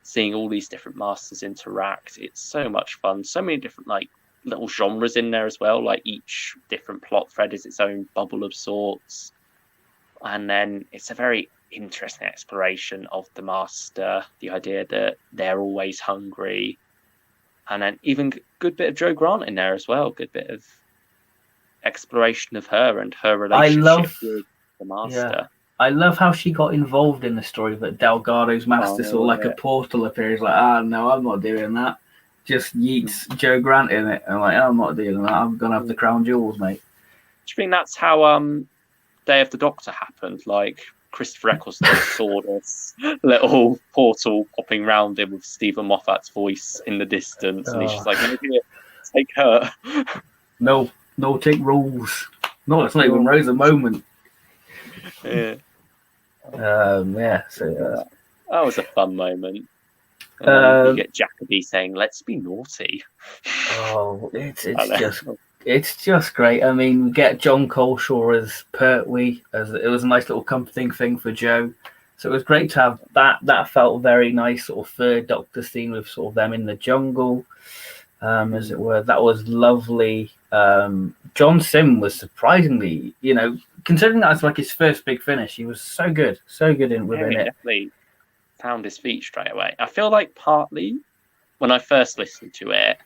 Speaker 2: seeing all these different masters interact. It's so much fun. So many different like little genres in there as well. Like each different plot thread is its own bubble of sorts. And then it's a very interesting exploration of the Master, the idea that they're always hungry, and then even good bit of Joe Grant in there as well. Good bit of exploration of her and her relationship with the Master.
Speaker 1: Yeah. I love how she got involved in the story, that Delgado's Master saw like a portal appear. He's like, no, I'm not doing that. Just yeets Joe Grant in it. I'm like, I'm not doing that. I'm gonna have the crown jewels, mate.
Speaker 2: Do you think that's how Day of the Doctor happened? Like, Christopher Eccleston saw this little portal popping round him with Stephen Moffat's voice in the distance, and he's just like, maybe take her.
Speaker 1: No, take rules. No, it's not even Rose a moment.
Speaker 2: Yeah.
Speaker 1: So
Speaker 2: that was a fun moment. You get Jacobi saying, "Let's be naughty."
Speaker 1: Oh, it's just great. I mean, we get John Coleshaw as Pertwee, as it was a nice little comforting thing for Joe. So it was great to have that. That felt very nice, sort of third Doctor scene with sort of them in the jungle, as it were. That was lovely. John Sim was surprisingly, considering that's like his first big finish, he was so good within it.
Speaker 2: Definitely found his feet straight away. I feel like partly when I first listened to it,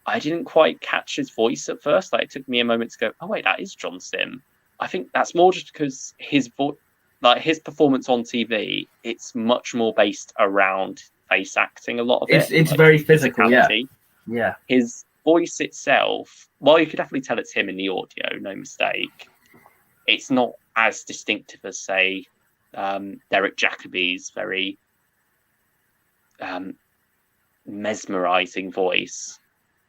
Speaker 2: I didn't quite catch his voice at first. Like, it took me a moment to go, oh wait, that is John Sim. I think that's more just because his voice, like his performance on TV, it's much more based around face acting. A lot of
Speaker 1: it's
Speaker 2: like,
Speaker 1: very physical. Yeah.
Speaker 2: His voice itself, while you could definitely tell it's him in the audio, no mistake, it's not as distinctive as, say, Derek Jacobi's very mesmerizing voice.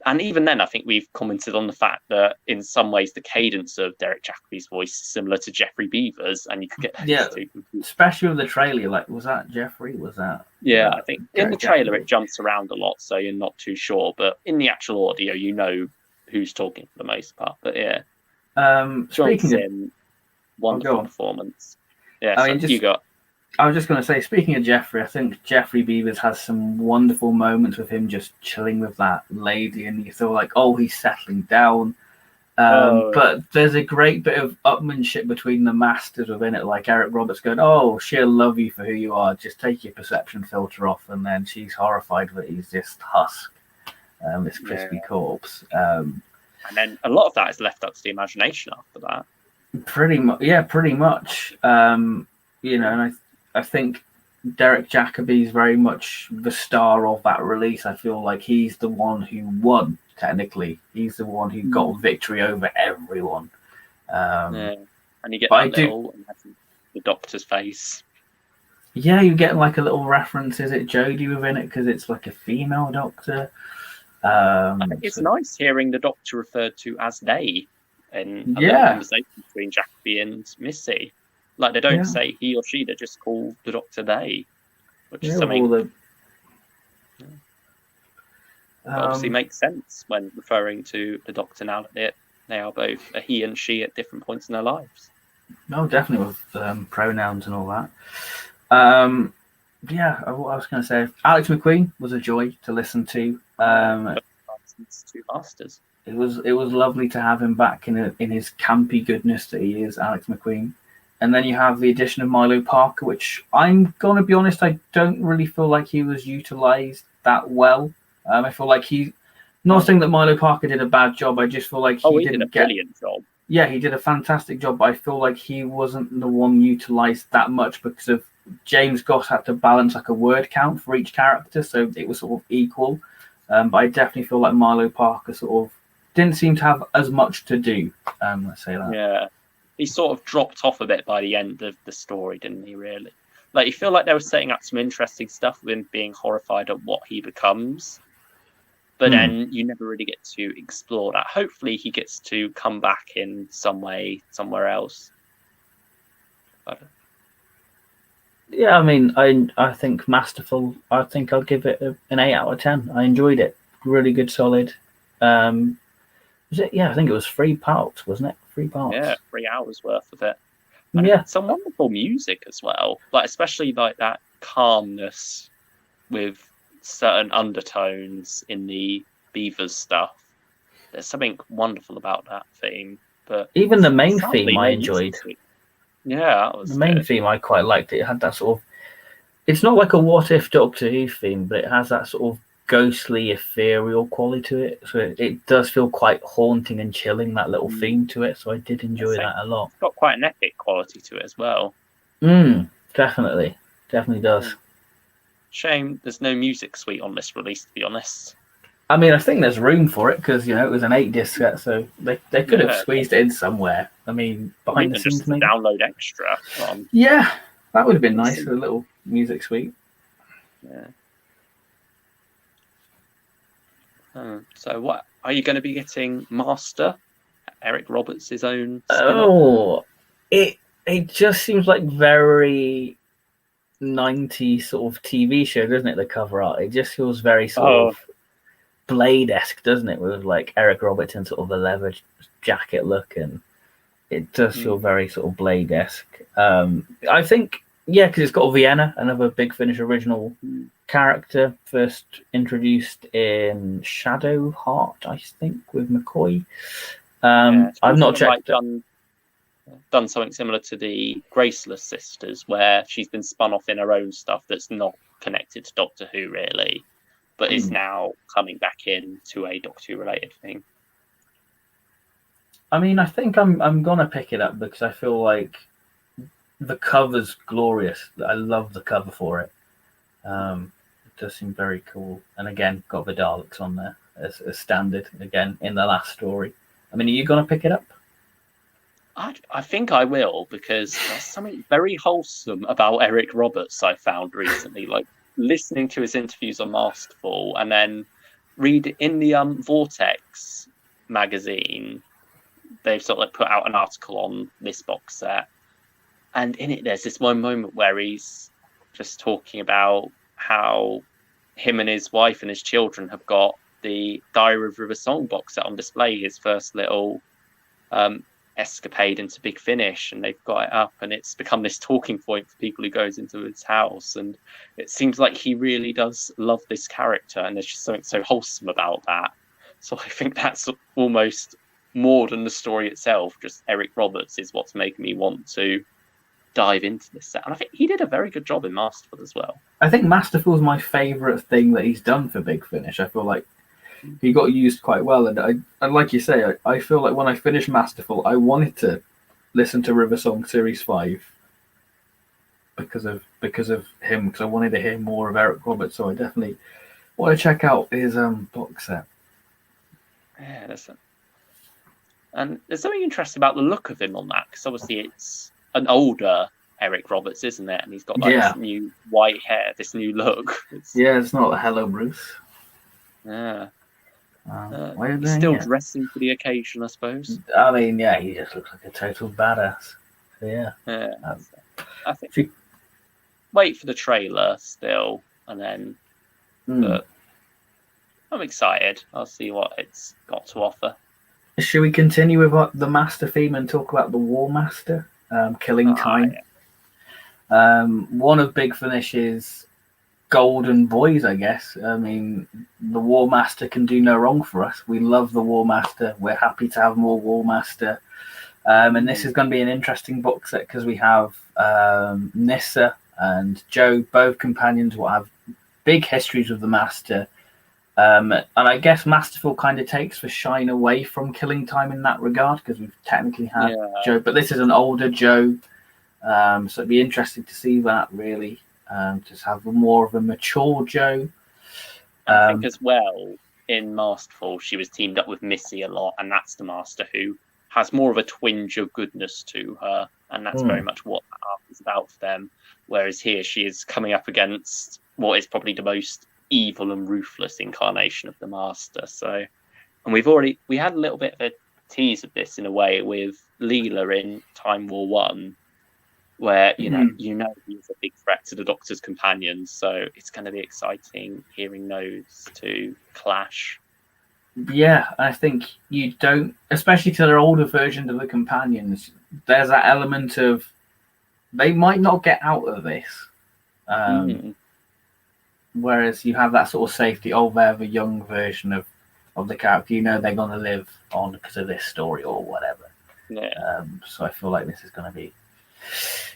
Speaker 2: And even then, I think we've commented on the fact that in some ways the cadence of Derek Jacobi's voice is similar to Jeffrey Beaver's, and you could get those two confused.
Speaker 1: Especially with the trailer, like, was that Jeffrey? Was that?
Speaker 2: Yeah, I think in the trailer it jumps around a lot, so you're not too sure. But in the actual audio, you know who's talking for the most part. But yeah, John Sim, wonderful performance. Yeah, I
Speaker 1: was just going to say, speaking of Jeffrey, I think Jeffrey Beavers has some wonderful moments with him just chilling with that lady, and you feel like, oh, he's settling down. But there's a great bit of upmanship between the masters within it, like Eric Roberts going, oh, she'll love you for who you are, just take your perception filter off, and then she's horrified that he's just husk, this crispy corpse.
Speaker 2: And then a lot of that is left up to the imagination after that.
Speaker 1: Pretty much. And I think Derek Jacobi's very much the star of that release. I feel like he's the one who won, technically. He's the one who got victory over everyone.
Speaker 2: And you get the Doctor's face.
Speaker 1: Yeah, you get like a little reference. Is it Jodie within it? Because it's like a female Doctor.
Speaker 2: I think it's nice hearing the Doctor referred to as they in a conversation between Jacobi and Missy. Like, they don't say he or she, they just call the Doctor they, which is something obviously makes sense when referring to the Doctor now that they are both a he and she at different points in their lives.
Speaker 1: No, definitely with pronouns and all that. What I was going to say, Alex McQueen was a joy to listen to.
Speaker 2: Two masters.
Speaker 1: It was lovely to have him back in his campy goodness that he is, Alex McQueen. And then you have the addition of Milo Parker, which I'm going to be honest, I don't really feel like he was utilised that well. I feel like not saying that Milo Parker did a bad job, I just feel like he did a
Speaker 2: brilliant job.
Speaker 1: Yeah, he did a fantastic job, but I feel like he wasn't the one utilised that much because of James Goss had to balance like a word count for each character, so it was sort of equal. But I definitely feel like Milo Parker sort of didn't seem to have as much to do. Let's say that.
Speaker 2: Yeah. He sort of dropped off a bit by the end of the story, didn't he, really? Like, you feel like they were setting up some interesting stuff with him being horrified at what he becomes. But then you never really get to explore that. Hopefully he gets to come back in some way, somewhere else.
Speaker 1: Yeah, I mean, I think masterful. I think I'll give it an 8 out of 10. I enjoyed it. Really good, solid. Was it? Yeah, I think it was 3 parts, wasn't it? 3 parts.
Speaker 2: Yeah, 3 hours worth of it. And some wonderful music as well. Like, especially like that calmness with certain undertones in the Beavers stuff. There's something wonderful about that theme. But
Speaker 1: even the main theme I enjoyed.
Speaker 2: Yeah, that was
Speaker 1: the main theme I quite liked. It had that sort of, it's not like a What If Doctor Who theme, but it has that sort of ghostly, ethereal quality to it. So it does feel quite haunting and chilling, that little theme to it. So I did enjoy that a lot.
Speaker 2: It's got quite an epic quality to it as well.
Speaker 1: Definitely does.
Speaker 2: Shame there's no music suite on this release, to be honest.
Speaker 1: I mean, I think there's room for it because it was an 8-disc set, so they could have squeezed it in somewhere. I mean, behind the scenes,
Speaker 2: just maybe download extra.
Speaker 1: Yeah, that would have been nice, a little music suite.
Speaker 2: Yeah. So, what are you going to be getting? Master, Eric Roberts' own.
Speaker 1: It just seems like very 90s sort of TV show, doesn't it? The cover art, it just feels very sort of Blade-esque, doesn't it? With like Eric Roberts in sort of a leather jacket look, and it does feel very sort of Blade-esque. I think Yeah, because it's got Vienna, another Big Finish original character, first introduced in Shadowheart, I think, with McCoy. I've not checked it.
Speaker 2: Done something similar to the Graceless Sisters, where she's been spun off in her own stuff that's not connected to Doctor Who, really, but is now coming back into a Doctor Who related thing.
Speaker 1: I mean, I think I'm gonna pick it up because I feel like the cover's glorious. I love the cover for it. It does seem very cool. And again, got the Daleks on there as standard again in the last story. I mean, are you gonna pick it up?
Speaker 2: I think I will, because there's something very wholesome about Eric Roberts I found recently. Like listening to his interviews on Masterful, and then read in the Vortex magazine. They've sort of like put out an article on this box set, and in it there's this one moment where he's just talking about how him and his wife and his children have got the Diary of River Song box set on display, his first little escapade into Big Finish, and they've got it up, and it's become this talking point for people who goes into his house. And it seems like he really does love this character, and there's just something so wholesome about that. So I think that's almost more than the story itself. Just Eric Roberts is what's making me want to dive into this set, and I think he did a very good job in Masterful as well.
Speaker 1: I think Masterful is my favourite thing that he's done for Big Finish. I feel like he got used quite well, and like you say, I feel like when I finished Masterful, I wanted to listen to River Song Series 5 because of him, because I wanted to hear more of Eric Roberts. So I definitely want to check out his box set.
Speaker 2: Yeah, and there's something interesting about the look of him on that, because obviously it's an older Eric Roberts, isn't it? And he's got this new white hair, this new look. It's
Speaker 1: not Hello Bruce.
Speaker 2: Yeah. He's still dressing for the occasion, I suppose.
Speaker 1: I mean, yeah, he just looks like a total badass. So, yeah.
Speaker 2: I think wait for the trailer still, and then. But I'm excited. I'll see what it's got to offer.
Speaker 1: Should we continue with the Master theme and talk about the War Master, Killing Time? Yeah. One of Big Finish's golden boys, I guess. I mean, the War Master can do no wrong for us. We love the War Master. We're happy to have more War Master. And this is going to be an interesting box set because we have Nyssa and Joe, both companions, will have big histories with the Master. And I guess Masterful kind of takes the shine away from Killing Time in that regard because we've technically had Joe, but this is an older Joe. So it'd be interesting to see that, really. Just have more of a mature Joe.
Speaker 2: I think as well, in Masterful, she was teamed up with Missy a lot, and that's the Master who has more of a twinge of goodness to her, and that's very much what that arc is about for them. Whereas here, she is coming up against what is probably the most evil and ruthless incarnation of the Master. So, and we had a little bit of a tease of this in a way with Leela in Time War 1, where you know he's a big threat to the Doctor's companions. So it's going to be exciting hearing those two clash.
Speaker 1: Yeah, I think you don't, especially to their older versions of the companions. There's that element of they might not get out of this. Whereas you have that sort of safety. Oh, they're the young version of the character. You know they're going to live on because of this story or whatever.
Speaker 2: Yeah.
Speaker 1: So I feel like this is going to be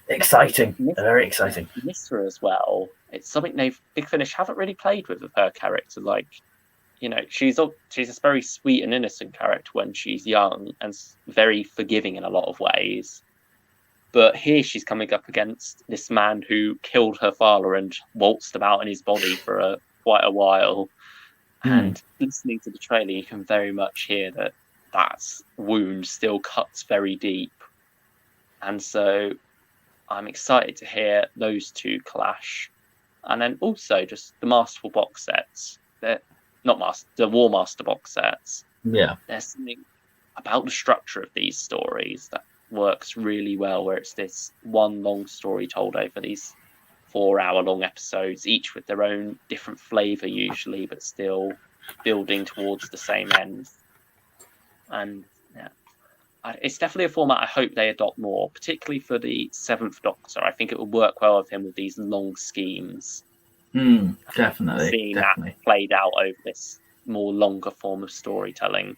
Speaker 1: exciting. Very exciting.
Speaker 2: Nyssa as well. It's something Big Finish haven't really played with her character. Like, you know, she's a very sweet and innocent character when she's young and very forgiving in a lot of ways. But here she's coming up against this man who killed her father and waltzed about in his body for quite a while. And listening to the trailer, you can very much hear that wound still cuts very deep. And so I'm excited to hear those two clash. And then also just the Masterful box sets. The War Master box sets.
Speaker 1: Yeah.
Speaker 2: There's something about the structure of these stories that works really well, where it's this one long story told over these 4-hour-long episodes, each with their own different flavour usually, but still building towards the same end. And it's definitely a format I hope they adopt more, particularly for the Seventh Doctor. I think it would work well with him with these long schemes.
Speaker 1: Definitely.
Speaker 2: Seeing that played out over this more longer form of storytelling.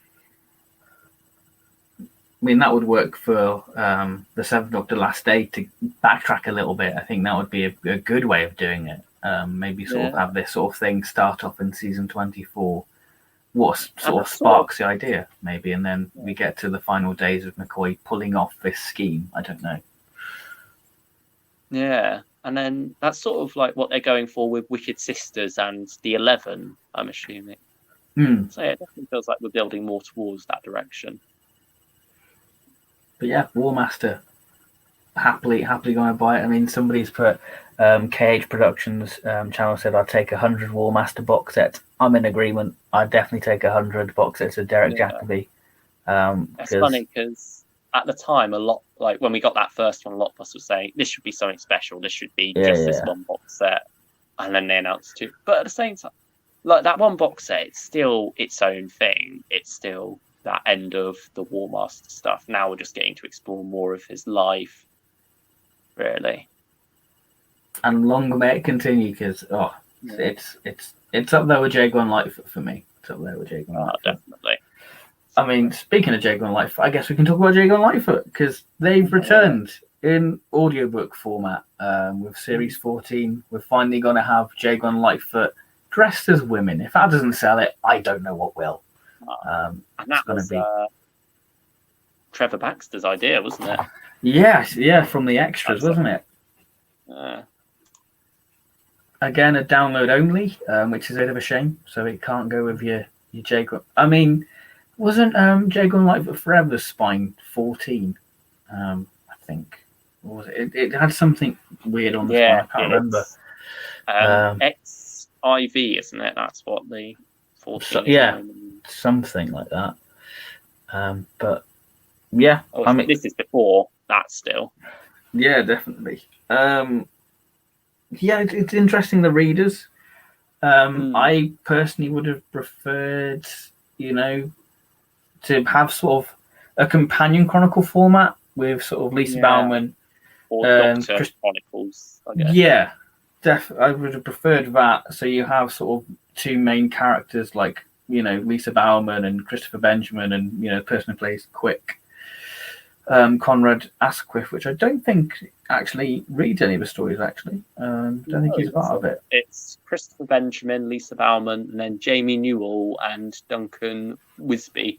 Speaker 1: I mean, that would work for the Seventh Doctor Last Day to backtrack a little bit. I think that would be a good way of doing it. Maybe sort of have this sort of thing start off in season 24. What sort of sparks the idea, maybe, and then we get to the final days of McCoy pulling off this scheme. I don't know.
Speaker 2: Yeah, and then that's sort of like what they're going for with Wicked Sisters and the 11, I'm assuming. So yeah, it definitely feels like we're building more towards that direction.
Speaker 1: But yeah, War Master, happily going to buy it. I mean, somebody's put KH Productions channel said I'd take 100 War Master box sets. I'm in agreement. I'd definitely take 100 box sets of Derek Jacobi.
Speaker 2: It's funny because at the time, a lot, like when we got that first one, a lot of us were saying this should be something special. This should be this one box set, and then they announced two. But at the same time, like that one box set, it's still its own thing. It's still that end of the War Master stuff. Now we're just getting to explore more of his life, really.
Speaker 1: And long may it continue, because it's up there with Jagon Lightfoot for me. It's up there with Jagon Lightfoot.
Speaker 2: Definitely.
Speaker 1: I mean, speaking of Jagon Lightfoot, I guess we can talk about Jagon Lightfoot, because they've returned in audiobook format with Series 14. We're finally going to have Jagon Lightfoot dressed as women. If that doesn't sell it, I don't know what will.
Speaker 2: And that was Trevor Baxter's idea, wasn't it?
Speaker 1: Yeah, from the extras, wasn't it? Again, a download only, which is a bit of a shame. So it can't go with your Jagon. I mean, wasn't Jagon Lightfoot Forever's spine 14? I think. Or was it? It had something weird on the spine. I can't remember.
Speaker 2: XIV, isn't it? That's what the 14
Speaker 1: is. Something like that. But yeah, I mean,
Speaker 2: this is before that still.
Speaker 1: Yeah, definitely. Yeah, it's interesting, the readers. I personally would have preferred, to have sort of a companion chronicle format with sort of Lisa Bauman.
Speaker 2: Or Doctor Chronicles, I guess.
Speaker 1: Yeah, I would have preferred that. So you have sort of two main characters like, Lisa Bauman and Christopher Benjamin, and, the person who plays Quick, Conrad Asquith, which I don't think actually reads any of the stories, actually. Don't think he's part of it.
Speaker 2: It's Christopher Benjamin, Lisa Bauman, and then Jamie Newell and Duncan Wisby.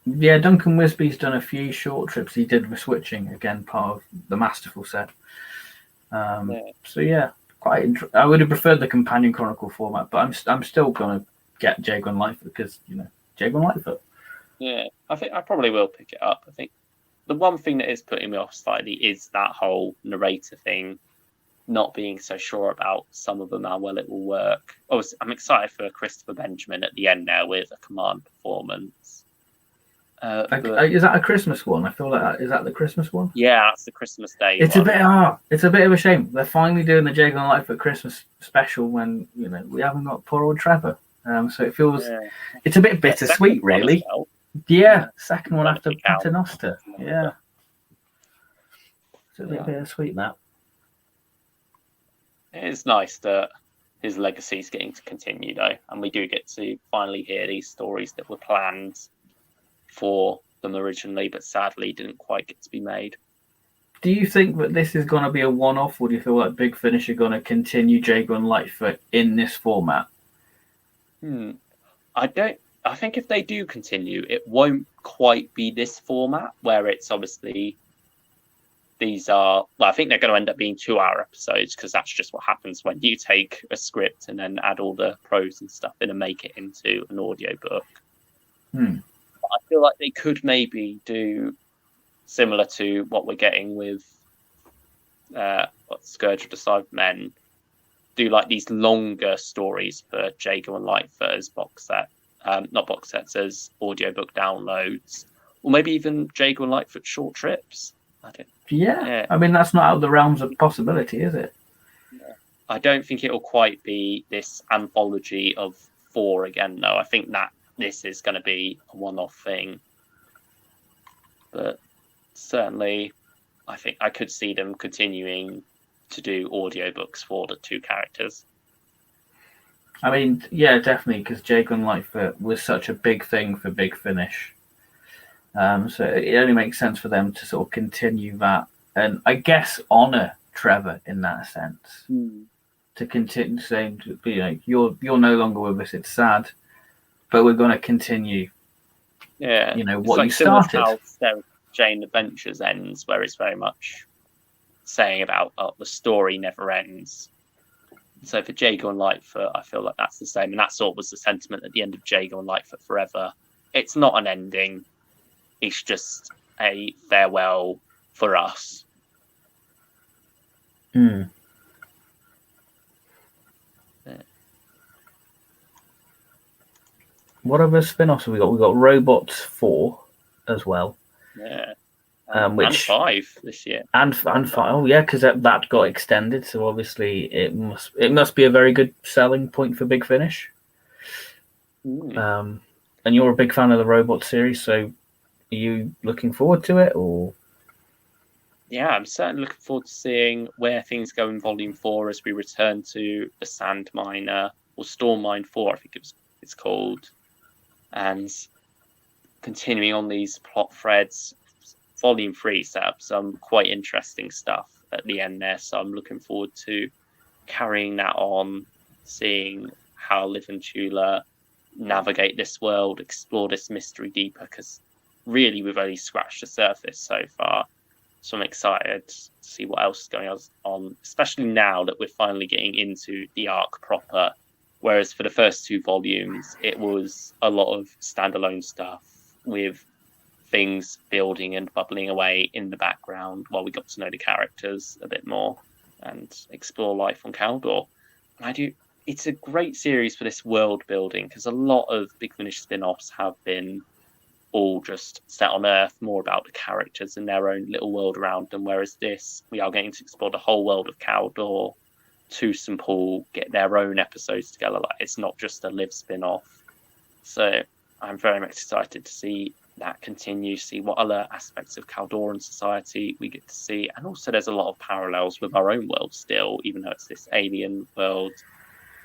Speaker 1: Yeah, Duncan Wisby's done a few short trips. He did the Switching, again, part of the Masterful set. So yeah, I would have preferred the companion chronicle format, but I'm still going to get Jagon Lightfoot because, Jagon Lightfoot.
Speaker 2: Yeah, I think I probably will pick it up. I think the one thing that is putting me off slightly is that whole narrator thing, not being so sure about some of them, how well it will work. I'm excited for Christopher Benjamin at the end now with a command performance.
Speaker 1: Is that a Christmas one? I feel like that. Is that the Christmas one?
Speaker 2: Yeah, that's the Christmas Day
Speaker 1: one. It's a bit of a shame. They're finally doing the Jagon Lightfoot Christmas special when, we haven't got poor old Trevor. So it feels it's a bit bittersweet, really. Yeah, second one after Paternoster. Yeah. It's a bit bittersweet, that.
Speaker 2: It's nice that his legacy is getting to continue, though, and we do get to finally hear these stories that were planned for them originally, but sadly didn't quite get to be made.
Speaker 1: Do you think that this is going to be a one-off, or do you feel like Big Finish are going to continue Jagon Lightfoot in this format?
Speaker 2: I think if they do continue, it won't quite be this format where it's obviously these are. Well, I think they're going to end up being 2-hour episodes because that's just what happens when you take a script and then add all the prose and stuff in and make it into an audiobook. I feel like they could maybe do similar to what we're getting with Scourge of the Cybermen. Do like these longer stories for Jago and Lightfoot as box set, not box sets, as audiobook downloads, or maybe even Jago and Lightfoot short trips.
Speaker 1: I mean, that's not out of the realms of possibility, is it?
Speaker 2: I don't think it'll quite be this anthology of 4 again, though. I think that this is going to be a one-off thing. but certainly I think I could see them continuing to do audiobooks for the two characters.
Speaker 1: I mean, yeah, definitely, because Jagon Lightfoot was such a big thing for Big Finish. So it only makes sense for them to sort of continue that, and I guess honor Trevor in that sense. To continue saying, you're no longer with us. It's sad, but we're going to continue.
Speaker 2: Yeah,
Speaker 1: what you started.
Speaker 2: How Sarah Jane Adventures ends, where it's very much saying about the story never ends. So for Jago and Lightfoot, I feel like that's the same, and that sort of was the sentiment at the end of Jago and Lightfoot Forever. It's not an ending; it's just a farewell for us.
Speaker 1: What other spin-offs have we got? We've got Robots 4 as well.
Speaker 2: Yeah.
Speaker 1: Which,
Speaker 2: and 5 this year.
Speaker 1: And 5. Oh, yeah, because that got extended. So obviously it must be a very good selling point for Big Finish. And you're a big fan of the Robot series, so are you looking forward to it, or?
Speaker 2: Yeah, I'm certainly looking forward to seeing where things go in Volume 4 as we return to the Sand Miner, or Storm Mine 4, I think it's called. And continuing on these plot threads, Volume 3 set up some quite interesting stuff at the end there. So I'm looking forward to carrying that on, seeing how Liv and Tula navigate this world, explore this mystery deeper, because really we've only scratched the surface so far. So I'm excited to see what else is going on, especially now that we're finally getting into the arc proper. Whereas for the first 2 volumes, it was a lot of standalone stuff with things building and bubbling away in the background while we got to know the characters a bit more and explore life on Caldor. And it's a great series for this world building, because a lot of Big Finish spin-offs have been all just set on Earth, more about the characters and their own little world around them. Whereas this, we are getting to explore the whole world of Caldor. To St. Paul, get their own episodes together. Like, it's not just a Liv spin-off. So I'm very much excited to see that continue, see what other aspects of Caldoran society we get to see. And also there's a lot of parallels with our own world still, even though it's this alien world.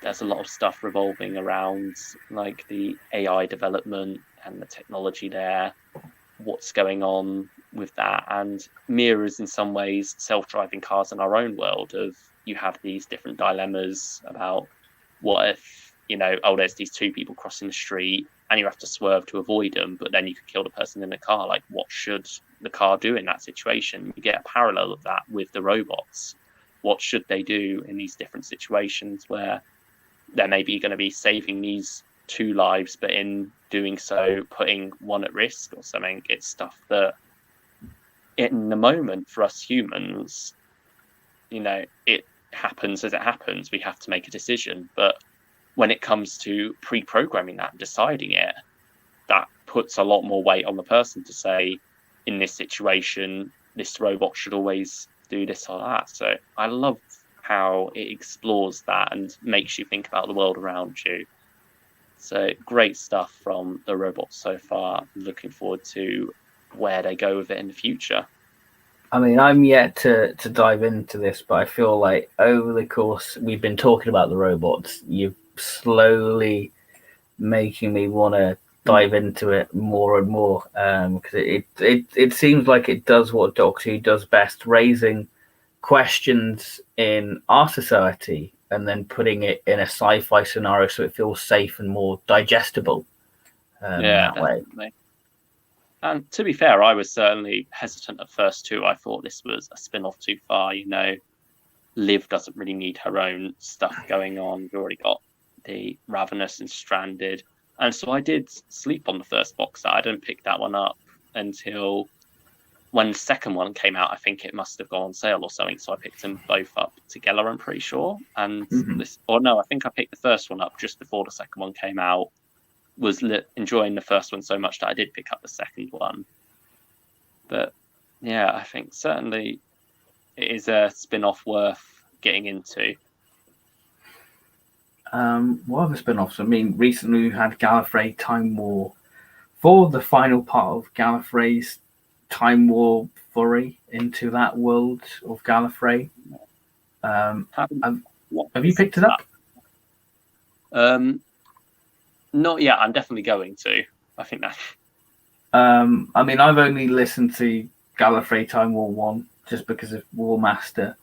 Speaker 2: There's a lot of stuff revolving around like the AI development and the technology there, what's going on with that, and mirrors in some ways self-driving cars in our own world of you have these different dilemmas about what if, there's these 2 people crossing the street and you have to swerve to avoid them, but then you could kill the person in the car. Like, what should the car do in that situation? You get a parallel of that with the robots. What should they do in these different situations where they're maybe going to be saving these 2 lives, but in doing so, putting one at risk or something? It's stuff that in the moment for us humans, it happens as it happens. We have to make a decision. But when it comes to pre-programming that and deciding it, that puts a lot more weight on the person to say, in this situation, this robot should always do this or that. So I love how it explores that and makes you think about the world around you. So great stuff from the robots so far. Looking forward to where they go with it in the future.
Speaker 1: I mean, I'm yet to dive into this, but I feel like over the course we've been talking about the robots, you're slowly making me want to dive into it more and more, because it seems like it does what Doctor Who does best, raising questions in our society and then putting it in a sci-fi scenario so it feels safe and more digestible that
Speaker 2: definitely.
Speaker 1: way.
Speaker 2: And to be fair, I was certainly hesitant at first too. I thought this was a spin-off too far. Liv doesn't really need her own stuff going on. We've already got the Ravenous and Stranded. And so I did sleep on the first box set. I didn't pick that one up until when the second one came out. I think it must have gone on sale or something. So I picked them both up together, I'm pretty sure. And I think I picked the first one up just before the second one came out. Was enjoying the first one so much that I did pick up the second one. But yeah, I think certainly it is a spin-off worth getting into.
Speaker 1: What other spin-offs? I mean, recently we had Gallifrey Time War. For the final part of Gallifrey's Time War furry into that world of Gallifrey. Have you picked it up?
Speaker 2: Not yet. I'm definitely going to. I think that.
Speaker 1: I mean, I've only listened to Gallifrey Time War 1 just because of War Master.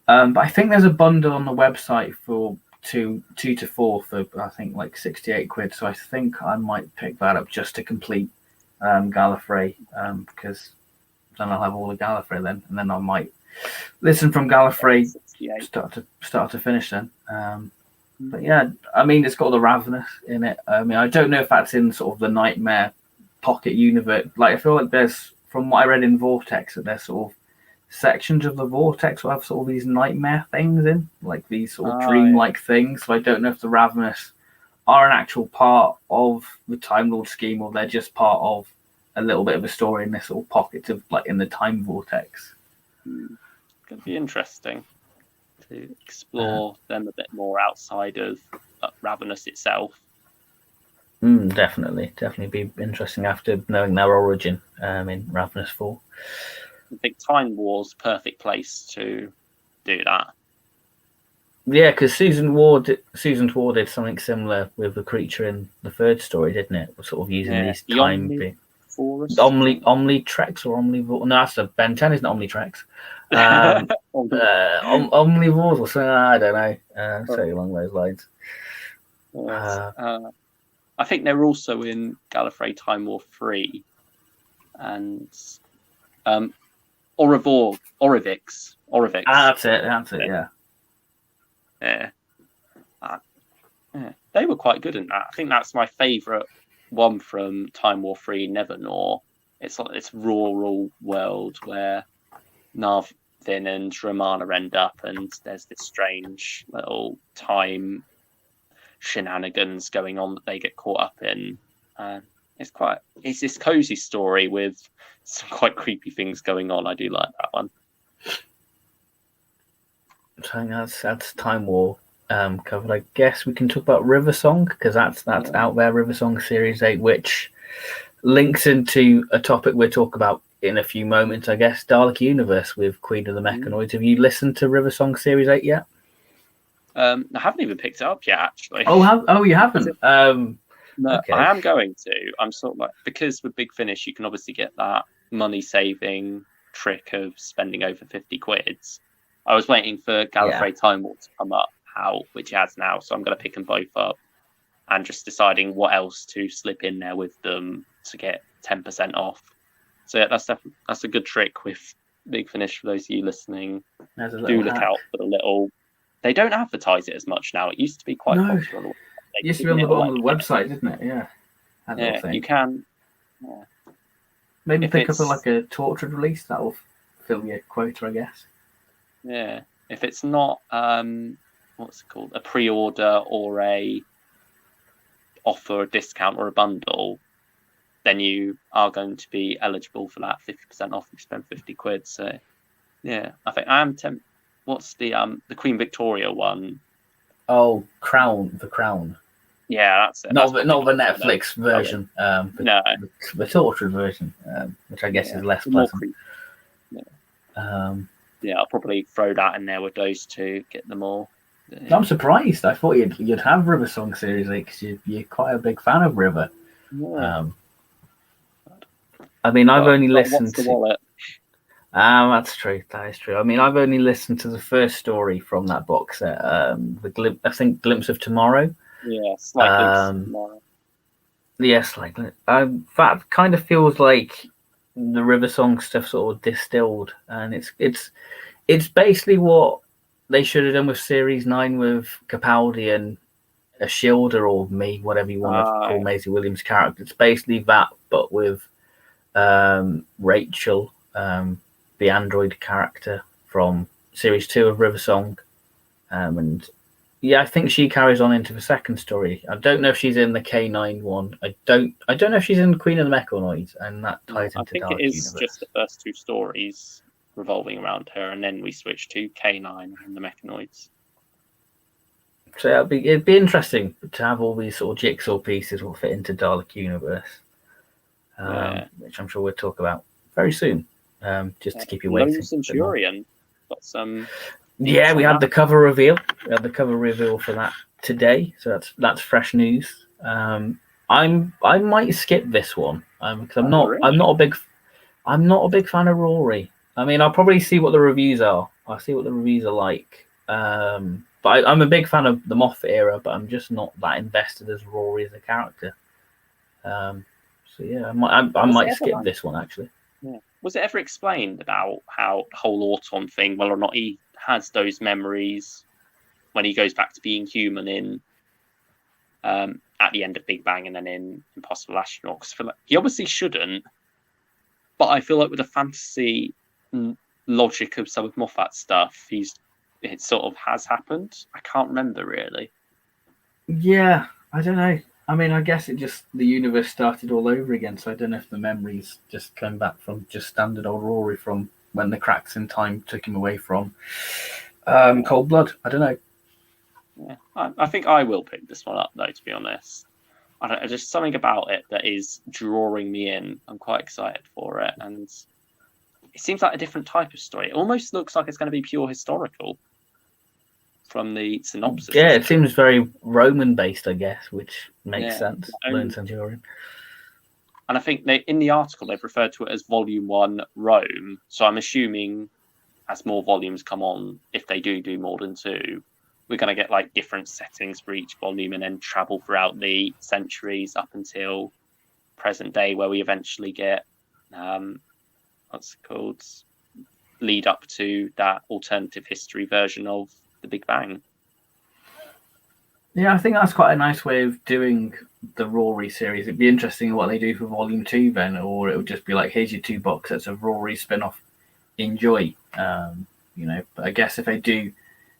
Speaker 1: But I think there's a bundle on the website for 2 to 4 for, I think, like 68 quid. So I think I might pick that up just to complete Gallifrey, because then I'll have all the Gallifrey then, and then I might listen from Gallifrey start to finish then. But yeah, I mean, it's got the Ravenous in it. I mean, I don't know if that's in sort of the Nightmare pocket universe. Like, I feel like there's, from what I read in Vortex, that there's sort of sections of the Vortex will have sort of these nightmare things in, like these sort of dreamlike things. So I don't know if the Ravenous are an actual part of the Time Lord scheme, or they're just part of a little bit of a story in this little pocket of, like, in the time vortex.
Speaker 2: Could be interesting to explore them a bit more outside of Ravenous itself.
Speaker 1: Definitely be interesting after knowing their origin in Ravenous 4.
Speaker 2: I think Time War's perfect place to do that.
Speaker 1: Yeah, because Susan Ward did something similar with the creature in the third story, didn't it? Sort of using these time being Omnitrex or Omnivore. No, that's a Ben 10 isn't Omnitrex. Omnivores or something. I don't know. Something along those lines.
Speaker 2: I think they're also in Gallifrey Time War 3 and Orivix.
Speaker 1: That's it. Yeah.
Speaker 2: Yeah. They were quite good in that. I think that's my favourite one from Time War 3, Nevermore. It's like this rural world where Narvin and Romana end up, and there's this strange little time shenanigans going on that they get caught up in. It's this cozy story with some quite creepy things going on. I do like that one.
Speaker 1: I think that's Time War covered. I guess we can talk about River Song, because that's out there, River Song Series 8, which links into a topic we'll talk about in a few moments, I guess, Dalek Universe with Queen of the Mechanoids. Have you listened to River Song Series 8 yet?
Speaker 2: I haven't even picked it up yet, actually.
Speaker 1: You haven't?
Speaker 2: No, okay. I am going to. I'm sort of like, because with Big Finish, you can obviously get that money-saving trick of spending over 50 quids. I was waiting for Gallifrey Time War to come up, which it has now, so I'm going to pick them both up and just deciding what else to slip in there with them to get 10% off. So yeah, that's a good trick with Big Finish for those of you listening. Do look out for the little. They don't advertise it as much now. It used to be quite popular.
Speaker 1: It used to be on the bottom of the website, didn't it? Yeah.
Speaker 2: Yeah, you can. Yeah.
Speaker 1: Maybe pick up a tortured release. That will fill your quota, I guess.
Speaker 2: Yeah, if it's not what's it called, a pre-order or a offer, a discount or a bundle, then you are going to be eligible for that 50% off if you spend 50 quid. So yeah, I think I am what's the Queen Victoria one?
Speaker 1: Oh, The Crown.
Speaker 2: Yeah, that's it.
Speaker 1: Not the Netflix version.
Speaker 2: No,
Speaker 1: the tortured version, which I guess is less pleasant.
Speaker 2: I'll probably throw that in there with those two, get them all.
Speaker 1: I'm surprised. I thought you'd have River Song Series 8 because you're quite a big fan of River.
Speaker 2: Yeah.
Speaker 1: I mean, I've only listened to. Wallet? That's true. That is true. I mean, I've only listened to the first story from that box set. I think Glimpse of Tomorrow.
Speaker 2: Yeah, slight Glimpse of Tomorrow.
Speaker 1: Yes, that kind of feels like the River Song stuff sort of distilled, and it's basically what they should have done with Series 9 with Capaldi and a Shielder, or me, whatever you want to call Maisie Williams' character. It's basically that, but with Rachel, the android character from Series 2 of River Song, and yeah, I think she carries on into the second story. I don't know if she's in the K9 one. I don't know if she's in Queen of the Mechanoids, and that ties into Dalek Universe. I think it is
Speaker 2: just the first two stories revolving around her, and then we switch to K9 and the Mechanoids.
Speaker 1: So it'd be interesting to have all these sort of jigsaw pieces will fit into Dalek Universe, which I'm sure we'll talk about very soon, just to keep you
Speaker 2: Lone
Speaker 1: waiting.
Speaker 2: Centurion got some.
Speaker 1: Yeah, we had the cover reveal. We had the cover reveal for that today, so that's fresh news. I might skip this one because I'm not a big fan of Rory. I mean, I'll probably see what the reviews are. I'll see what the reviews are like. But I'm a big fan of the Moffat era, but I'm just not that invested as Rory as a character. So yeah, I might skip this one actually.
Speaker 2: Yeah. Was it ever explained about how the whole Auton thing, whether or not he has those memories when he goes back to being human in at the end of Big Bang and then in Impossible Astronaut? Because I feel like he obviously shouldn't, but I feel like with the fantasy logic of some of Moffat's stuff, it sort of has happened. I can't remember really.
Speaker 1: Yeah, I don't know. I mean, I guess the universe started all over again, so I don't know if the memories just come back from just standard old Rory from when the cracks in time took him away from Cold Blood. I don't know.
Speaker 2: Yeah, I think I will pick this one up, though, to be honest. Just something about it that is drawing me in. I'm quite excited for it, and it seems like a different type of story. It almost looks like it's going to be pure historical from the synopsis.
Speaker 1: Yeah, it seems very Roman-based, I guess, which makes sense. Lone Centurion.
Speaker 2: And I think in the article they've referred to it as Volume 1 Rome. So I'm assuming as more volumes come on, if they do more than 2, we're going to get like different settings for each volume and then travel throughout the centuries up until present day, where we eventually get what's it called, lead up to that alternative history version of the Big Bang.
Speaker 1: Yeah, I think that's quite a nice way of doing the Rory series. It'd be interesting what they do for Volume 2 then, or it would just be like, here's your 2 box sets of Rory spin-off. Enjoy. But I guess if they do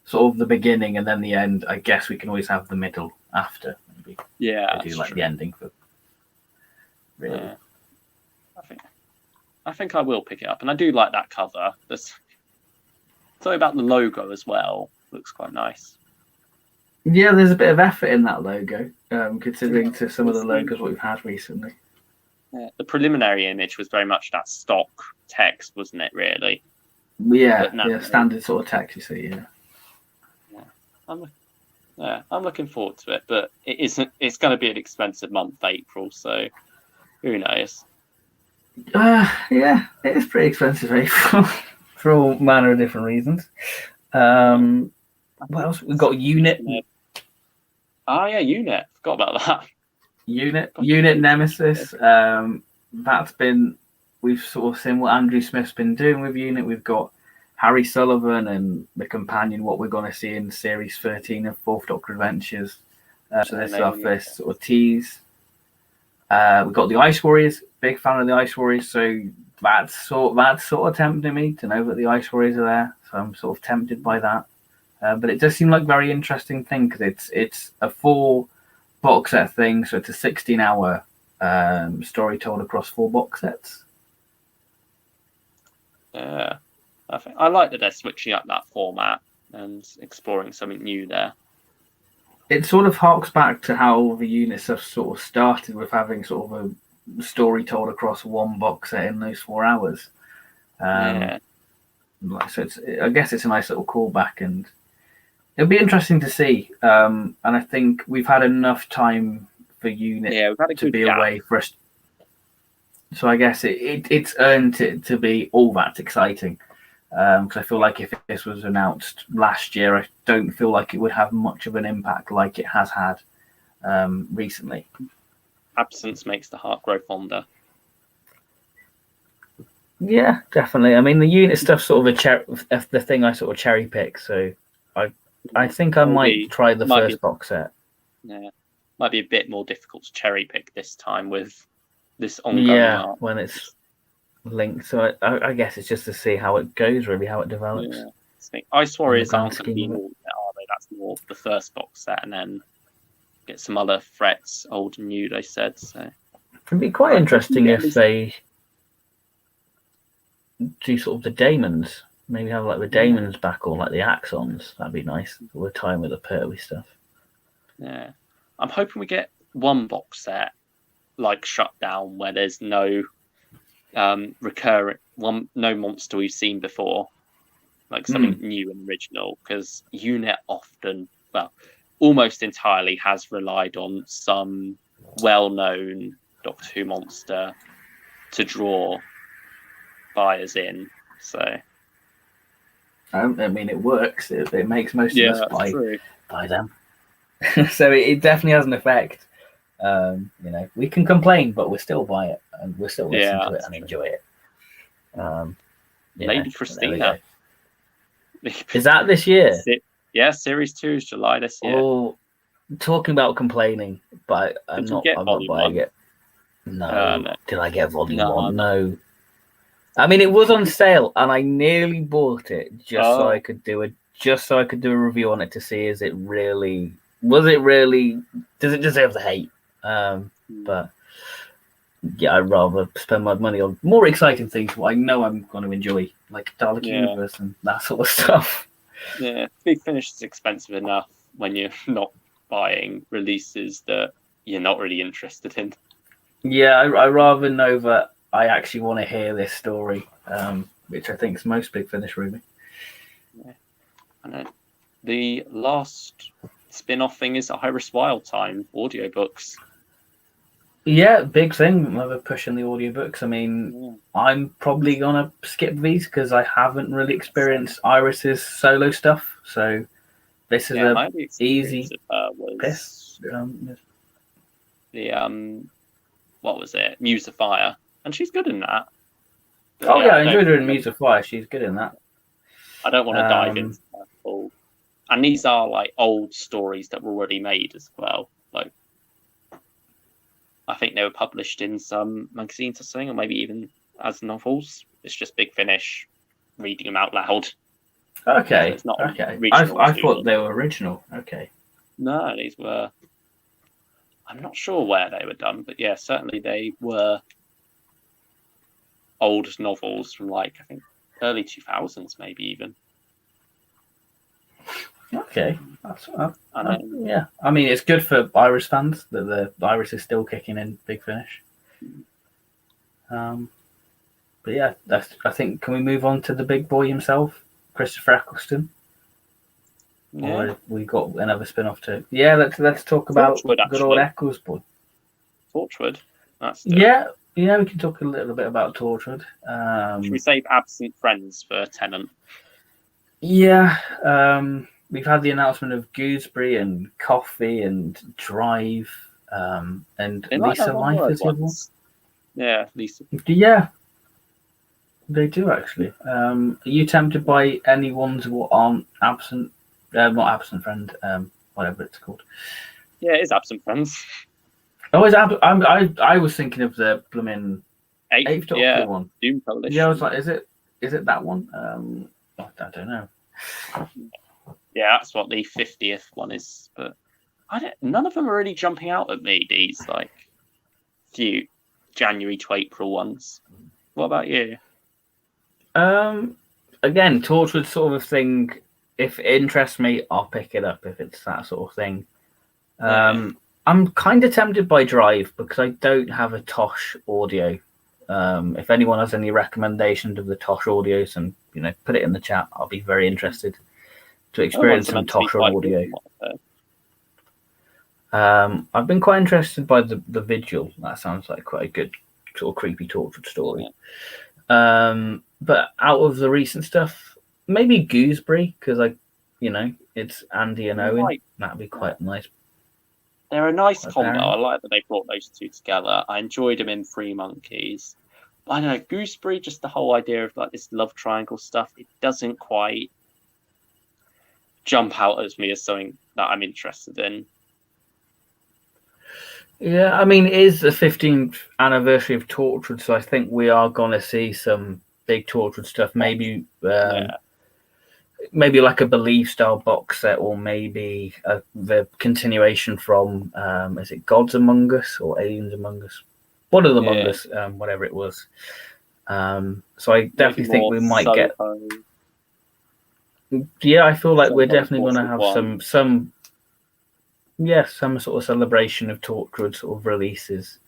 Speaker 1: sort of the beginning and then the end, I guess we can always have the middle after. Maybe.
Speaker 2: Yeah,
Speaker 1: they do like true. The ending for. Really.
Speaker 2: Yeah. I think I will pick it up, and I do like that cover. There's something about the logo as well. Looks quite nice.
Speaker 1: Yeah, there's a bit of effort in that logo, considering to some of the logos what we've had recently.
Speaker 2: Yeah, the preliminary image was very much that stock text, wasn't it? Really.
Speaker 1: Yeah, standard sort of text. You see,
Speaker 2: yeah. I'm looking forward to it, but it isn't. It's going to be an expensive month, April. So who knows?
Speaker 1: Yeah, it is pretty expensive April for all manner of different reasons. What else? We've got Unit.
Speaker 2: Oh yeah, Unit. Forgot about that.
Speaker 1: Unit Nemesis. We've sort of seen what Andrew Smith's been doing with Unit. We've got Harry Sullivan and the companion, what we're going to see in Series 13 of Fourth Doctor Adventures. So this is our first sort of tease. We've got the Ice Warriors. Big fan of the Ice Warriors. So that's sort of tempting me to know that the Ice Warriors are there. So I'm sort of tempted by that. But it does seem like a very interesting thing because it's a 4 box set thing. So it's a 16-hour story told across 4 box sets.
Speaker 2: Yeah, I like that they're switching up that format and exploring something new there.
Speaker 1: It sort of harks back to how the Unit stuff sort of started with having sort of a story told across 1 box set in those 4 hours. So I guess it's a nice little callback, and it'll be interesting to see. And I think we've had enough time for Unit to be away for us. So I guess it's earned it to be all that exciting. Because I feel like if this was announced last year, I don't feel like it would have much of an impact like it has had recently.
Speaker 2: Absence makes the heart grow fonder.
Speaker 1: Yeah, definitely. I mean, the Unit stuff sort of the thing I sort of cherry pick. So I think I might try the first box set.
Speaker 2: Yeah, might be a bit more difficult to cherry pick this time with this ongoing.
Speaker 1: Yeah, when it's linked. So I guess it's just to see how it goes, really, how it develops.
Speaker 2: Yeah. Ice Warriors aren't going to be more, are they? That's more the first box set, and then get some other threats, old and new. They said so. It'd
Speaker 1: be quite interesting if they do sort of the Daemons. Maybe have like the Daemons back or like the Axons. That'd be nice. We're tying with the Pertwee stuff.
Speaker 2: Yeah, I'm hoping we get 1 box set like Shutdown, where there's no. recurring one, no monster we've seen before, like something new and original. Because Unit often, well, almost entirely has relied on some well-known Doctor Who monster to draw buyers in. So,
Speaker 1: I mean, it works. It makes most of us buy them. So it definitely has an effect. We can complain, but we'll still buy it and we'll still listen to it and enjoy it.
Speaker 2: Lady Christina.
Speaker 1: Is that this year?
Speaker 2: Yeah, Series 2 is July this year.
Speaker 1: Oh, talking about complaining, but I'm not buying it. No. Did I get Volume 1? No. I mean, it was on sale, and I nearly bought it just so I could do a review on it to see does it really deserve the hate? But yeah, I'd rather spend my money on more exciting things what I know I'm going to enjoy, like Dalek Universe and that sort of stuff.
Speaker 2: Yeah, Big Finish is expensive enough when you're not buying releases that you're not really interested in.
Speaker 1: Yeah, I rather know that I actually want to hear this story, which I think is most Big Finish, really.
Speaker 2: Yeah. And the last spin-off thing is Iris Wildtime audiobooks.
Speaker 1: Yeah, big thing. We're pushing the audiobooks. I mean, I'm probably gonna skip these because I haven't really experienced Iris's solo stuff. So this is a easy piss.
Speaker 2: What was it? Muse of Fire, and she's good in that.
Speaker 1: But I enjoyed her in Muse of Fire. She's good in that.
Speaker 2: I don't want to dive into that full. And these are like old stories that were already made as well. Like, I think they were published in some magazines or something, or maybe even as novels. It's just Big Finish reading them out loud.
Speaker 1: Okay.
Speaker 2: So it's not
Speaker 1: I thought they were original. Okay.
Speaker 2: No, these were. I'm not sure where they were done, but yeah, certainly they were old novels from I think early 2000s, maybe even.
Speaker 1: Okay. Yeah. I mean, it's good for Iris fans that the Iris is still kicking in Big Finish. But yeah, I think, can we move on to the big boy himself, Christopher Eccleston? Yeah. Or have we got another spin-off too? Yeah, let's talk about good old Eccleston.
Speaker 2: Torchwood.
Speaker 1: Yeah, we can talk a little bit about Torchwood.
Speaker 2: Should we save Absent Friends for Tennant?
Speaker 1: Yeah, we've had the announcement of Gooseberry and Coffee and Drive, and Lisa Life is the other one.
Speaker 2: Yeah, Lisa.
Speaker 1: Yeah, they do actually. Are you tempted by any ones that aren't Absent? Not Absent Friend, whatever it's called.
Speaker 2: Yeah, it is Absent Friends.
Speaker 1: Oh, I was thinking of the blooming Eighth Doctor one.
Speaker 2: Doom Coalition.
Speaker 1: Yeah, I was like, is it that one? I don't know.
Speaker 2: Yeah, that's what the 50th one is, but none of them are really jumping out at me. These few January to April ones. What about you?
Speaker 1: Again, Torchwood sort of thing. If it interests me, I'll pick it up. If it's that sort of thing. I'm kind of tempted by Drive because I don't have a Tosh audio. If anyone has any recommendations of the Tosh audios, and put it in the chat, I'll be very interested to experience some Tosh audio. I've been quite interested by the Vigil. That sounds like quite a good sort of creepy Torchwood story. But out of the recent stuff, maybe Gooseberry, because it's Andy and Owen. That'd be quite nice.
Speaker 2: They're a nice combo. I like that they brought those two together. I enjoyed them in Three Monkeys. But I know Gooseberry, just the whole idea of this love triangle stuff, it doesn't quite jump out at me as something that I'm interested in.
Speaker 1: Yeah, I mean, it is the 15th anniversary of Torchwood, so I think we are going to see some big Torchwood stuff. Maybe maybe like a Believe style box set, or maybe the continuation from is it Gods Among Us or Aliens Among Us? One of them Among Us, whatever it was. So I definitely think we might get. Yeah, I feel like we're definitely going to have some sort of celebration of Torchwood sort of releases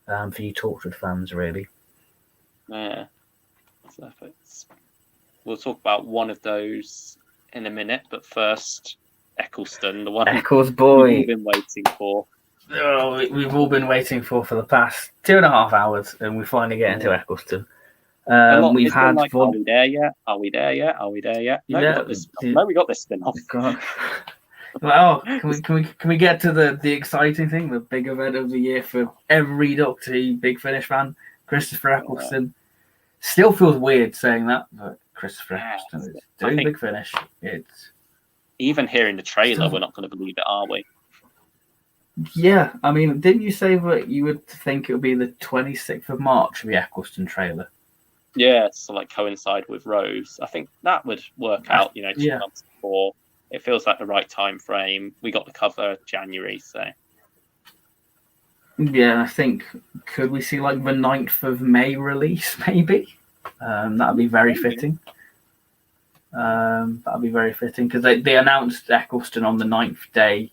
Speaker 1: for you Torchwood fans, really.
Speaker 2: Yeah. So we'll talk about one of those in a minute, but first, Eccleston, the one
Speaker 1: Eccles
Speaker 2: we've
Speaker 1: boy.
Speaker 2: all been waiting for.
Speaker 1: Oh, we've all been waiting for the past 2.5 hours, and we finally get into Eccleston. We've
Speaker 2: It's been
Speaker 1: had
Speaker 2: like, are we there yet? Are we there yet? Are we there yet? No, we got this. No, we got this spin-off.
Speaker 1: Well, can we get to the exciting thing, the big event of the year for every Doctor Who Big Finish fan? Christopher Eccleston. Still feels weird saying that, but Christopher Eccleston is doing Big Finish. It's
Speaker 2: even hearing the trailer, we're not going to believe it, are we?
Speaker 1: Yeah, I mean, didn't you say that you would think it would be the 26th of March for the Eccleston trailer?
Speaker 2: Yeah, so like coincide with Rose. I think that would work out, 2 months before. It feels like the right time frame. We got the cover January, so.
Speaker 1: Yeah, I think, could we see like the 9th of May release, maybe? That'd be very fitting. That'd be very fitting, because they announced Eccleston on the 9th day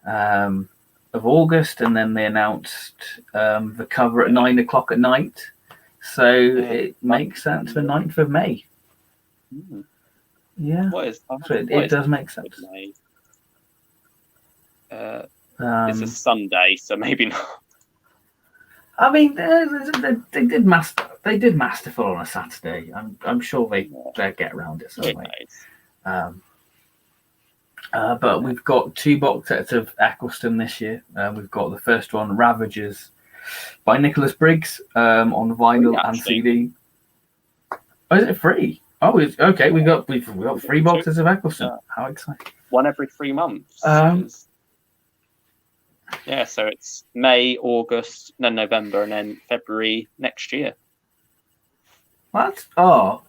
Speaker 1: of August, and then they announced the cover at 9 o'clock at night. So it makes sense for 9th of May.
Speaker 2: Mm.
Speaker 1: Yeah, it does make sense.
Speaker 2: It's a Sunday, so maybe not.
Speaker 1: I mean, they did Masterful on a Saturday. I'm sure they get around it some way. But we've got 2 box sets of Eccleston this year. We've got the first one, Ravagers, by Nicholas Briggs, on vinyl and CD. Oh, is it free? Oh, it's okay. We've got 3 boxes of Eccleston. How exciting!
Speaker 2: One every 3 months. So it's May, August, then November, and then February next year.
Speaker 1: That's sort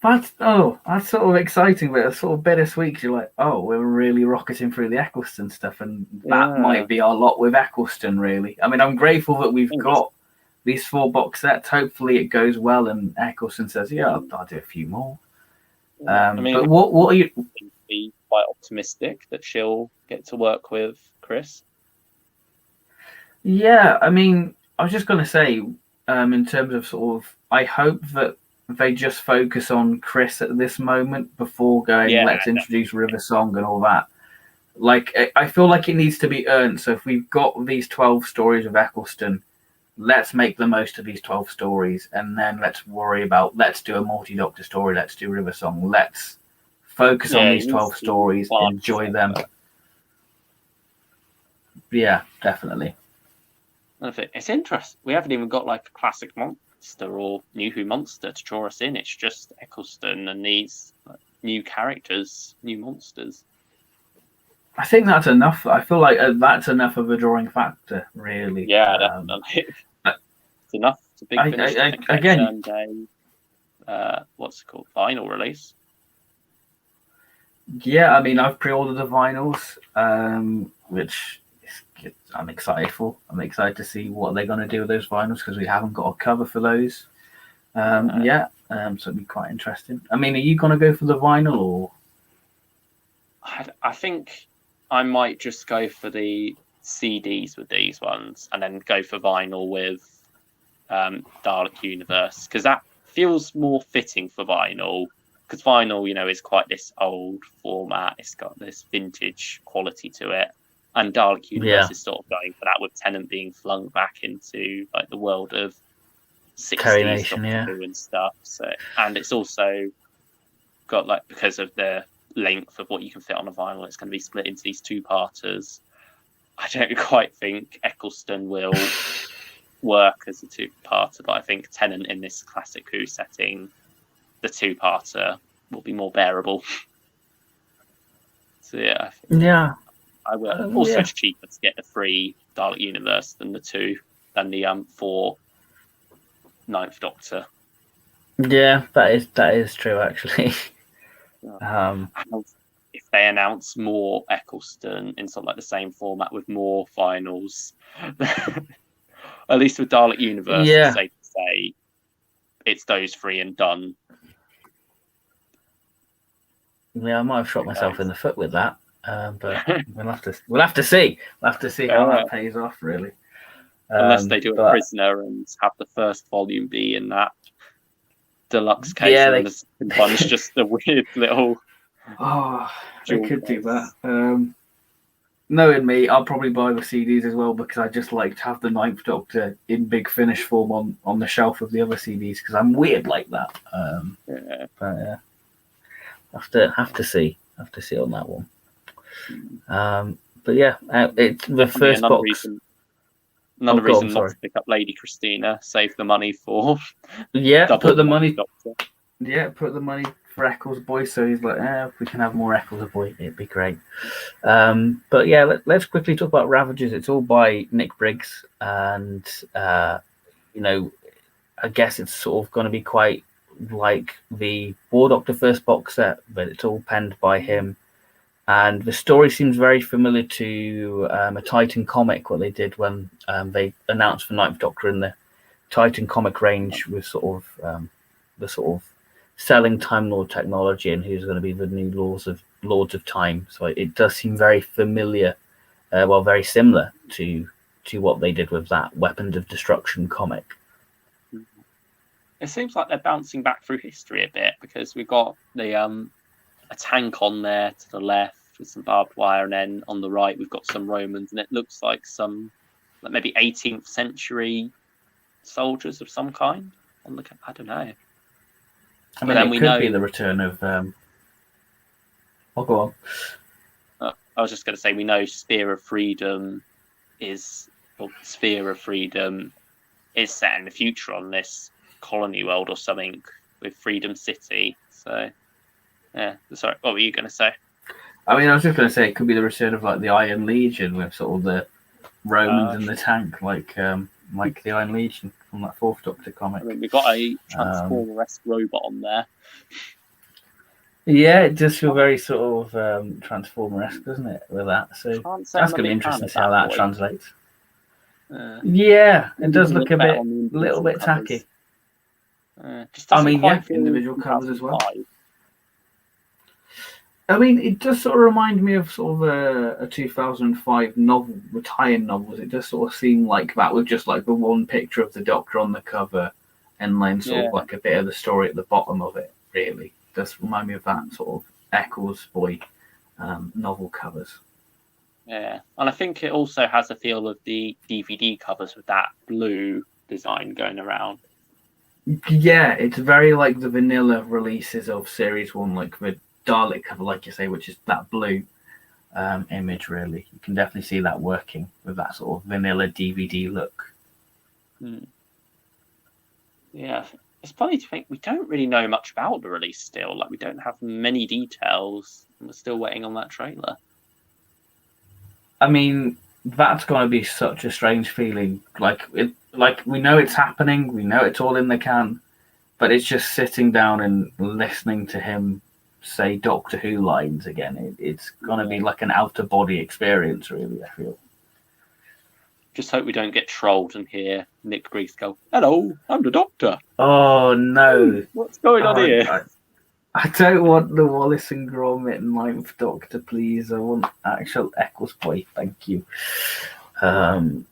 Speaker 1: of exciting, but it's sort of bittersweet. You're like, oh, we're really rocketing through the Eccleston stuff, and that might be our lot with Eccleston, really. I mean, I'm grateful that we've got these 4 box sets. Hopefully it goes well, and Eccleston says, yeah, I'll do a few more. But what are you...
Speaker 2: Be quite optimistic that she'll get to work with Chris.
Speaker 1: Yeah, I mean, I was just going to say, in terms of sort of, I hope that they just focus on Chris at this moment before going, let's introduce River Song and all that. Like, I feel like it needs to be earned. So if we've got these 12 stories of Eccleston, let's make the most of these 12 stories, and then let's do a multi-Doctor story, let's do River Song, let's focus on these 12 stories, enjoy them. Yeah, definitely.
Speaker 2: It's interesting. We haven't even got like a classic monster or New Who monster to draw us in. It's just Eccleston and these new characters, new monsters.
Speaker 1: I think that's enough. I feel like that's enough of a drawing factor, really.
Speaker 2: Yeah, definitely. It's enough to Big Finish again. What's it called? Vinyl release.
Speaker 1: Yeah, I mean, I've pre-ordered the vinyls, which I'm excited for. I'm excited to see what they're going to do with those vinyls, because we haven't got a cover for those yet. So it'd be quite interesting. I mean, are you going to go for the vinyl, or?
Speaker 2: I think I might just go for the CDs with these ones, and then go for vinyl with Dalek Universe, because that feels more fitting for vinyl. Because vinyl, is quite this old format. It's got this vintage quality to it. And Dalek Universe is sort of going for that, with Tennant being flung back into like the world of 60s and stuff. So, and it's also got, like, because of the length of what you can fit on a vinyl, it's going to be split into these 2-parters. I don't quite think Eccleston will work as a 2-parter, but I think Tennant in this classic Who setting, the 2-parter will be more bearable. So yeah, I will. Also, it's cheaper to get the 3 Dalek Universe than the 4 9th Doctor.
Speaker 1: Yeah, that is true, actually.
Speaker 2: If they announce more Eccleston in sort of like the same format with more finals, at least with Dalek Universe, it's safe to say it's those 3 and done.
Speaker 1: Yeah, I might have shot myself in the foot with that. But we'll have to see. We'll have to see how that pays off, really.
Speaker 2: Unless they do a prisoner and have the first volume be in that deluxe case, and the second one's just a weird little.
Speaker 1: Oh, they could do that. Knowing me, I'll probably buy the CDs as well because I just like to have the Ninth Doctor in big finish form on the shelf of the other CDs because I'm weird like that. But have to see on that one. But yeah, it's the first box.
Speaker 2: Another reason not to pick up Lady Christina. Save the money for
Speaker 1: put the money. Doctor. Yeah, put the money for Eccles Boy. So he's like, if we can have more Eccles Boy, it'd be great. But yeah, let's quickly talk about Ravagers. It's all by Nick Briggs, and I guess it's sort of going to be quite like the War Doctor first box set, but it's all penned by him. And the story seems very familiar to a Titan comic, what they did when they announced the Ninth Doctor in the Titan comic range with sort of the sort of selling Time Lord technology and who's going to be the new Lords of Time. So it does seem very familiar, very similar to what they did with that Weapons of Destruction comic.
Speaker 2: It seems like they're bouncing back through history a bit because we've got the a tank on there to the left with some barbed wire, and then on the right we've got some Romans, and it looks like some maybe 18th century soldiers of some kind on the. I don't know.
Speaker 1: I mean, it could be the return of. I'll go
Speaker 2: on. I was just going to say we know Sphere of Freedom is set in the future on this colony world or something with Freedom City. So. Yeah, sorry. What were you going to say?
Speaker 1: I mean, I was just going to say it could be the return of like the Iron Legion with sort of the Romans in the tank, like the Iron Legion from that Fourth Doctor comic.
Speaker 2: I mean, we've got a Transformer-esque robot on there.
Speaker 1: Yeah, it does feel very sort of Transformer-esque, doesn't it? With that, so that's going to be interesting to see how that translates. Yeah, it does look a little bit tacky. Individual covers as well. I mean, it does sort of remind me of sort of a 2005 novel, the tie-in novels. It does sort of seem like that with just like the one picture of the Doctor on the cover and then sort of like a bit of the story at the bottom of it, really. It does remind me of that sort of Eccles Boy novel covers.
Speaker 2: Yeah, and I think it also has a feel of the DVD covers with that blue design going around.
Speaker 1: Yeah, it's very like the vanilla releases of Series 1, like the Dalek cover, like you say, which is that blue image, really. You can definitely see that working with that sort of vanilla DVD look.
Speaker 2: Yeah, it's funny to think we don't really know much about the release still. Like, we don't have many details, and we're still waiting on that trailer.
Speaker 1: I mean, that's going to be such a strange feeling. Like we know it's happening, we know it's all in the can, but it's just sitting down and listening to him say Doctor Who lines again. It's going to be like an out-of-body experience, really, I feel.
Speaker 2: Just hope we don't get trolled and hear Nick Briggs go, "Hello, I'm the Doctor."
Speaker 1: Oh, no.
Speaker 2: What's going on here?
Speaker 1: I don't want the Wallace and Gromit Ninth Doctor, please. I want actual Eccles Boy, thank you. But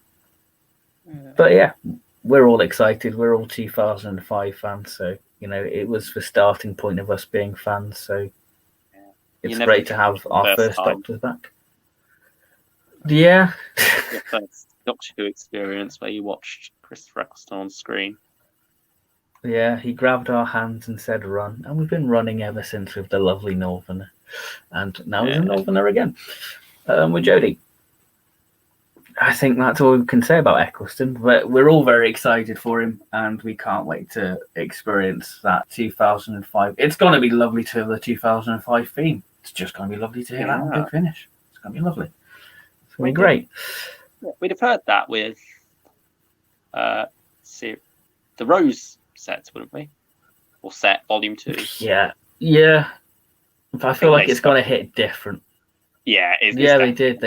Speaker 1: yeah, we're all excited. We're all 2005 fans, so it was the starting point of us being fans. So it's great to have our first Doctors back. Yeah,
Speaker 2: your first Doctor Who experience where you watched Christopher Eccleston on screen.
Speaker 1: Yeah, he grabbed our hands and said run, and we've been running ever since with the lovely Northerner, and now he's a Northerner again with Jodie. I think that's all we can say about Eccleston, but we're all very excited for him, and we can't wait to experience that 2005. It's going to be lovely to hear the 2005 theme. It's just going to be lovely to hear that on Big Finish. It's going to be lovely. It's going to be great.
Speaker 2: Yeah, we'd have heard that with the Rose sets, wouldn't we? Or set Volume 2.
Speaker 1: Yeah. But I feel like it's going to hit different.
Speaker 2: Yeah,
Speaker 1: they did.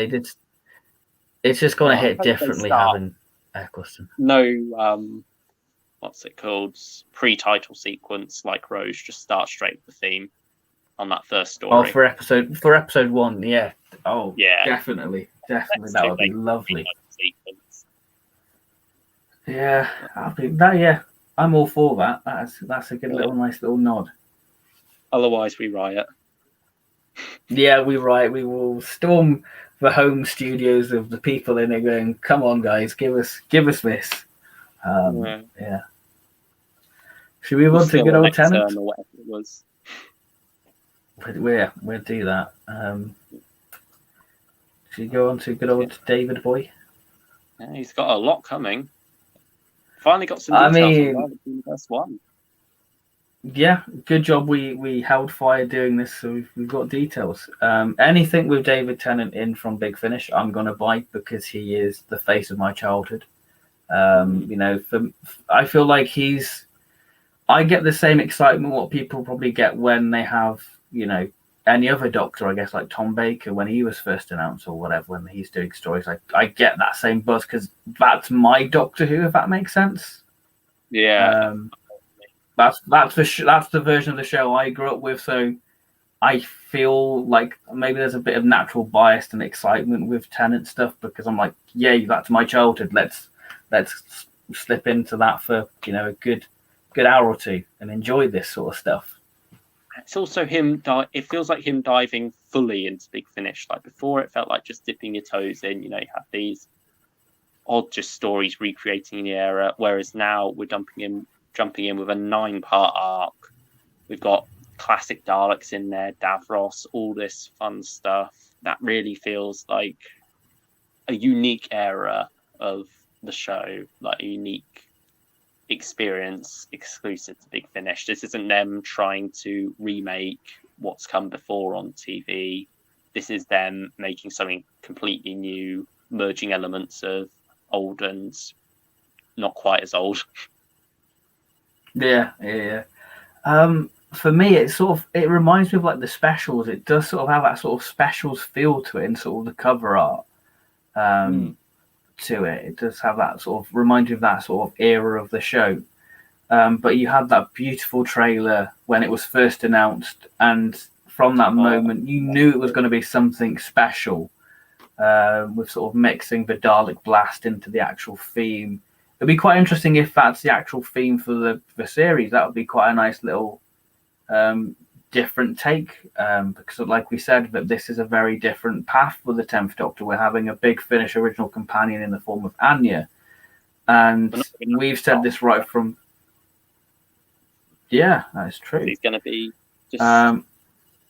Speaker 1: It's just going to hit differently having Eccleston.
Speaker 2: No, what's it called? Pre-title sequence like Rose, just start straight with the theme on that first story.
Speaker 1: Oh, for episode 1, yeah. Oh, yeah. Definitely. That would be lovely. Yeah, I think that. Yeah, I'm all for that. That's a good nice little nod.
Speaker 2: Otherwise, we riot.
Speaker 1: Yeah, we will storm the home studios of the people in it, going, "Come on, guys, give us this." Yeah. Should we move on to good old Tennant?
Speaker 2: Or whatever it was.
Speaker 1: We'll do that. Should we go on to good old David boy?
Speaker 2: Yeah, he's got a lot coming. Finally got some details on Dalek Universe 1.
Speaker 1: Yeah, good job we held fire doing this, so we've got details. Anything with David Tennant in from Big Finish, I'm going to buy because he is the face of my childhood. I feel like I get the same excitement what people probably get when they have, any other Doctor, I guess, like Tom Baker when he was first announced or whatever, when he's doing stories. I get that same buzz because that's my Doctor Who, if that makes sense.
Speaker 2: Yeah.
Speaker 1: That's the version of the show I grew up with, so I feel like maybe there's a bit of natural bias and excitement with Tennant stuff because I'm like, yay, that's my childhood. Let's slip into that for a good hour or two and enjoy this sort of stuff.
Speaker 2: It's also him. It feels like him diving fully into Big Finish. Like before, it felt like just dipping your toes in. You have these odd just stories recreating the era, whereas now we're jumping in with a 9-part arc. We've got classic Daleks in there, Davros, all this fun stuff. That really feels like a unique era of the show, like a unique experience exclusive to Big Finish. This isn't them trying to remake what's come before on TV. This is them making something completely new, merging elements of old and not quite as old.
Speaker 1: Yeah. For me, it reminds me of like the specials. It does sort of have that sort of specials feel to it, and sort of the cover art to it. It does have that sort of remind you of that sort of era of the show. But you had that beautiful trailer when it was first announced, and from that moment, you knew it was going to be something special. With sort of mixing the Dalek Blast into the actual theme. It'd be quite interesting if that's the actual theme for the series. That would be quite a nice little different take, because like we said, that this is a very different path for the 10th Doctor. We're having a Big Finish original companion in the form of Anya, and we've said this right from... Yeah, that's true.
Speaker 2: He's going to be just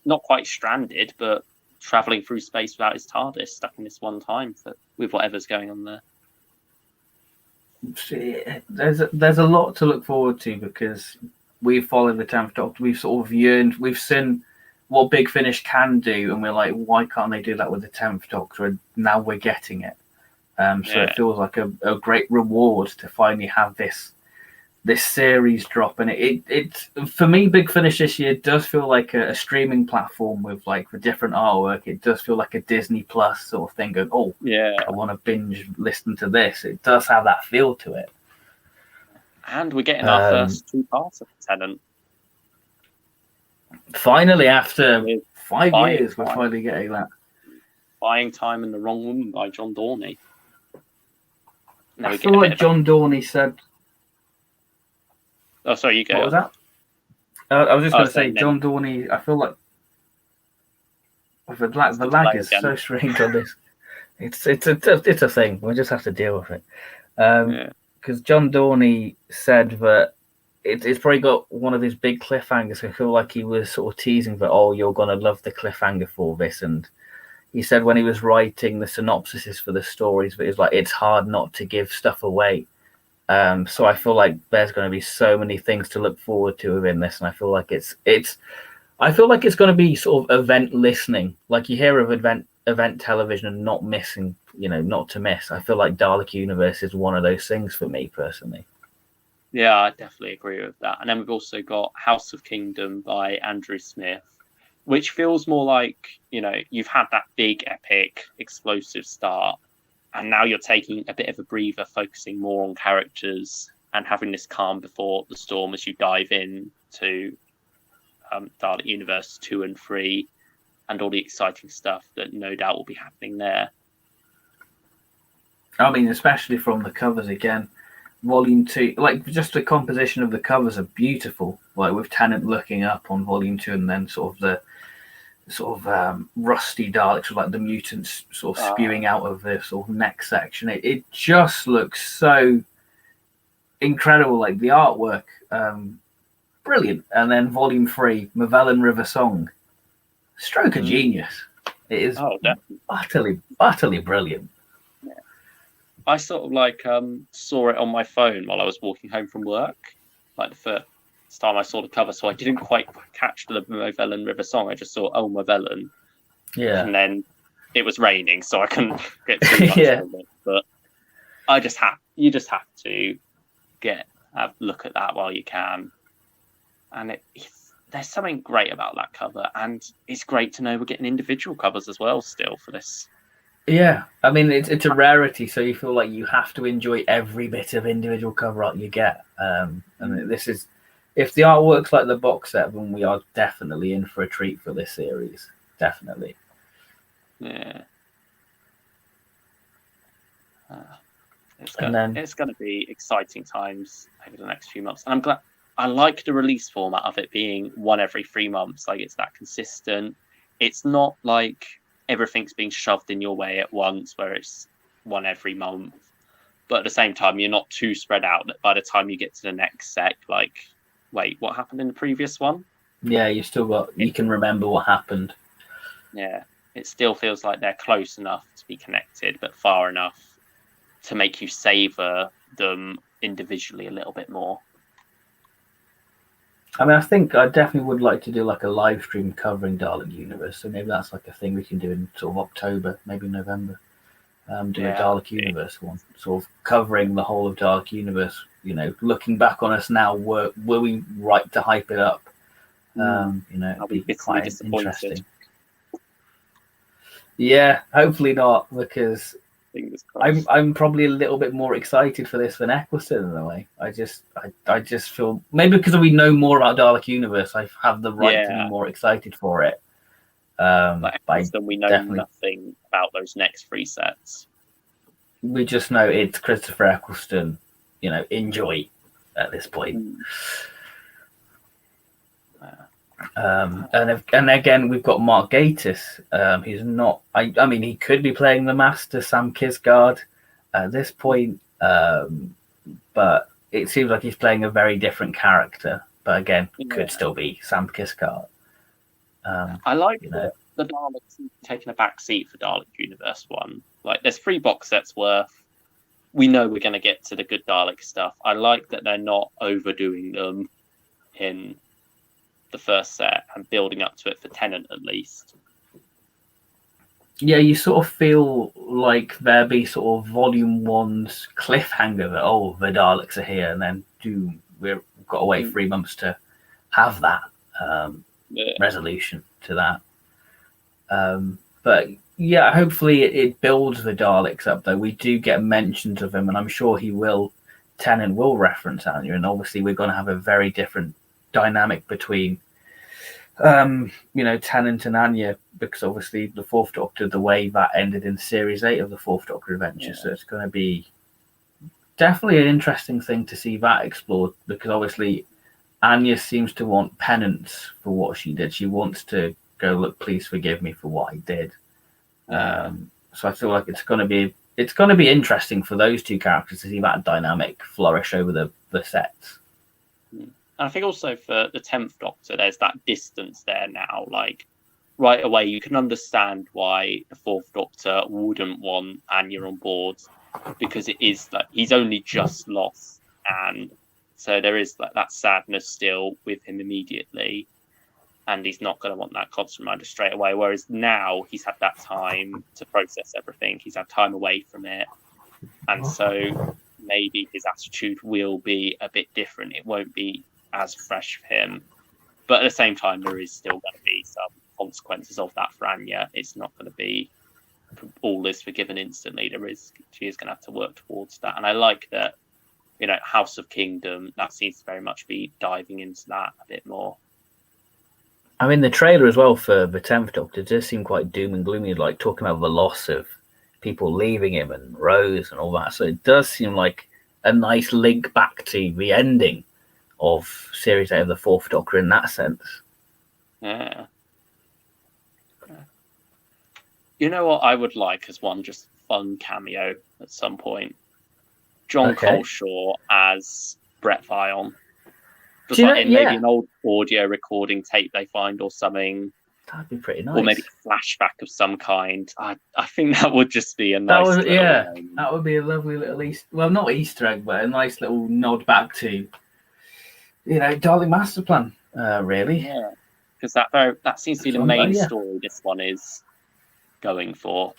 Speaker 2: not quite stranded, but traveling through space without his TARDIS, stuck in this one time with whatever's going on there.
Speaker 1: There's a lot to look forward to because we've followed the 10th Doctor. We've sort of yearned. We've seen what Big Finish can do, and we're like, why can't they do that with the 10th Doctor? And now we're getting it. So it feels like a great reward to finally have this series drop. And it for me, Big Finish this year does feel like a streaming platform with like the different artwork. It does feel like a Disney Plus sort of thing. Going, I want to binge listen to this. It does have that feel to it.
Speaker 2: And we're getting our first 2 parts of Tennant.
Speaker 1: Finally, after 5 years, we're finally getting that.
Speaker 2: Buying Time and the Wrong Woman by John Dorney.
Speaker 1: I feel like John Dorney said...
Speaker 2: Oh, sorry, you go.
Speaker 1: What was that? I was just going to say, John Dorney, I feel like the lag is so strange on this. It's a thing. We just have to deal with it. Because John Dorney said that it's probably got one of his big cliffhangers. I feel like he was sort of teasing that, you're going to love the cliffhanger for this. And he said when he was writing the synopsises for the stories, that it's hard not to give stuff away. So I feel like there's going to be so many things to look forward to within this, and I feel like it's going to be sort of event listening. Like you hear of event television and not missing, not to miss. I feel like Dalek Universe is one of those things for me personally.
Speaker 2: Yeah, I definitely agree with that. And then we've also got House of Kingdom by Andrew Smith, which feels more like, you've had that big, epic, explosive start. And now you're taking a bit of a breather, focusing more on characters and having this calm before the storm as you dive in to Dalek Universe 2 and 3 and all the exciting stuff that no doubt will be happening there.
Speaker 1: I mean, especially from the covers again. Volume 2, like just the composition of the covers are beautiful, like with Tennant looking up on Volume 2 and then sort of the rusty Daleks with like the mutants sort of spewing out of the sort of neck section. It just looks so incredible, like the artwork, brilliant. And then Volume 3, Mavellan River Song, stroke of genius. It is utterly brilliant.
Speaker 2: Yeah. I sort of like saw it on my phone while I was walking home from work, like the first time I saw the cover, so I didn't quite catch the Mavellan River Song. I just saw Mavellan, and then it was raining, so I couldn't get too much of it. But you just have to have a look at that while you can, and there's something great about that cover, and it's great to know we're getting individual covers as well still for this.
Speaker 1: Yeah, I mean it's a rarity, so you feel like you have to enjoy every bit of individual cover art you get. And this is, if the art works like the box set, then we are definitely in for a treat for this series. Definitely.
Speaker 2: Yeah. It's going to be exciting times over the next few months, and I'm glad. I like the release format of it being one every 3 months. Like, it's that consistent. It's not like everything's being shoved in your way at once, where it's one every month. But at the same time, you're not too spread out that by the time you get to the next set, like, wait, what happened in the previous one?
Speaker 1: Yeah, you can remember what happened.
Speaker 2: Yeah, it still feels like they're close enough to be connected, but far enough to make you savor them individually a little bit more.
Speaker 1: I mean, I think I definitely would like to do like a live stream covering Dalek Universe. So maybe that's like a thing we can do in sort of October, maybe November. Do a Dalek Universe one, sort of covering the whole of Dalek Universe. You know, looking back on us now, were we right to hype it up? You know, it'd be quite interesting. Yeah, hopefully not, because I'm probably a little bit more excited for this than Eccleston in a way. I just feel, maybe because we know more about Dalek Universe, I have the right to be more excited for it.
Speaker 2: But Eccleston, we know nothing about those next 3 sets.
Speaker 1: We just know it's Christopher Eccleston. You know, enjoy at this point. And again, we've got Mark Gatiss. He's not. I mean, he could be playing the Master Sam Kisgard at this point, but it seems like he's playing a very different character. But again, could still be Sam Kisgard.
Speaker 2: I like the Daleks taking a back seat for Dalek Universe 1. Like, there's 3 box sets worth. We know we're going to get to the good Dalek stuff. I like that they're not overdoing them in the first set and building up to it for Tennant at least.
Speaker 1: Yeah, you sort of feel like there be sort of Volume 1's cliffhanger that, the Daleks are here, and then we've got to wait 3 months to have that resolution to that. But yeah, hopefully it builds the Daleks up, though. We do get mentions of him, and I'm sure Tennant will reference Anya, and obviously we're going to have a very different dynamic between Tennant and Anya, because obviously the Fourth Doctor, the way that ended in Series 8 of the Fourth Doctor Adventure, so it's going to be definitely an interesting thing to see that explored, because obviously Anya seems to want penance for what she did. She wants to go, look, please forgive me for what I did. So I feel like it's going to be interesting for those two characters to see that dynamic flourish over the sets.
Speaker 2: And I think also for the 10th Doctor, there's that distance there now. Like, right away, you can understand why the 4th Doctor wouldn't want Anya on board, because it is like he's only just lost, and so there is that sadness still with him immediately, and he's not going to want that constant reminder straight away. Whereas now he's had that time to process everything. He's had time away from it, and so maybe his attitude will be a bit different. It won't be as fresh for him, but at the same time, there is still going to be some consequences of that for Anya. It's not going to be all is forgiven instantly. She is going to have to work towards that, and I like that. House of Kingdom, that seems to very much be diving into that a bit more.
Speaker 1: I mean, the trailer as well for the 10th Doctor does seem quite doom and gloomy, like talking about the loss of people leaving him and Rose and all that. So it does seem like a nice link back to the ending of Series 8 of the Fourth Doctor in that sense.
Speaker 2: Yeah. You know what I would like as one just fun cameo at some point? John Coleshaw as Brett Vion. Just like maybe an old audio recording tape they find or something.
Speaker 1: That'd be pretty nice.
Speaker 2: Or maybe a flashback of some kind. I think that would just be a nice
Speaker 1: that would be a lovely little not Easter egg, but a nice little nod back to, Dalek Master Plan, really.
Speaker 2: Yeah, because that seems to be the main story this one is going for.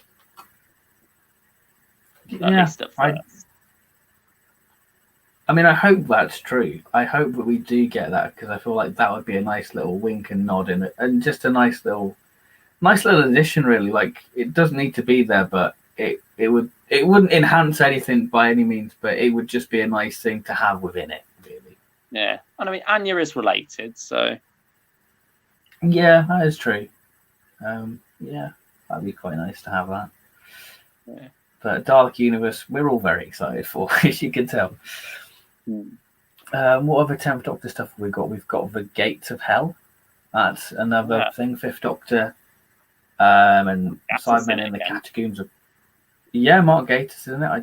Speaker 2: At least at first.
Speaker 1: I mean, I hope that's true. I hope that we do get that, because I feel like that would be a nice little wink and nod in it, and just a nice little addition, really. Like, it doesn't need to be there, but it wouldn't enhance anything by any means, but it would just be a nice thing to have within it, really.
Speaker 2: Yeah, and I mean, Anya is related, so
Speaker 1: yeah, that is true. Yeah, that'd be quite nice to have that.
Speaker 2: Yeah.
Speaker 1: But Dalek Universe, we're all very excited for, as you can tell. What other 10th Doctor stuff have we got? We've got the Gates of Hell. That's another thing. 5th Doctor, and Cybermen in the Catacombs of. Yeah, Mark Gatiss, isn't it? I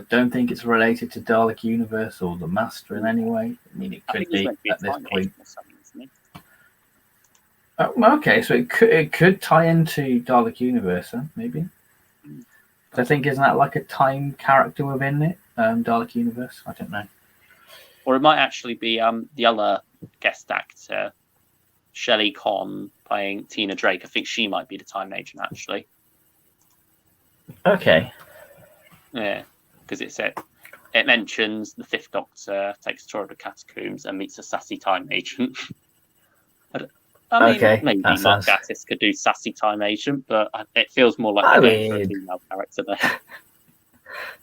Speaker 1: don't think it's related to Dalek Universe or the Master in any way. I mean, it could be at this point. Oh, okay, so it could tie into Dalek Universe, maybe. I think, isn't that like a time character within it? Dalek Universe? I don't know.
Speaker 2: Or it might actually be the other guest actor, Shelley Conn, playing Tina Drake. I think she might be the time agent, actually.
Speaker 1: Okay.
Speaker 2: Yeah, because it mentions the 5th Doctor takes a tour of the catacombs and meets a sassy time agent. I mean, maybe Mark Gatiss could do sassy time agent, but it feels more like a female character there.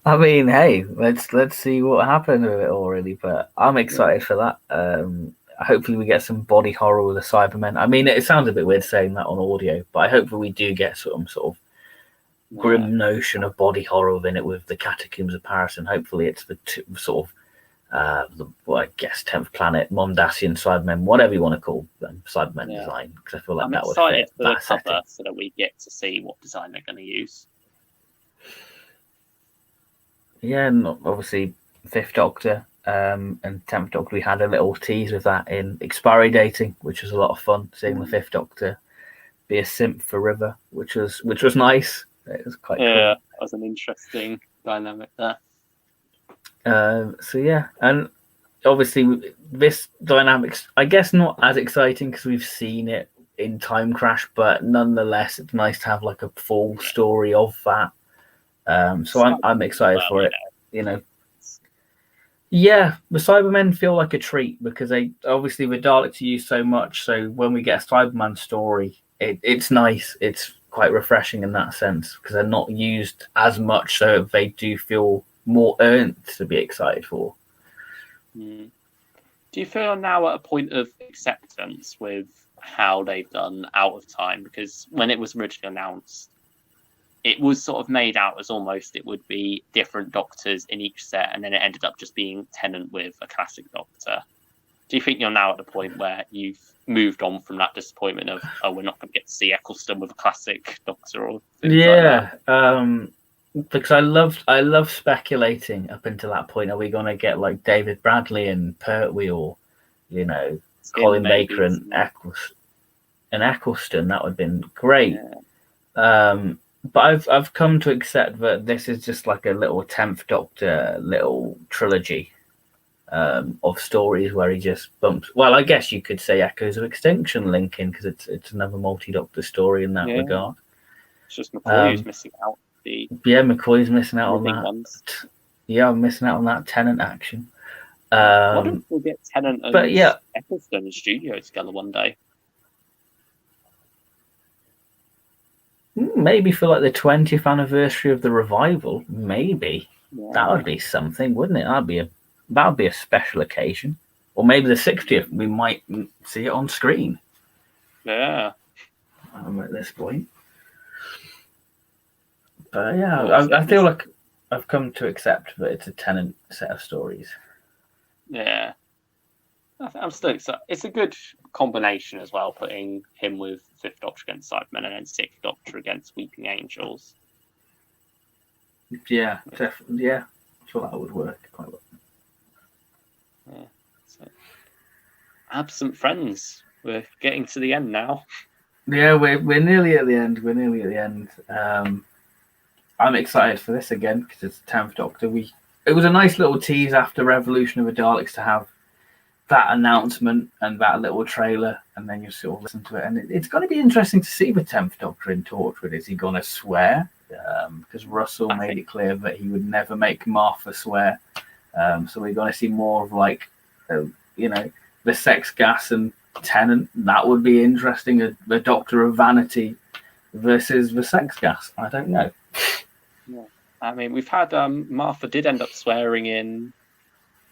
Speaker 1: I mean, hey, let's see what happens with it all, really. But I'm excited for that. Hopefully, we get some body horror with the Cybermen. I mean, it sounds a bit weird saying that on audio, but I hope that we do get some sort of grim notion of body horror within it with the Catacombs of Paris, and hopefully, it's the sort of I guess 10th Planet, Mondasian Cybermen, whatever you want to call them, Cybermen design, because I feel like that would fit that setting.
Speaker 2: So that we get to see what design they're going to use.
Speaker 1: Yeah, and obviously 5th Doctor and 10th Doctor, we had a little tease with that in expiry dating, which was a lot of fun, seeing the 5th Doctor be a simp for River, which was nice. It was quite cool.
Speaker 2: Yeah, that was an interesting dynamic there.
Speaker 1: So yeah, and obviously this dynamic's, I guess, not as exciting because we've seen it in Time Crash, but nonetheless, it's nice to have like a full story of that. So I'm excited for it. Yeah, the Cybermen feel like a treat because they obviously the Daleks use so much. So when we get a Cyberman story, it's nice. It's quite refreshing in that sense because they're not used as much, so they do feel more earned to be excited for.
Speaker 2: Do you feel now at a point of acceptance with how they've done Out of Time? Because when it was originally announced, it was sort of made out as almost it would be different Doctors in each set, and then it ended up just being Tennant with a classic Doctor. Do you think you're now at the point where you've moved on from that disappointment of, we're not going to get to see Eccleston with a classic Doctor or things like that?
Speaker 1: Because I love speculating up until that point. Are we going to get like David Bradley and Pertwee, or Colin Baker and Eccleston? That would have been great. Yeah. But I've come to accept that this is just like a little 10th Doctor little trilogy of stories where he just bumps. Well, I guess you could say Echoes of Extinction linking because it's another multi-Doctor story in that regard.
Speaker 2: It's just McCoy who's missing out.
Speaker 1: McCoy's missing out on that. I'm missing out on that Tennant action.
Speaker 2: What if we get Tennant and Eccleston in studio together one day?
Speaker 1: Maybe for like the 20th anniversary of the revival. Maybe that would be something, wouldn't it? That would be a special occasion. Or maybe the 60th. We might see it on screen.
Speaker 2: Yeah.
Speaker 1: At this point. But yeah, I feel like I've come to accept that it's a Tennant set of stories.
Speaker 2: Yeah. I'm still excited. It's a good combination as well, putting him with Fifth Doctor against Cybermen and then Sixth Doctor against Weeping Angels.
Speaker 1: Yeah, definitely. Yeah, I thought that would work quite well.
Speaker 2: Yeah. So, Absent Friends. We're getting to the end now.
Speaker 1: Yeah, we're nearly at the end. We're nearly at the end. I'm excited for this again because it's the 10th Doctor. It was a nice little tease after Revolution of the Daleks to have that announcement and that little trailer, and then you sort of listen to it. And it's going to be interesting to see the 10th Doctor in Torchwood. Is he going to swear? Because Russell made it clear that he would never make Martha swear. So we're going to see more of like, the sex gas and Tennant. That would be interesting. The Doctor of Vanity versus the sex gas. I don't know.
Speaker 2: Yeah. I mean, we've had Martha did end up swearing in.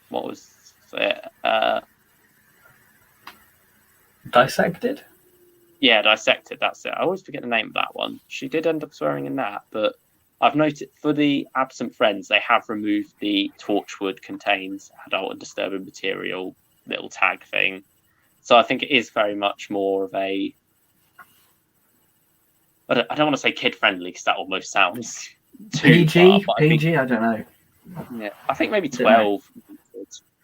Speaker 2: What was it?
Speaker 1: Dissected?
Speaker 2: Yeah, Dissected. That's it. I always forget the name of that one. She did end up swearing in that, but I've noted for the Absent Friends, they have removed the Torchwood contains adult and disturbing material little tag thing. So I think it is very much more of a. I don't want to say kid friendly because that almost sounds too
Speaker 1: PG.
Speaker 2: far,
Speaker 1: PG. I don't know.
Speaker 2: Yeah, I think maybe 12.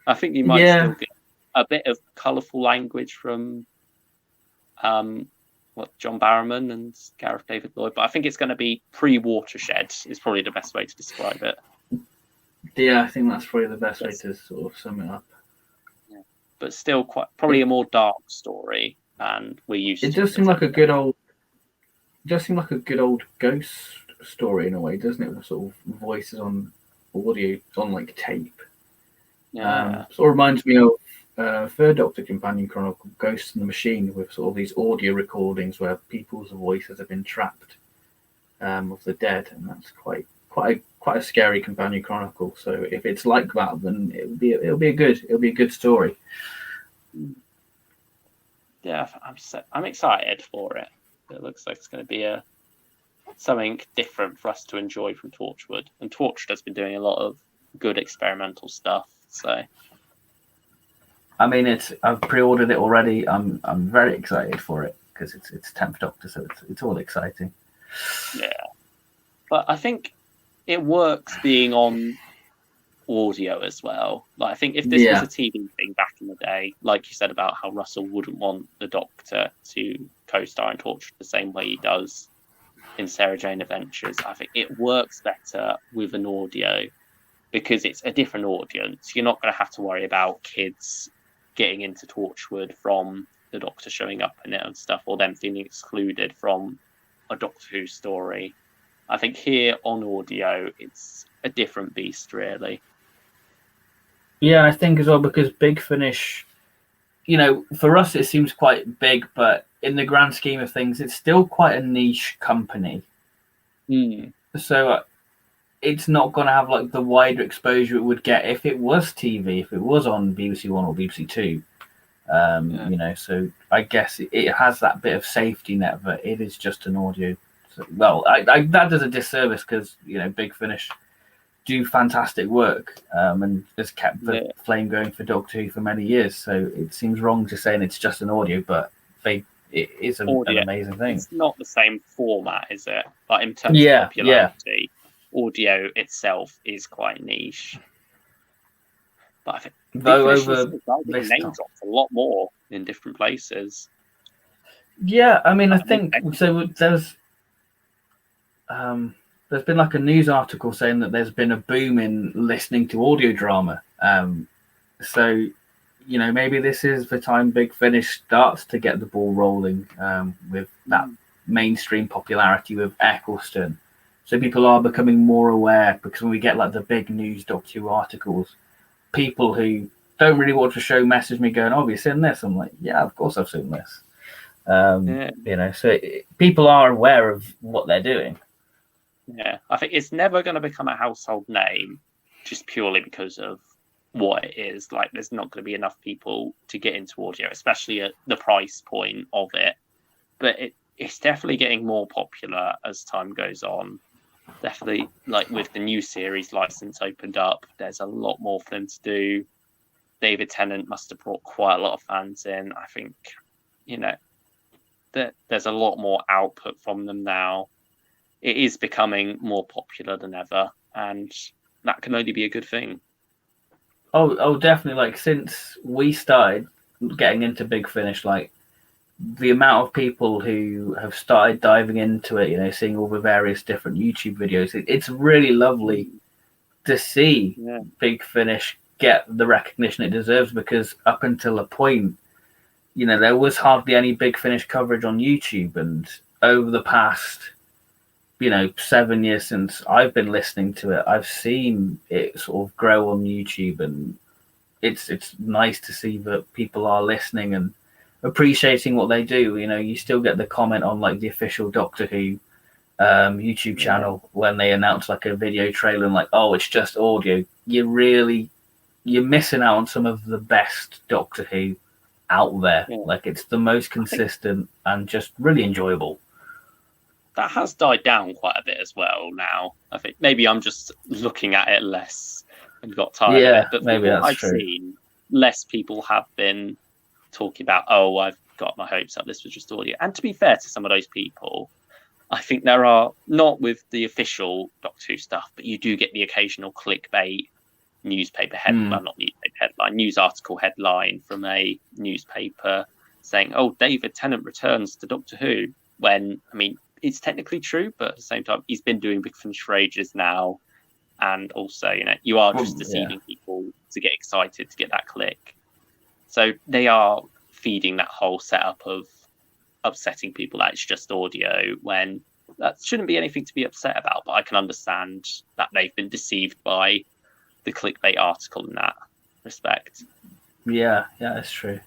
Speaker 2: I think you might still get a bit of colourful language from John Barrowman and Gareth David Lloyd, but I think it's going to be pre-Watershed is probably the best way to describe it.
Speaker 1: Yeah, I think that's probably the best way to sort of sum it up.
Speaker 2: Yeah. But still probably a more dark story, and we're used to it.
Speaker 1: It does seem like a good old ghost story in a way, doesn't it? The sort of voices on audio, on like tape.
Speaker 2: Yeah.
Speaker 1: Sort of reminds me of Third Doctor Companion Chronicle, Ghosts in the Machine, with sort of these audio recordings where people's voices have been trapped of the dead, and that's quite a scary Companion Chronicle. So if it's like that, then it'll be a good story.
Speaker 2: Yeah, I'm excited for it. It looks like it's going to be something different for us to enjoy from Torchwood, and Torchwood has been doing a lot of good experimental stuff. So,
Speaker 1: I mean, I've pre-ordered it already. I'm very excited for it because it's 10th Doctor, so it's all exciting.
Speaker 2: Yeah, but I think it works being on audio as well. Like I think if this was a TV thing back in the day, like you said about how Russell wouldn't want the Doctor to co-star in Torchwood the same way he does in Sarah Jane Adventures, I think it works better with an audio because it's a different audience. You're not going to have to worry about kids getting into Torchwood from the Doctor showing up in it and stuff, or them feeling excluded from a Doctor Who story. I think here on audio, it's a different beast, really.
Speaker 1: Yeah, I think as well because Big Finish, for us it seems quite big, but in the grand scheme of things, it's still quite a niche company. So it's not going to have like the wider exposure it would get if it was TV, if it was on BBC One or BBC Two. So I guess it has that bit of safety net that it is just an audio. So, well, that does a disservice because Big Finish do fantastic work and has kept the flame going for Doctor Who for many years. So it seems wrong to saying it's just an audio, but it is an amazing thing.
Speaker 2: It's not the same format, is it? Like in terms of popularity, audio itself is quite niche. But I think Big Finish name drops a lot more in different places.
Speaker 1: Yeah, I mean, I think so. There's been like a news article saying that there's been a boom in listening to audio drama. So maybe this is the time Big Finish starts to get the ball rolling with that mainstream popularity with Eccleston. So people are becoming more aware because when we get like the big news Doctor Who articles, people who don't really watch the show message me going, "Oh, have you seen this?" I'm like, "Yeah, of course I've seen this." So people are aware of what they're doing.
Speaker 2: Yeah, I think it's never going to become a household name just purely because of what it is. Like, there's not going to be enough people to get into audio, especially at the price point of it. But it's definitely getting more popular as time goes on. definitely, like with the new series license opened up, there's a lot more for them to do. David Tennant must have brought quite a lot of fans in. I think, there's a lot more output from them now. It is becoming more popular than ever, and that can only be a good thing.
Speaker 1: Oh, definitely. Like since we started getting into Big Finish, like the amount of people who have started diving into it, seeing all the various different YouTube videos, it's really lovely to see Big Finish get the recognition it deserves, because up until a point, there was hardly any Big Finish coverage on YouTube, and over the past 7 years since I've been listening to it, I've seen it sort of grow on YouTube, and it's nice to see that people are listening and appreciating what they do. You still get the comment on like the official Doctor Who YouTube channel when they announce like a video trailer and like, oh, it's just audio. You're missing out on some of the best Doctor Who out there. Yeah. Like it's the most consistent and just really enjoyable.
Speaker 2: That has died down quite a bit as well now. I think maybe I'm just looking at it less and got tired of it. But
Speaker 1: maybe
Speaker 2: from what
Speaker 1: I've
Speaker 2: true. Seen, less people have been talking about, oh, I've got my hopes up, this was just audio. And to be fair to some of those people, I think there are, not with the official Doctor Who stuff, but you do get the occasional clickbait newspaper headline, not newspaper headline, news article headline from a newspaper saying, oh, David Tennant returns to Doctor Who, when, I mean, it's technically true, but at the same time, he's been doing Big Finish for ages now. And also, you are just deceiving people to get excited, to get that click. So they are feeding that whole setup of upsetting people that it's just audio, when that shouldn't be anything to be upset about. But I can understand that they've been deceived by the clickbait article in that respect.
Speaker 1: Yeah, that's true.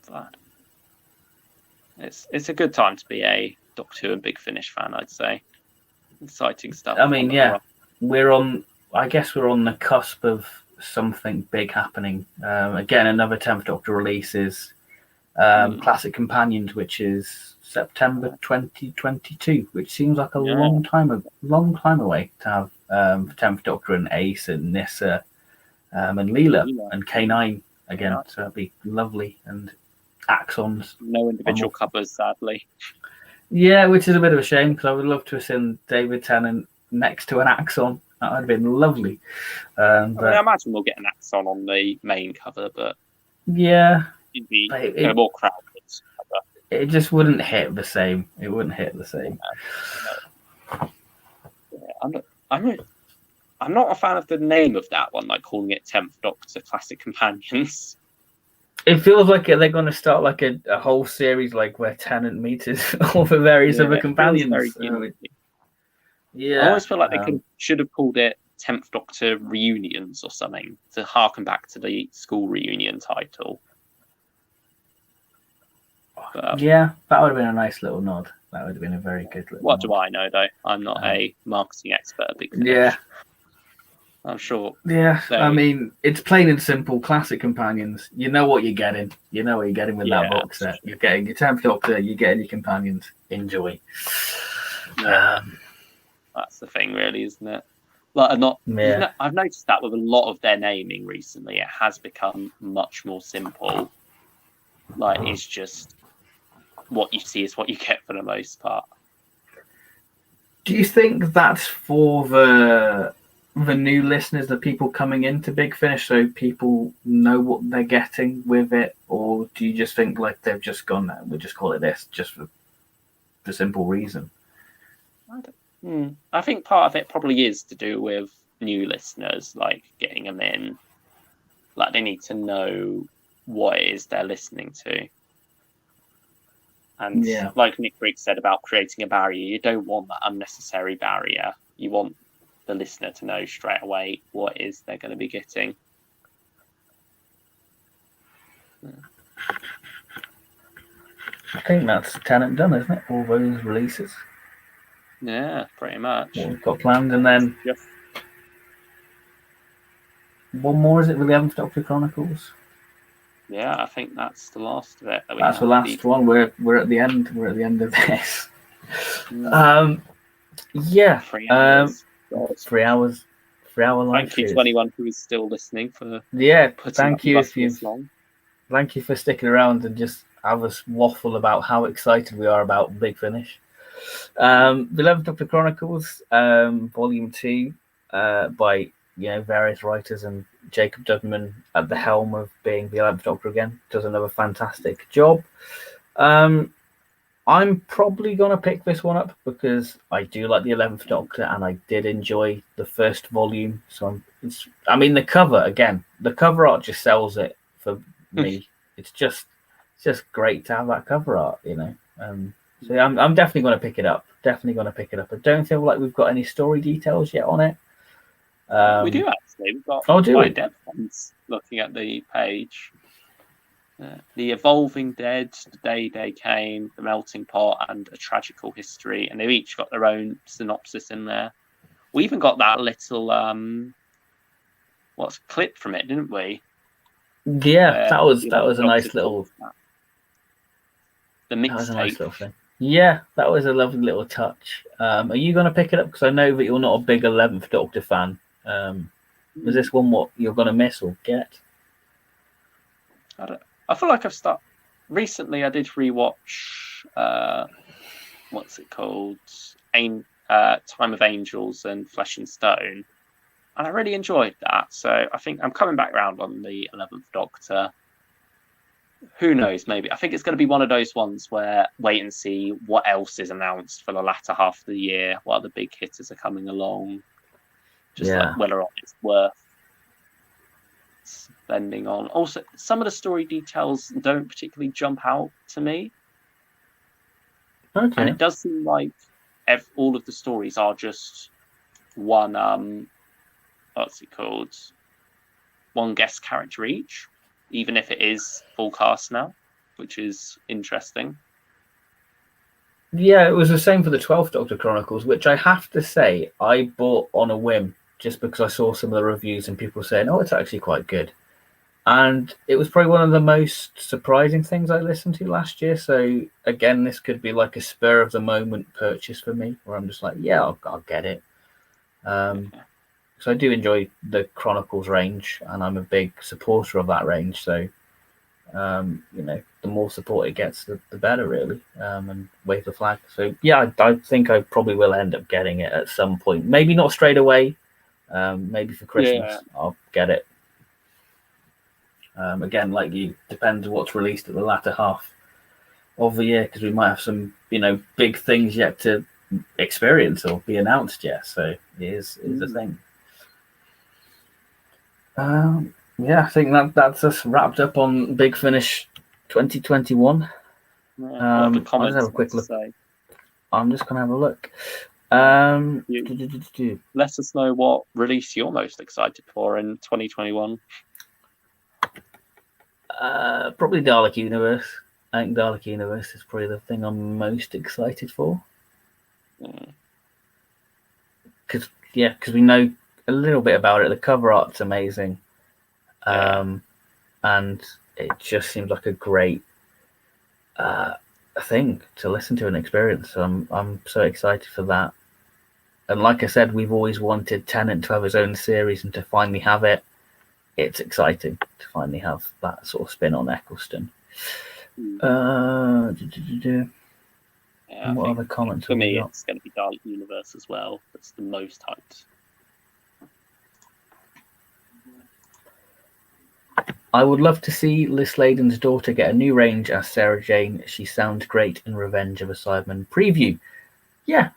Speaker 2: But it's a good time to be a Doctor Who and Big Finish fan, I'd say. Exciting stuff.
Speaker 1: I mean, I guess we're on the cusp of something big happening. Again, another 10th Doctor release is Classic Companions, which is September 2022, which seems like a long time away to have 10th Doctor and Ace and Nyssa and Leela and K9 again. So that'd be lovely. And Axons.
Speaker 2: No individual covers, sadly.
Speaker 1: Yeah, which is a bit of a shame, because I would love to have seen David Tennant next to an Axon. That would have been lovely.
Speaker 2: I imagine we'll get an Axon on the main cover, but it'd be a more crowded cover.
Speaker 1: It just wouldn't hit the same. It wouldn't hit the same.
Speaker 2: I'm not a fan of the name of that one, like calling it 10th Doctor Classic Companions.
Speaker 1: It feels like they're going to start like a whole series, like where Tennant meets all the various other companions.
Speaker 2: I always feel like they should have called it 10th Doctor Reunions or something, to harken back to the school reunion title.
Speaker 1: But, that would have been a nice little nod. That would have been a very good little
Speaker 2: nod.
Speaker 1: Do
Speaker 2: I know, though? I'm not a marketing expert at Big Finish.
Speaker 1: Yeah.
Speaker 2: I'm sure.
Speaker 1: Yeah, I mean, it's plain and simple. Classic Companions. You know what you're getting. You know what you're getting with that box set. You're getting your 10th Doctor. You're getting your companions. Enjoy.
Speaker 2: That's the thing, really, isn't it? Like, I've noticed that with a lot of their naming recently, it has become much more simple. Like, it's just what you see is what you get for the most part.
Speaker 1: Do you think that's for the new listeners, the people coming into Big Finish, so people know what they're getting with it? Or do you just think like they've just gone, we'll just call it this, just for the simple reason?
Speaker 2: I think part of it probably is to do with new listeners, like getting them in. Like they need to know what it is they're listening to. And like Nick Briggs said about creating a barrier, you don't want that unnecessary barrier. You want the listener to know straight away what it is they're going to be getting.
Speaker 1: I think that's Tennant done, isn't it? All those releases.
Speaker 2: Yeah, pretty much.
Speaker 1: What we've got planned, and then one more, is it, with the 11th Doctor Chronicles?
Speaker 2: Yeah, I think that's the last of it.
Speaker 1: That's the last one. We're at the end. We're at the end of this. Yeah.
Speaker 2: 3 hours.
Speaker 1: 3 hours. 3 hour live
Speaker 2: Thank you
Speaker 1: shows.
Speaker 2: to anyone who is still listening for putting
Speaker 1: thank
Speaker 2: up
Speaker 1: you
Speaker 2: with us
Speaker 1: if you've
Speaker 2: this long.
Speaker 1: Thank you for sticking around and just have us waffle about how excited we are about Big Finish. The 11th Doctor Chronicles, Volume 2, by various writers, and Jacob Dudman at the helm of being the 11th Doctor again does another fantastic job. I'm probably going to pick this one up because I do like the 11th Doctor and I did enjoy the first volume. So the cover art just sells it for me. It's just great to have that cover art, So yeah, I'm definitely going to pick it up. I don't feel like we've got any story details yet on it.
Speaker 2: We do actually. We've got quite depth ones looking at the page. The Evolving Dead, The Day They Came, The Melting Pot, and A Tragical History, and they've each got their own synopsis in there. We even got that little clip from it, didn't we?
Speaker 1: Yeah, that was a nice little.
Speaker 2: The mixtape. That
Speaker 1: was a nice little thing. Yeah, that was a lovely little touch. Are you going to pick it up? Because I know that you're not a big 11th Doctor fan. Was this one what you're going to miss or get?
Speaker 2: I feel like I've started recently. I did rewatch what's it called? Time of Angels and Flesh and Stone, and I really enjoyed that. So I think I'm coming back round on the 11th Doctor. Who knows? Maybe I think it's going to be one of those ones where wait and see what else is announced for the latter half of the year while the big hitters are coming along. Just like whether or not it's worth spending on. Also, some of the story details don't particularly jump out to me.
Speaker 1: Okay.
Speaker 2: And it does seem like all of the stories are just one, what's it called? One guest character each, even if it is full cast now, which is interesting.
Speaker 1: Yeah, it was the same for the 12th Doctor Chronicles, which I have to say I bought on a whim just because I saw some of the reviews and people saying, oh, it's actually quite good. And it was probably one of the most surprising things I listened to last year. So again, this could be like a spur of the moment purchase for me, where I'm just like, yeah, I'll get it. So I do enjoy the Chronicles range, and I'm a big supporter of that range. So, the more support it gets, the better, really. And wave the flag. So yeah, I think I probably will end up getting it at some point. Maybe not straight away. Maybe for Christmas, I'll get it. Again, like you, depends what's released at the latter half of the year, because we might have some, big things yet to experience or be announced yet. So it is a thing. I think that's us wrapped up on Big Finish 2021.
Speaker 2: I'll just have a quick
Speaker 1: look. I'm just gonna have a look.
Speaker 2: Let us know what release you're most excited for in 2021.
Speaker 1: Probably Dalek Universe. I think Dalek Universe is probably the thing I'm most excited for. Because we know a little bit about it. The cover art's amazing, and it just seems like a great thing to listen to and experience. So I'm so excited for that. And like I said, we've always wanted Tennant to have his own series, and to finally have it, it's exciting to finally have that sort of spin on Eccleston. What other comments?
Speaker 2: For me, it's going to be Dalek Universe as well. That's the most hyped.
Speaker 1: I would love to see Liz Sladen's daughter get a new range as Sarah Jane. She sounds great in Revenge of a Cyberman preview. Yeah,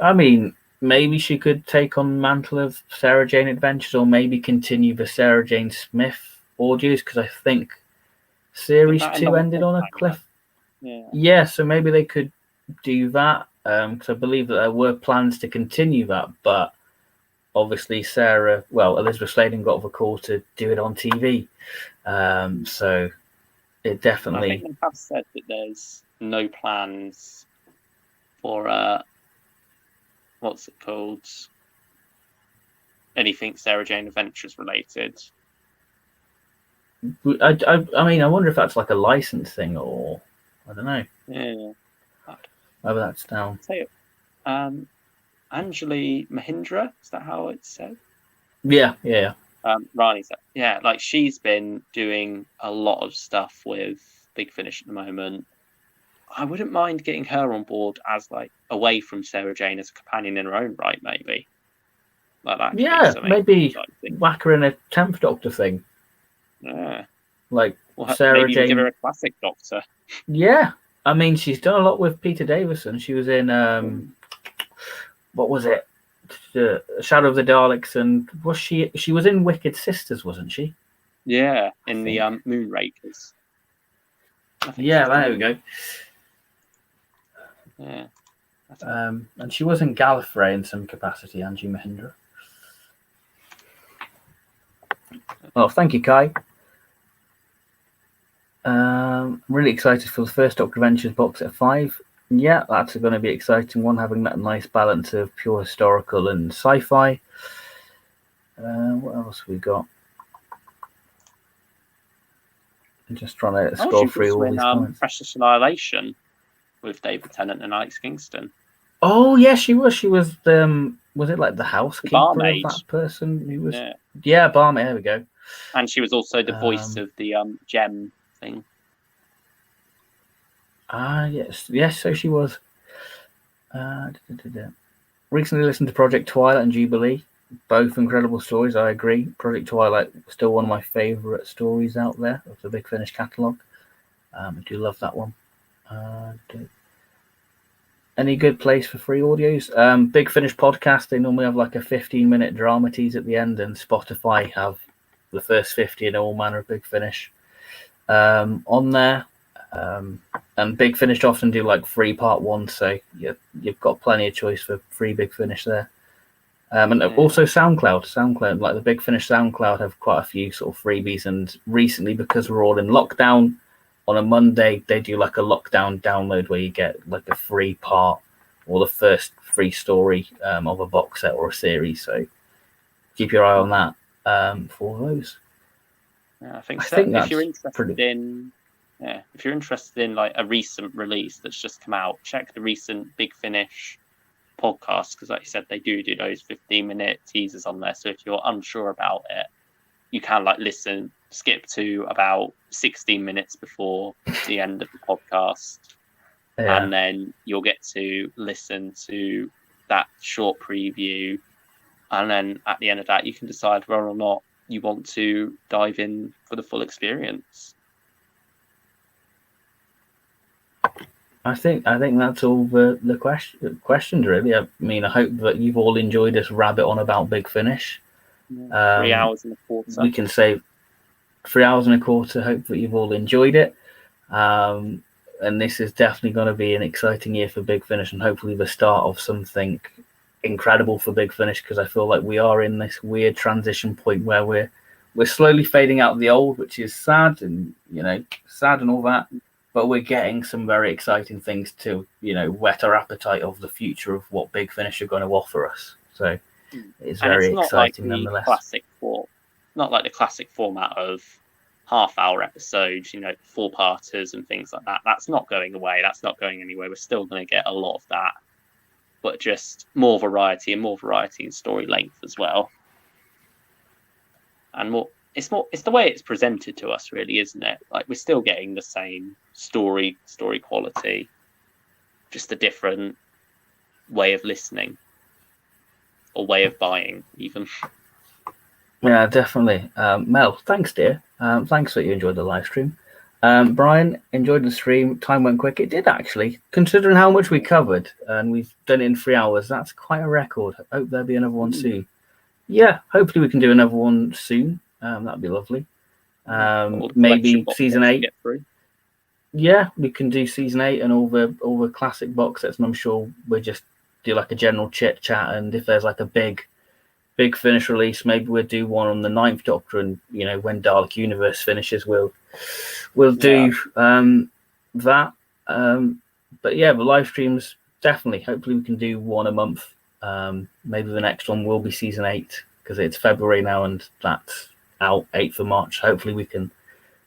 Speaker 1: I mean, maybe she could take on the mantle of Sarah Jane Adventures, or maybe continue the Sarah Jane Smith audios, because I think Series 2 ended on a cliff. Yeah, so maybe they could do that, because I believe that there were plans to continue that, but obviously Elizabeth Sladen got the call to do it on TV. So it definitely...
Speaker 2: I think they have said that there's no plans for... what's it called? Anything Sarah Jane Adventures related.
Speaker 1: I mean, I wonder if that's like a license thing, or I don't know.
Speaker 2: Yeah.
Speaker 1: Whether that's down.
Speaker 2: Say it. Anjali Mahindra, is that how it's said?
Speaker 1: Yeah.
Speaker 2: Rani said, yeah, like she's been doing a lot of stuff with Big Finish at the moment. I wouldn't mind getting her on board as like away from Sarah Jane as a companion in her own right, maybe. Like that.
Speaker 1: Yeah, maybe whack her in a 10th Doctor thing.
Speaker 2: Yeah.
Speaker 1: Like Sarah
Speaker 2: maybe
Speaker 1: Jane.
Speaker 2: Give her a classic Doctor.
Speaker 1: Yeah. I mean, she's done a lot with Peter Davison. She was in what was it? Shadow of the Daleks, and was she was in Wicked Sisters, wasn't she?
Speaker 2: Yeah, in the Moonrakers.
Speaker 1: Yeah, there we go.
Speaker 2: Yeah.
Speaker 1: And she was in Gallifrey in some capacity, Angie Mahindra. Well, thank you, Kai. Really excited for the first Doctor Adventures box at 5. Yeah, that's going to be exciting one, having that nice balance of pure historical and sci-fi. What else we got? I'm just trying to scroll through all these comments.
Speaker 2: Precious Annihilation with David Tennant and Alex Kingston.
Speaker 1: Oh yeah, she was. She was was it like the housekeeper of that person who was? Yeah, barmaid. There we go.
Speaker 2: And she was also the voice of the gem thing.
Speaker 1: Yes. So she was. Recently listened to Project Twilight and Jubilee. Both incredible stories. I agree. Project Twilight still one of my favourite stories out there of the Big Finish catalogue. I do love that one. Any good place for free audios? Big Finish podcast. They normally have like a 15-minute drama tease at the end, and Spotify have the first 50 in all manner of Big Finish on there. And Big Finish often do like free part 1, so you've got plenty of choice for free Big Finish there. And also SoundCloud, like the Big Finish SoundCloud have quite a few sort of freebies. And recently, because we're all in lockdown, on a Monday they do like a lockdown download where you get like a free part or the first free story of a box set or a series. So keep your eye on that for those.
Speaker 2: Yeah, I think if you're interested in like a recent release that's just come out, check the recent Big Finish podcast, because like you said, they do those 15-minute teasers on there. So if you're unsure about it, you can like skip to about 16 minutes before the end of the podcast, and then you'll get to listen to that short preview, and then at the end of that you can decide whether or not you want to dive in for the full experience.
Speaker 1: I think that's all the questions really. I mean, I hope that you've all enjoyed this rabbit on about Big Finish.
Speaker 2: 3 hours and a quarter.
Speaker 1: We can say 3 hours and a quarter. Hope that you've all enjoyed it. And this is definitely going to be an exciting year for Big Finish, and hopefully the start of something incredible for Big Finish, because I feel like we are in this weird transition point where we're slowly fading out of the old, which is sad and all that. But we're getting some very exciting things to, whet our appetite of the future of what Big Finish are going to offer us. So it's very exciting nonetheless.
Speaker 2: Not like the classic format of half-hour episodes, 4-parters and things like that. That's not going away. That's not going anywhere. We're still going to get a lot of that, but just more variety in story length as well. And more. It's the way it's presented to us, really, isn't it? Like, we're still getting the same story quality, just a different way of listening or way of buying, even.
Speaker 1: Yeah, definitely. Mel, thanks, dear. Thanks that you enjoyed the live stream. Brian, enjoyed the stream. Time went quick. It did, actually. Considering how much we covered, and we've done it in 3 hours, that's quite a record. I hope there'll be another one soon. Yeah, hopefully we can do another one soon. That'd be lovely. Maybe season 8. Yeah, we can do season 8 and all the classic box sets, and I'm sure we'll just do like a general chit chat. And if there's like a big Finish release, maybe we'll do one on the 9th Doctor, and when Dalek Universe finishes, we'll do that. But yeah, the live streams definitely. Hopefully, we can do one a month. Maybe the next one will be season 8, because it's February now, and that's out 8th of March. Hopefully we can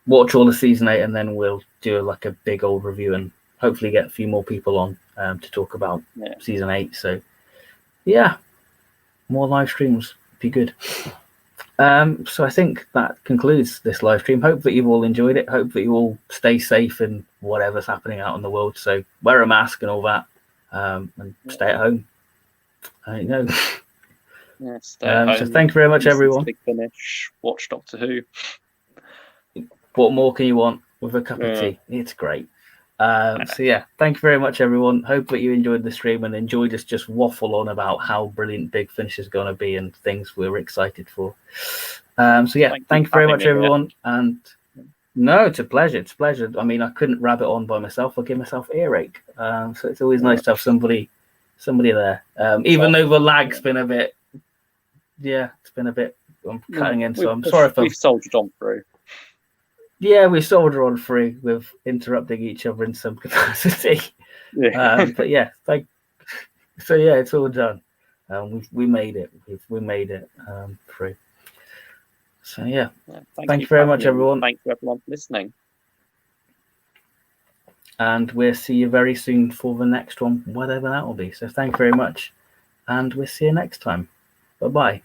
Speaker 1: watch all of season 8, and then we'll do like a big old review and hopefully get a few more people on to talk about season 8. So yeah, more live streams would be good. So I think that concludes this live stream. Hope that you've all enjoyed it. Hope that you all stay safe in whatever's happening out in the world. So wear a mask and all that, and stay at home. I don't know.
Speaker 2: Yeah, stay at home.
Speaker 1: So thank you very much, everyone.
Speaker 2: Big Finish. Watch Doctor Who.
Speaker 1: What more can you want with a cup of tea? It's great. So yeah, thank you very much, everyone. Hope that you enjoyed the stream and enjoyed us just waffle on about how brilliant Big Finish is going to be and things we're excited for. So yeah, thank you very much, everyone. And no, it's a pleasure. It's a pleasure. I mean, I couldn't rabbit on by myself. I'll give myself earache. So it's always nice to have somebody there. Even though the lag's been a bit, it's been a bit. I'm cutting in, so I'm sorry if
Speaker 2: we've soldiered on through.
Speaker 1: Yeah, we soldier on through with interrupting each other in some capacity. But yeah, so yeah, it's all done. We made it. We made it through. So yeah, thank you very much, everyone.
Speaker 2: Thank you, everyone, for listening.
Speaker 1: And we'll see you very soon for the next one, whatever that will be. So thank you very much, and we'll see you next time. Bye-bye.